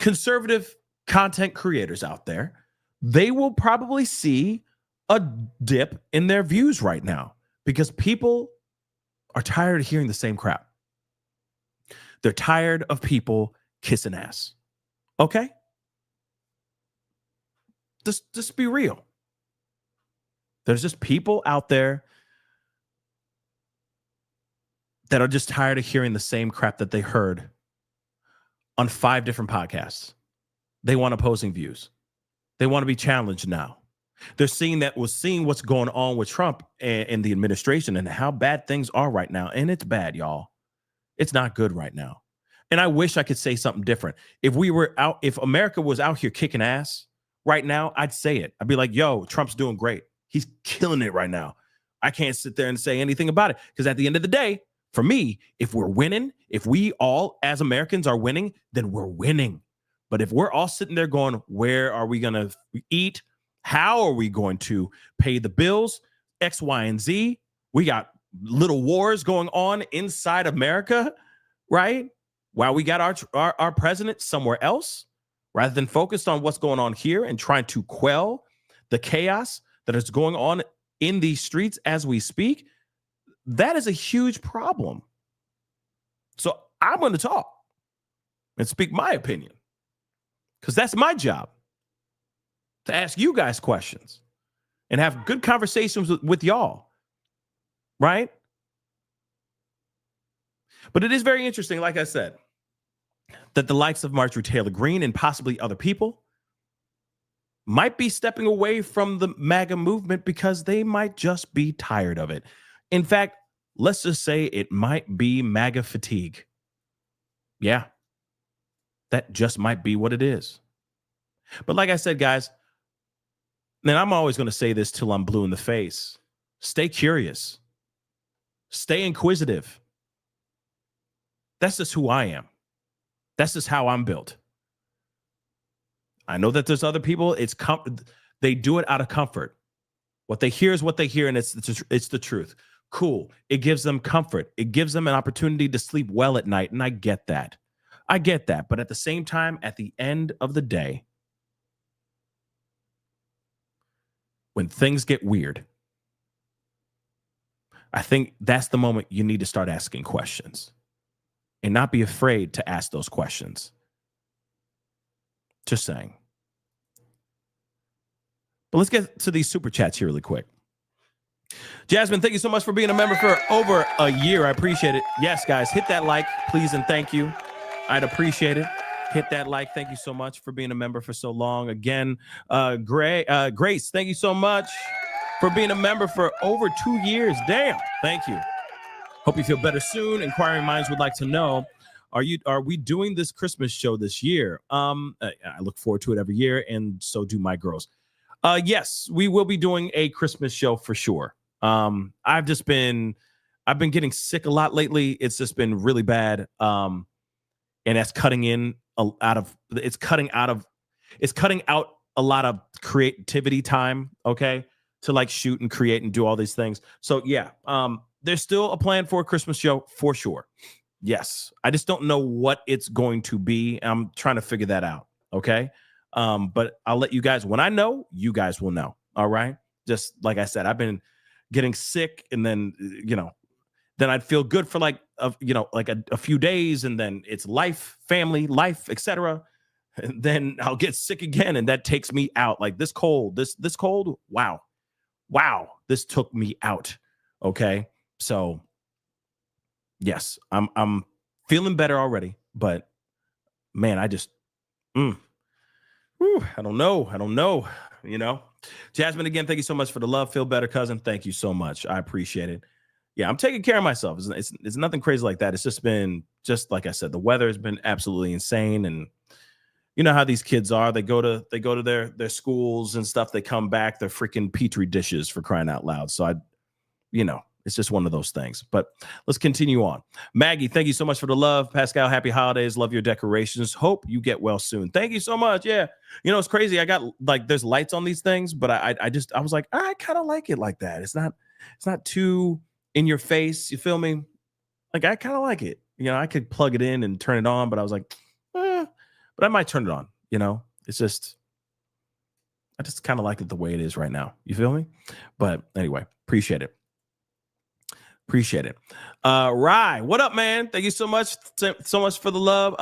conservative content creators out there, they will probably see a dip in their views right now because people are tired of hearing the same crap. They're tired of people kissing ass. Okay? Just be real. There's just people out there that are just tired of hearing the same crap that they heard on 5 different podcasts. They want opposing views. They want to be challenged now. They're seeing what's going on with Trump and the administration and how bad things are right now. And it's bad, y'all. It's not good right now. And I wish I could say something different. If America was out here kicking ass right now, I'd say it. I'd be like, yo, Trump's doing great. He's killing it right now. I can't sit there and say anything about it. Because at the end of the day, for me, if we're winning, if we all as Americans are winning, then we're winning. But if we're all sitting there going, where are we going to eat? How are we going to pay the bills? X, Y, and Z. We got little wars going on inside America, right? While we got our president somewhere else, rather than focused on what's going on here and trying to quell the chaos that is going on in these streets as we speak, that is a huge problem. So I'm going to talk and speak my opinion because that's my job, to ask you guys questions and have good conversations with y'all, right? But it is very interesting, like I said, that the likes of Marjorie Taylor Greene and possibly other people might be stepping away from the MAGA movement because they might just be tired of it. In fact, let's just say it might be MAGA fatigue. Yeah, that just might be what it is. But like I said, guys, and I'm always going to say this till I'm blue in the face. Stay curious. Stay inquisitive. That's just who I am. That's just how I'm built. I know that there's other people. They do it out of comfort. What they hear is what they hear, and it's the truth. Cool. It gives them comfort. It gives them an opportunity to sleep well at night, and I get that. But at the same time, at the end of the day, when things get weird, I think that's the moment you need to start asking questions and not be afraid to ask those questions. Just saying. But let's get to these super chats here really quick. Jasmine, thank you so much for being a member for over a year. I appreciate it. Yes, guys, hit that like, please, and thank you. I'd appreciate it. Hit that like. Thank you so much for being a member for so long. Again, Grace, thank you so much for being a member for over 2 years. Damn. Thank you. Hope you feel better soon. Inquiring minds would like to know, are we doing this Christmas show this year? I look forward to it every year, and so do my girls. Yes, we will be doing a Christmas show for sure. I've been getting sick a lot lately. It's just been really bad. And that's cutting out a lot of creativity time, okay, to like shoot and create and do all these things. So yeah, there's still a plan for a Christmas show for sure. Yes, I just don't know what it's going to be. I'm trying to figure that out, okay? But I'll let you guys, when I know, you guys will know, all right? Just like I said, I've been getting sick, and then, then I'd feel good for like a few days, and then it's life, family, life, etc. And then I'll get sick again, and that takes me out. Like this cold, this cold, wow, this took me out. Okay, so yes, I'm feeling better already, but man, I just, I don't know. Jasmine, again, thank you so much for the love. Feel better, cousin. Thank you so much. I appreciate it. Yeah, I'm taking care of myself. It's nothing crazy like that. It's just been, just like I said, the weather has been absolutely insane. And you know how these kids are. They go to their schools and stuff. They come back, they're freaking petri dishes, for crying out loud. So it's just one of those things. But let's continue on. Maggie, thank you so much for the love. Pascal, happy holidays. Love your decorations. Hope you get well soon. Thank you so much. Yeah. It's crazy. I got there's lights on these things, but I was like, I kind of like it like that. It's not too in your face. You feel me? Like, I kind of like it. I could plug it in and turn it on, but I was like, but I might turn it on. It's just, I just kind of like it the way it is right now. You feel me? But anyway, appreciate it. Rye, what up, man? Thank you so much for the love.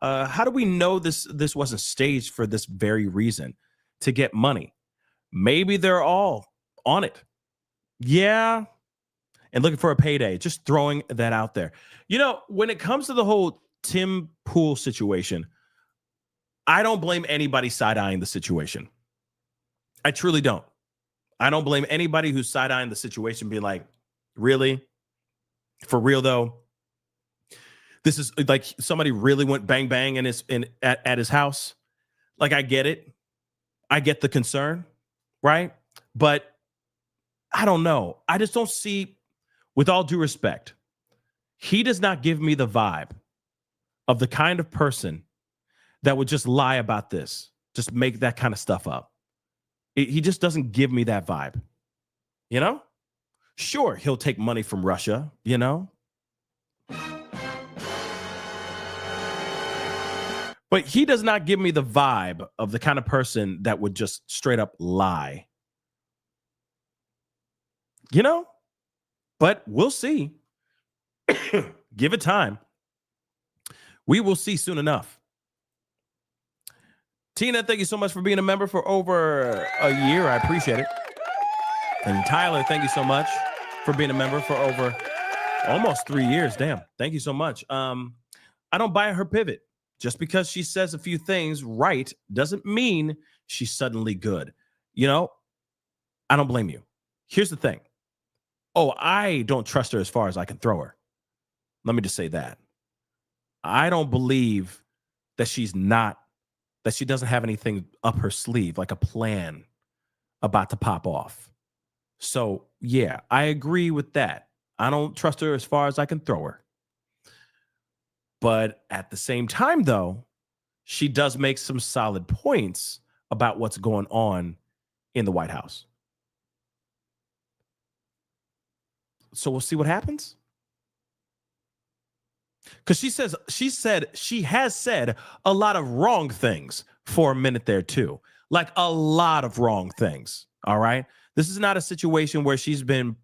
How do we know this wasn't staged for this very reason, to get money? Maybe they're all on it. Yeah. And looking for a payday. Just throwing that out there. When it comes to the whole Tim Pool situation, I don't blame anybody side-eyeing the situation. I truly don't. I don't blame anybody who's side-eyeing the situation, being like, really? For real though, this is like somebody really went bang bang at his house. Like, I get it. I get the concern, right? But I don't know. I just don't see, with all due respect, he does not give me the vibe of the kind of person that would just lie about this, just make that kind of stuff up. He just doesn't give me that vibe, Sure, he'll take money from Russia, But he does not give me the vibe of the kind of person that would just straight up lie. But we'll see. Give it time. We will see soon enough. Tina, thank you so much for being a member for over a year. I appreciate it. And Tyler, thank you so much for being a member for over almost 3 years. Damn. Thank you so much. I don't buy her pivot. Just because she says a few things right doesn't mean she's suddenly good. I don't blame you. Here's the thing. Oh, I don't trust her as far as I can throw her. Let me just say that. I don't believe that she doesn't have anything up her sleeve, like a plan about to pop off. So, yeah, I agree with that. I don't trust her as far as I can throw her. But at the same time, though, she does make some solid points about what's going on in the White House. So we'll see what happens. Because she has said a lot of wrong things for a minute there, too. Like, a lot of wrong things. All right. This is not a situation where she's been,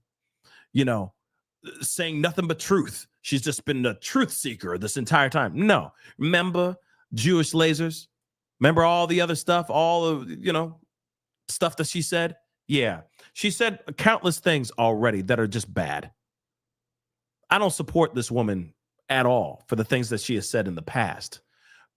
saying nothing but truth. She's just been a truth seeker this entire time. No. Remember Jewish lasers? Remember all the other stuff? All of, stuff that she said? Yeah. She said countless things already that are just bad. I don't support this woman at all for the things that she has said in the past.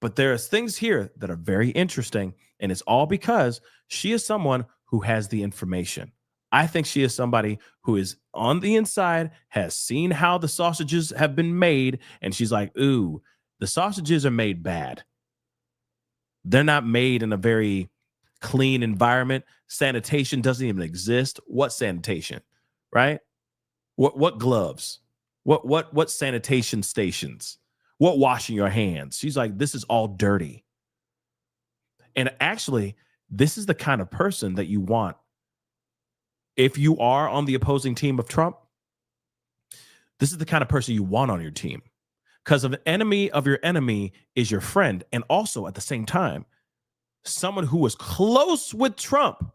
But there's things here that are very interesting, and it's all because she is someone who has the information. I think she is somebody who is on the inside, has seen how the sausages have been made, and she's like, ooh, the sausages are made bad. They're not made in a very clean environment. Sanitation doesn't even exist. What sanitation, right? What gloves? What sanitation stations? What washing your hands? She's like, this is all dirty. And actually, this is the kind of person that you want. If you are on the opposing team of Trump, this is the kind of person you want on your team. Because an enemy of your enemy is your friend. And also at the same time, someone who was close with Trump.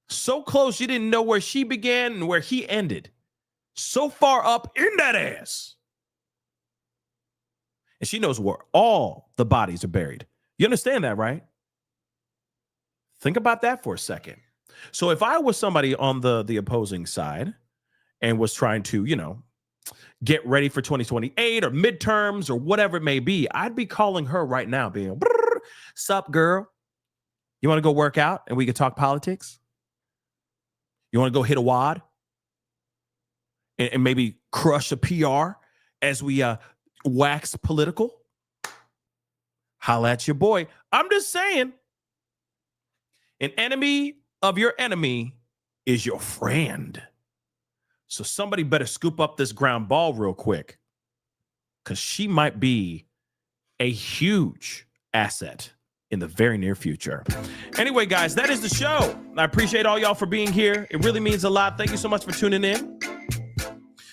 So close, you didn't know where she began and where he ended. So far up in that ass. And she knows where all the bodies are buried. You understand that, right? Think about that for a second. So if I was somebody on the opposing side and was trying to, get ready for 2028 or midterms or whatever it may be, I'd be calling her right now being, sup, girl? You want to go work out and we can talk politics? You want to go hit a wad and maybe crush a PR as we wax political? Holla at your boy. I'm just saying, an enemy of your enemy is your friend. So somebody better scoop up this ground ball real quick, because she might be a huge asset in the very near future. Anyway, guys, that is the show. I appreciate all y'all for being here. It really means a lot. Thank you so much for tuning in.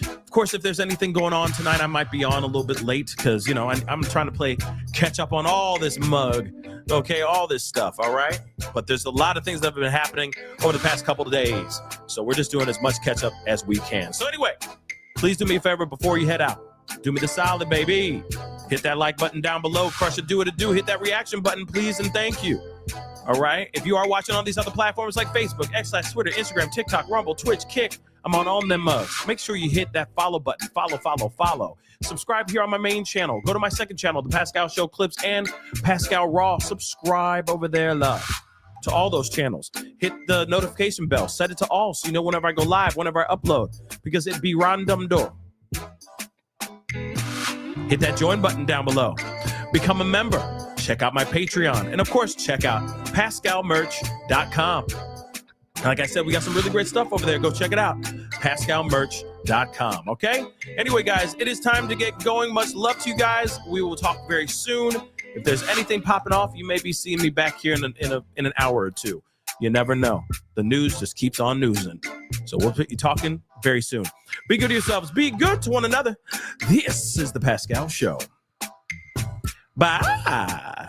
Of course, if there's anything going on tonight, I might be on a little bit late because, I'm trying to play catch up on all this mug. Okay, all this stuff, all right? But there's a lot of things that have been happening over the past couple of days. So we're just doing as much catch up as we can. So anyway, please do me a favor before you head out. Do me the solid, baby. Hit that like button down below. Crush it, do it, do. Hit that reaction button, please, and thank you. All right? If you are watching on these other platforms like Facebook, X/Twitter, Instagram, TikTok, Rumble, Twitch, Kick, I'm on all them mugs. Make sure you hit that follow button. Follow. Subscribe here on my main channel. Go to my second channel, The Pascal Show Clips and Pascal Raw. Subscribe over there, love. To all those channels. Hit the notification bell. Set it to all so you know whenever I go live, whenever I upload. Because it'd be random door. Hit that join button down below. Become a member. Check out my Patreon. And of course, check out PascalMerch.com. Like I said, we got some really great stuff over there. Go check it out. PascalMerch.com. Okay? Anyway, guys, it is time to get going. Much love to you guys. We will talk very soon. If there's anything popping off, you may be seeing me back here in an hour or two. You never know. The news just keeps on newsing. So we'll be talking very soon. Be good to yourselves. Be good to one another. This is The Pascal Show. Bye.